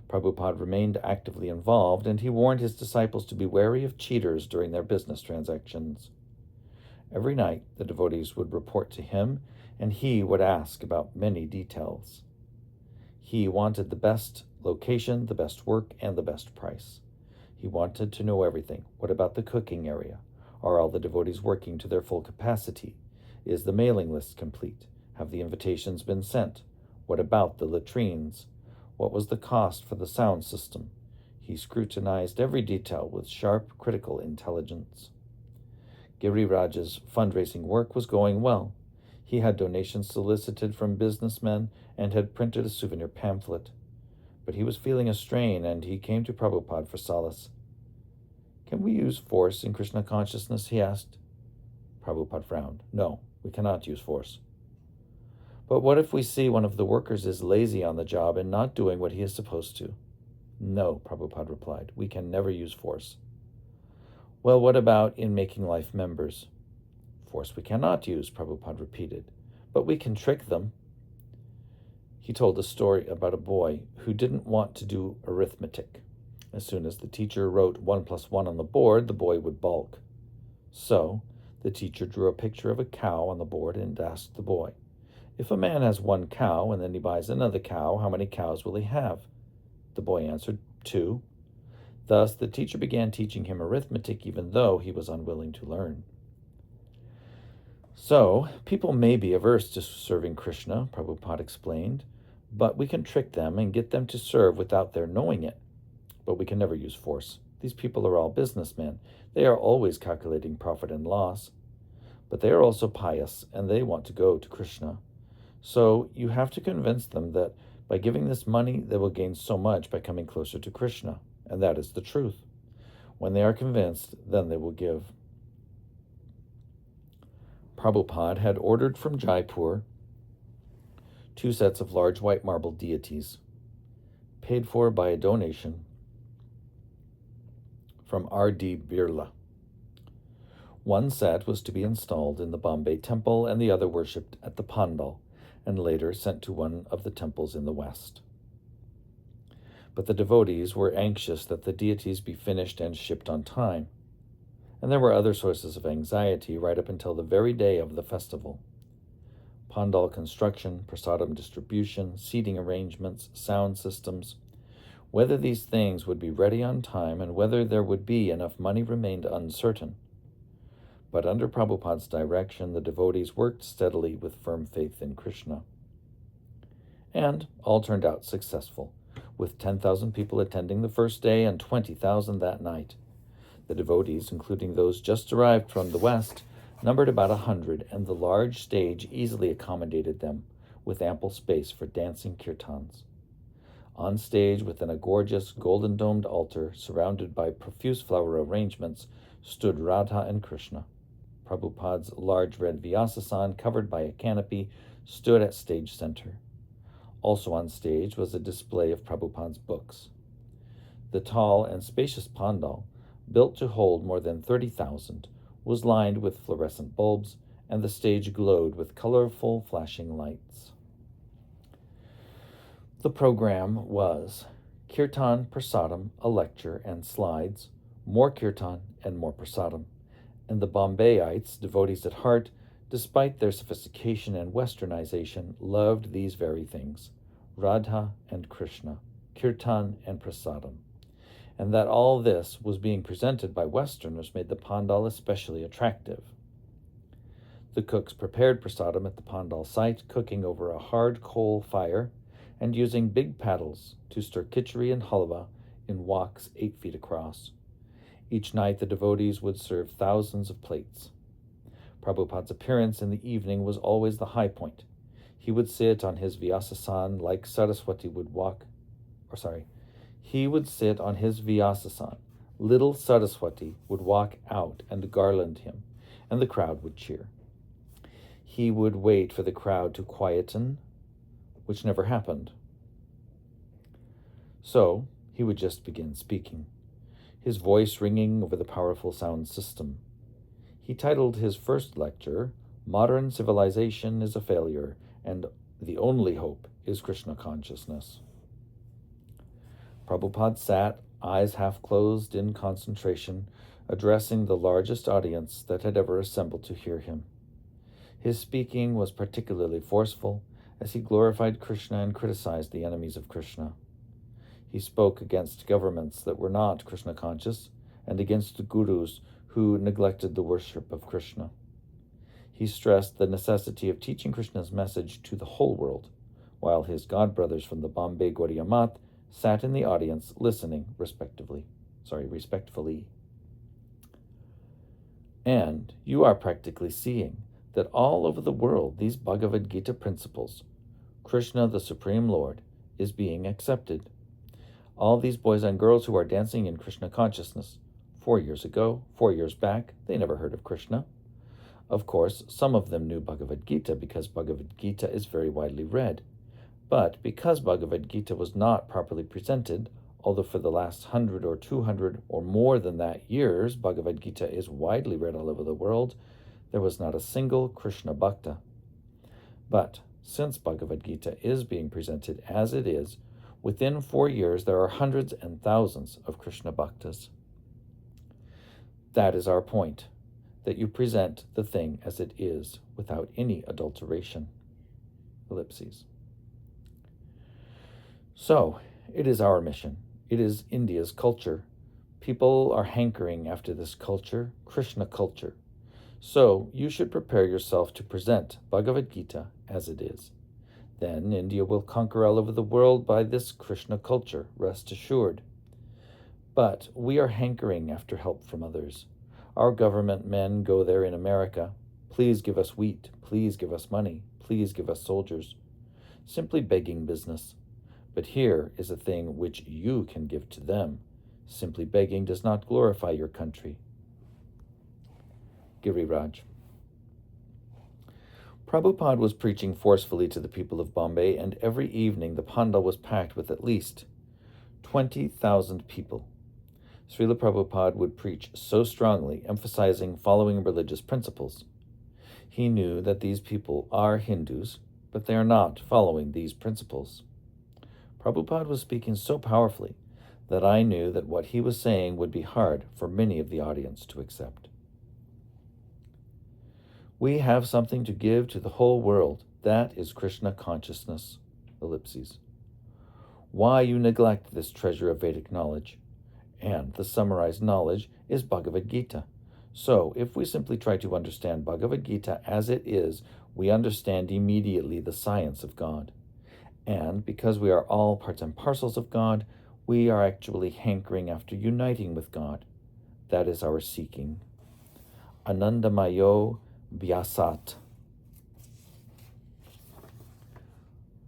Prabhupada remained actively involved, and he warned his disciples to be wary of cheaters during their business transactions. Every night, the devotees would report to him, and he would ask about many details. He wanted the best location, the best work, and the best price. He wanted to know everything. What about the cooking area? Are all the devotees working to their full capacity? Is the mailing list complete? Have the invitations been sent? What about the latrines? What was the cost for the sound system? He scrutinized every detail with sharp, critical intelligence. Giriraj's fundraising work was going well. He had donations solicited from businessmen and had printed a souvenir pamphlet. But he was feeling a strain, and he came to Prabhupada for solace. Can we use force in Krishna consciousness? He asked. Prabhupada frowned. No, we cannot use force. But what if we see one of the workers is lazy on the job and not doing what he is supposed to? No, Prabhupada replied, we can never use force. Well, what about in making life members? Force we cannot use, Prabhupada repeated, but we can trick them. He told a story about a boy who didn't want to do arithmetic. As soon as the teacher wrote 1 + 1 on the board, the boy would balk. So the teacher drew a picture of a cow on the board and asked the boy, if a man has 1 cow and then he buys another cow, how many cows will he have? The boy answered, 2. Thus, the teacher began teaching him arithmetic even though he was unwilling to learn. So, people may be averse to serving Krishna, Prabhupada explained, but we can trick them and get them to serve without their knowing it. But we can never use force. These people are all businessmen. They are always calculating profit and loss. But they are also pious, and they want to go to Krishna. So you have to convince them that by giving this money, they will gain so much by coming closer to Krishna. And that is the truth. When they are convinced, then they will give. Prabhupada had ordered from Jaipur 2 sets of large white marble deities, paid for by a donation from R.D. Birla. One set was to be installed in the Bombay temple and the other worshipped at the Pandal, and later sent to one of the temples in the west. But the devotees were anxious that the deities be finished and shipped on time, and there were other sources of anxiety right up until the very day of the festival. Pandal construction, prasadam distribution, seating arrangements, sound systems. Whether these things would be ready on time and whether there would be enough money remained uncertain. But under Prabhupada's direction, the devotees worked steadily with firm faith in Krishna. And all turned out successful, with 10,000 people attending the first day and 20,000 that night. The devotees, including those just arrived from the west, numbered about 100, and the large stage easily accommodated them, with ample space for dancing kirtans. On stage, within a gorgeous golden-domed altar surrounded by profuse flower arrangements, stood Radha and Krishna. Prabhupada's large red Vyasasan, covered by a canopy, stood at stage center. Also on stage was a display of Prabhupada's books. The tall and spacious pandal, built to hold more than 30,000, was lined with fluorescent bulbs, and the stage glowed with colorful flashing lights. The program was kirtan, prasadam, a lecture, and slides, more kirtan, and more prasadam. And the Bombayites, devotees at heart, despite their sophistication and westernization, loved these very things, Radha and Krishna, kirtan and prasadam. And that all this was being presented by Westerners made the pandal especially attractive. The cooks prepared prasadam at the pandal site, cooking over a hard coal fire and using big paddles to stir khichdi and halwa in woks 8 feet across. Each night the devotees would serve thousands of plates. Prabhupada's appearance in the evening was always the high point. He would sit on his Vyasasan like Saraswati would He would sit on his Vyasasan. Little Saraswati would walk out and garland him, and the crowd would cheer. He would wait for the crowd to quieten, which never happened. So he would just begin speaking, his voice ringing over the powerful sound system. He titled his first lecture, Modern Civilization is a Failure, and the Only Hope is Krishna Consciousness. Prabhupada sat, eyes half closed in concentration, addressing the largest audience that had ever assembled to hear him. His speaking was particularly forceful, as he glorified Krishna and criticized the enemies of Krishna. He spoke against governments that were not Krishna conscious, and against the gurus who neglected the worship of Krishna. He stressed the necessity of teaching Krishna's message to the whole world, while his godbrothers from the Bombay Gaudiya Math sat in the audience listening respectfully. And you are practically seeing that all over the world these Bhagavad Gita principles, Krishna the Supreme Lord, is being accepted. All these boys and girls who are dancing in Krishna consciousness, 4 years ago, 4 years back, they never heard of Krishna. Of course, some of them knew Bhagavad Gita because Bhagavad Gita is very widely read. But because Bhagavad Gita was not properly presented, although for the last 100 or 200 or more than that years, Bhagavad Gita is widely read all over the world, there was not a single Krishna Bhakta. But since Bhagavad Gita is being presented as it is, within 4 years there are hundreds and thousands of Krishna Bhaktas. That is our point, that you present the thing as it is, without any adulteration. Ellipses. So, it is our mission. It is India's culture. People are hankering after this culture, Krishna culture. So, you should prepare yourself to present Bhagavad Gita as it is. Then India will conquer all over the world by this Krishna culture, rest assured. But we are hankering after help from others. Our government men go there in America. Please give us wheat. Please give us money. Please give us soldiers. Simply begging business. But here is a thing which you can give to them. Simply begging does not glorify your country. Giriraj. Prabhupada was preaching forcefully to the people of Bombay, and every evening the pandal was packed with at least 20,000 people. Srila Prabhupada would preach so strongly, emphasizing following religious principles. He knew that these people are Hindus, but they are not following these principles. Prabhupada was speaking so powerfully that I knew that what he was saying would be hard for many of the audience to accept. We have something to give to the whole world. That is Krishna consciousness. Ellipses. Why you neglect this treasure of Vedic knowledge? And the summarized knowledge is Bhagavad Gita. So, if we simply try to understand Bhagavad Gita as it is, we understand immediately the science of God. And because we are all parts and parcels of God, we are actually hankering after uniting with God. That is our seeking. Anandamayo Vyasat.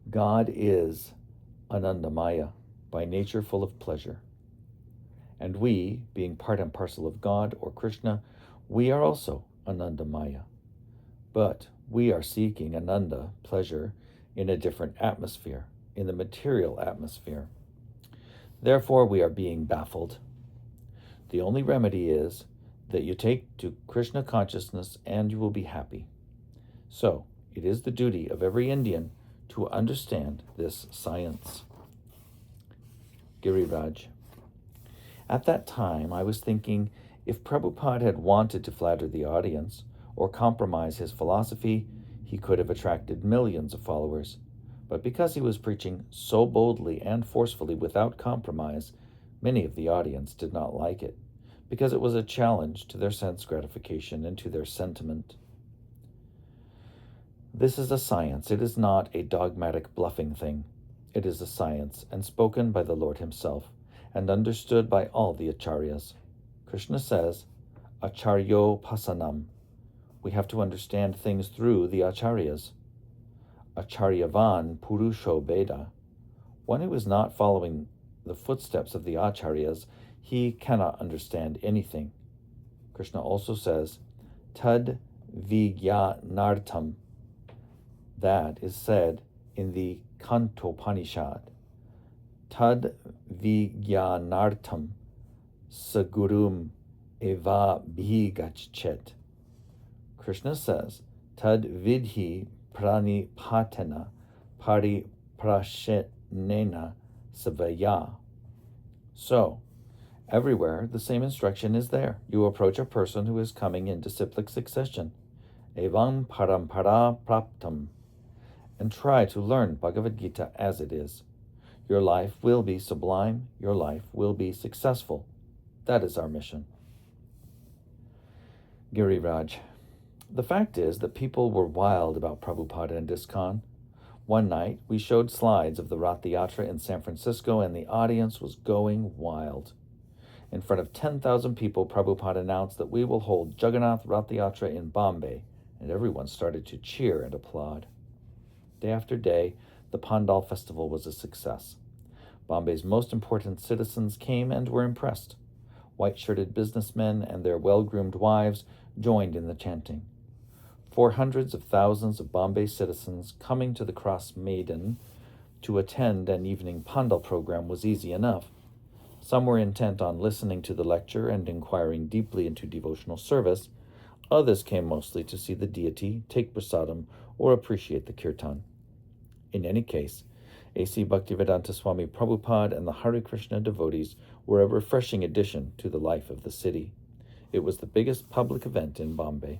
God is Anandamaya, by nature full of pleasure. And we, being part and parcel of God or Krishna, we are also Anandamaya. But we are seeking Ananda, pleasure, in a different atmosphere, in the material atmosphere. Therefore, we are being baffled. The only remedy is that you take to Krishna consciousness and you will be happy. So, it is the duty of every Indian to understand this science. Giriraj. At that time, I was thinking, if Prabhupada had wanted to flatter the audience or compromise his philosophy, he could have attracted millions of followers. But because he was preaching so boldly and forcefully without compromise, many of the audience did not like it, because it was a challenge to their sense gratification and to their sentiment. This is a science. It is not a dogmatic bluffing thing. It is a science, and spoken by the Lord himself, and understood by all the acharyas. Krishna says, Acharyo Pasanam. We have to understand things through the acharyas. Acharyavan Purusho Veda. One who is not following the footsteps of the acharyas, he cannot understand anything. Krishna also says, Tad Vijnanartam. That is said in the Kantopanishad. Tad Vijnanartam Sagurum Eva Bhigachet. Krishna says, Tad Vidhi Pranipatena Pariprashenena Savaya. So, everywhere the same instruction is there. You approach a person who is coming in disciplic succession, Evam Parampara Praptam, and try to learn Bhagavad Gita as it is. Your life will be sublime. Your life will be successful. That is our mission. Giriraj. The fact is that people were wild about Prabhupada and ISKCON. One night, we showed slides of the Rath Yatra in San Francisco, and the audience was going wild. In front of 10,000 people, Prabhupada announced that we will hold Jagannath Rath Yatra in Bombay, and everyone started to cheer and applaud. Day after day, the Pandal festival was a success. Bombay's most important citizens came and were impressed. White-shirted businessmen and their well-groomed wives joined in the chanting. For hundreds of thousands of Bombay citizens coming to the Cross Maidan to attend an evening Pandal program was easy enough. Some were intent on listening to the lecture and inquiring deeply into devotional service. Others came mostly to see the deity, take prasadam, or appreciate the kirtan. In any case, A.C. Bhaktivedanta Swami Prabhupada and the Hare Krishna devotees were a refreshing addition to the life of the city. It was the biggest public event in Bombay.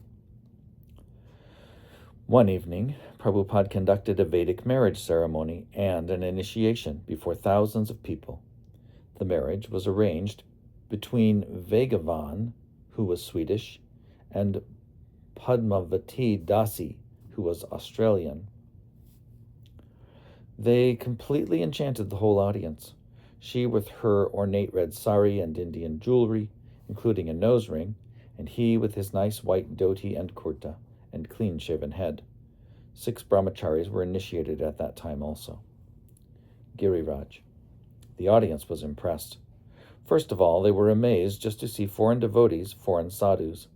One evening, Prabhupada conducted a Vedic marriage ceremony and an initiation before thousands of people. The marriage was arranged between Vegavan, who was Swedish, and Padmavati Dasi, who was Australian. They completely enchanted the whole audience. she with her ornate red sari and Indian jewelry, including a nose ring, and he with his nice white dhoti and kurta and clean-shaven head. 6 brahmacharis were initiated at that time also. Giriraj. The audience was impressed. First of all, they were amazed just to see foreign devotees, foreign sadhus.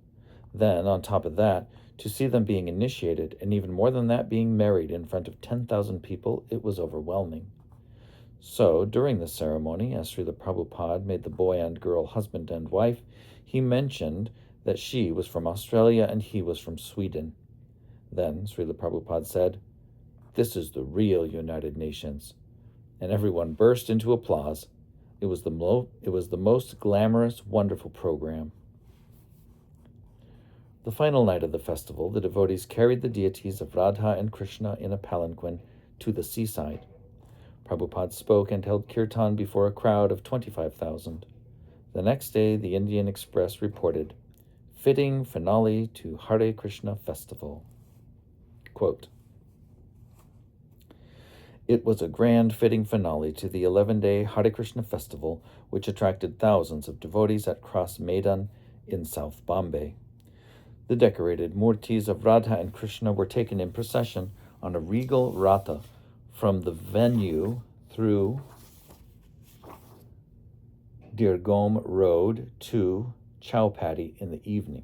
Then, on top of that, to see them being initiated, and even more than that, being married in front of 10,000 people, it was overwhelming. So, during the ceremony, as Srila Prabhupada made the boy and girl husband and wife, he mentioned that she was from Australia and he was from Sweden. Then Srila Prabhupada said, "This is the real United Nations." And everyone burst into applause. It was the most glamorous, wonderful program. The final night of the festival, the devotees carried the deities of Radha and Krishna in a palanquin to the seaside. Prabhupada spoke and held kirtan before a crowd of 25,000. The next day, the Indian Express reported, "Fitting finale to Hare Krishna festival." Quote, "It was a grand fitting finale to the 11-day Hare Krishna festival, which attracted thousands of devotees at Cross Maidan in South Bombay. The decorated murtis of Radha and Krishna were taken in procession on a regal ratha from the venue through Dirgom Road to Chowpatty in the evening.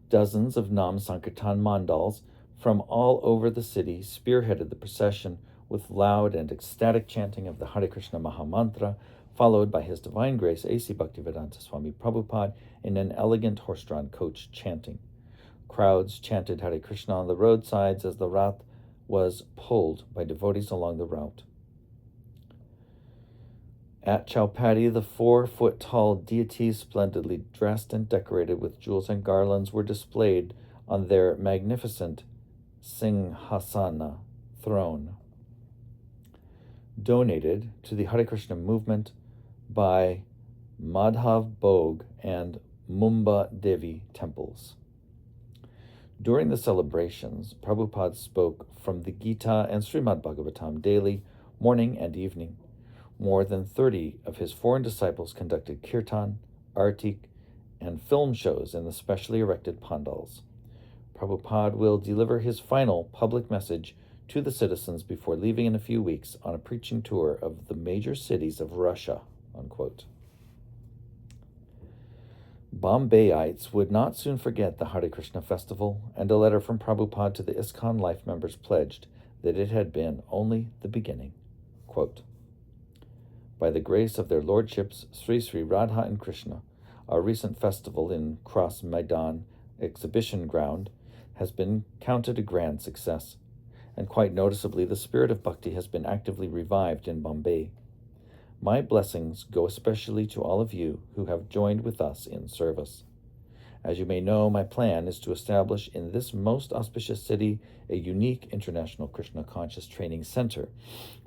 Dozens of Nam Sankirtan mandals from all over the city spearheaded the procession with loud and ecstatic chanting of the Hare Krishna Mahamantra, followed by His Divine Grace A.C. Bhaktivedanta Swami Prabhupada in an elegant horse-drawn coach chanting. Crowds chanted Hare Krishna on the roadsides as the rath was pulled by devotees along the route. At Chowpatty, the 4-foot-tall deities, splendidly dressed and decorated with jewels and garlands, were displayed on their magnificent Singhasana throne, donated to the Hare Krishna movement by Madhav Bhog and Mumba Devi temples. During the celebrations, Prabhupada spoke from the Gita and Srimad Bhagavatam daily, morning and evening. More than 30 of his foreign disciples conducted kirtan, artik, and film shows in the specially erected pandals. Prabhupada will deliver his final public message to the citizens before leaving in a few weeks on a preaching tour of the major cities of Russia." Unquote. Bombayites would not soon forget the Hare Krishna festival, and a letter from Prabhupada to the ISKCON life members pledged that it had been only the beginning. Quote, "By the grace of their lordships, Sri Sri Radha and Krishna, our recent festival in Cross Maidan exhibition ground has been counted a grand success, and quite noticeably the spirit of bhakti has been actively revived in Bombay. My blessings go especially to all of you who have joined with us in service. As you may know, my plan is to establish in this most auspicious city a unique international Krishna conscious training center,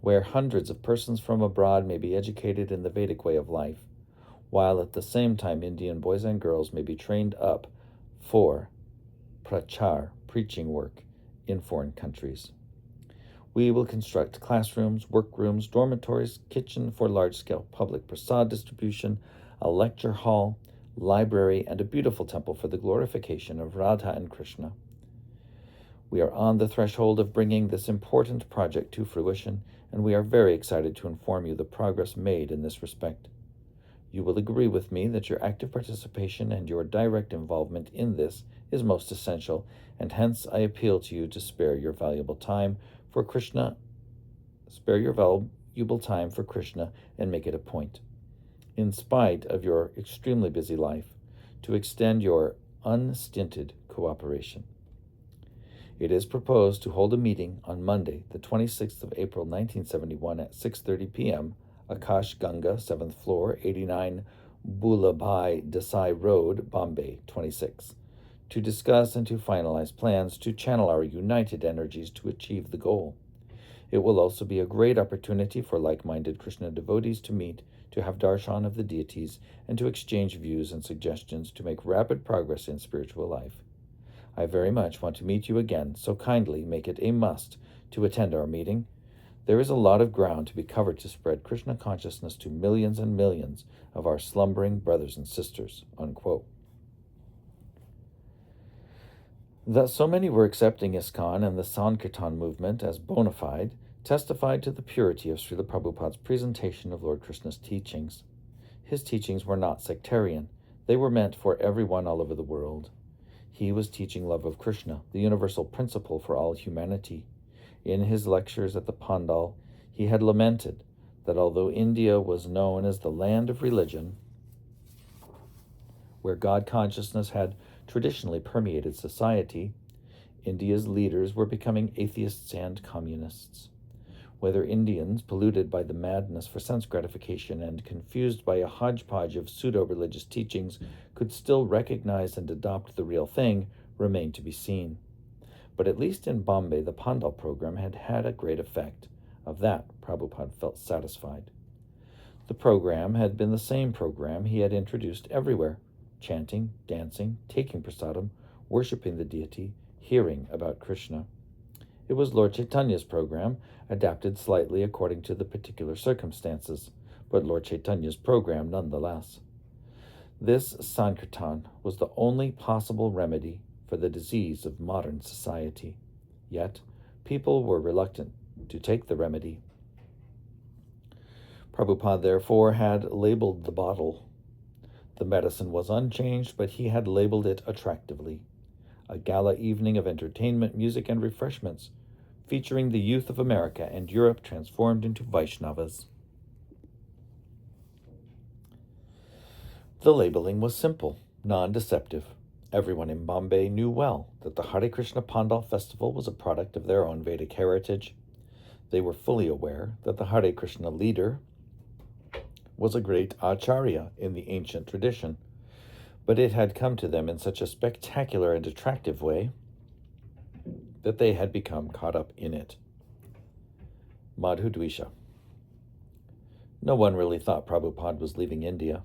where hundreds of persons from abroad may be educated in the Vedic way of life, while at the same time Indian boys and girls may be trained up for prachar, preaching work, in foreign countries. We will construct classrooms, workrooms, dormitories, kitchen for large-scale public prasad distribution, a lecture hall, library, and a beautiful temple for the glorification of Radha and Krishna. We are on the threshold of bringing this important project to fruition, and we are very excited to inform you the progress made in this respect. You will agree with me that your active participation and your direct involvement in this is most essential, and hence I appeal to you to spare your valuable time for Krishna and make it a point, in spite of your extremely busy life, to extend your unstinted cooperation. It is proposed to hold a meeting on Monday, the 26th of April, 1971 at 6:30 p.m., Akash Ganga, 7th floor, 89 Bulabhai Desai Road, Bombay, 26, to discuss and to finalize plans to channel our united energies to achieve the goal. It will also be a great opportunity for like-minded Krishna devotees to meet, to have darshan of the deities, and to exchange views and suggestions to make rapid progress in spiritual life. I very much want to meet you again, so kindly make it a must to attend our meeting. There is a lot of ground to be covered to spread Krishna consciousness to millions and millions of our slumbering brothers and sisters." Unquote. That so many were accepting ISKCON and the Sankirtan movement as bona fide testified to the purity of Srila Prabhupada's presentation of Lord Krishna's teachings. His teachings were not sectarian. They were meant for everyone all over the world. He was teaching love of Krishna, the universal principle for all humanity. In his lectures at the Pandal, he had lamented that although India was known as the land of religion, where God consciousness had traditionally permeated society, India's leaders were becoming atheists and communists. Whether Indians, polluted by the madness for sense gratification and confused by a hodgepodge of pseudo-religious teachings, could still recognize and adopt the real thing, remained to be seen. But at least in Bombay, the Pandal program had had a great effect. Of that, Prabhupada felt satisfied. The program had been the same program he had introduced everywhere: chanting, dancing, taking prasadam, worshipping the deity, hearing about Krishna. It was Lord Chaitanya's program, adapted slightly according to the particular circumstances, but Lord Chaitanya's program nonetheless. This Sankirtan was the only possible remedy for the disease of modern society. Yet, people were reluctant to take the remedy. Prabhupada, therefore, had labeled the bottle. The medicine was unchanged, but he had labeled it attractively: a gala evening of entertainment, music, and refreshments, featuring the youth of America and Europe transformed into Vaishnavas. The labeling was simple, non-deceptive. Everyone in Bombay knew well that the Hare Krishna Pandal festival was a product of their own Vedic heritage. They were fully aware that the Hare Krishna leader was a great acharya in the ancient tradition, but it had come to them in such a spectacular and attractive way that they had become caught up in it. Madhudvisha. No one really thought Prabhupada was leaving India.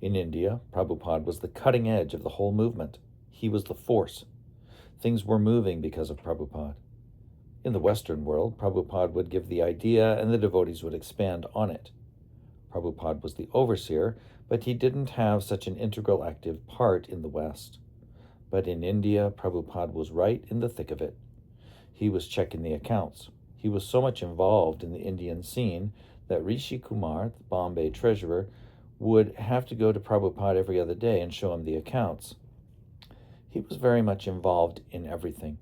In India, Prabhupada was the cutting edge of the whole movement. He was the force. Things were moving because of Prabhupada. In the Western world, Prabhupada would give the idea and the devotees would expand on it. Prabhupada was the overseer, but he didn't have such an integral active part in the West. But in India, Prabhupada was right in the thick of it. He was checking the accounts. He was so much involved in the Indian scene that Rishi Kumar, the Bombay treasurer, would have to go to Prabhupada every other day and show him the accounts. He was very much involved in everything.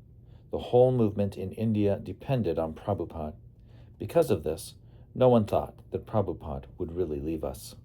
The whole movement in India depended on Prabhupada. Because of this, no one thought that Prabhupada would really leave us.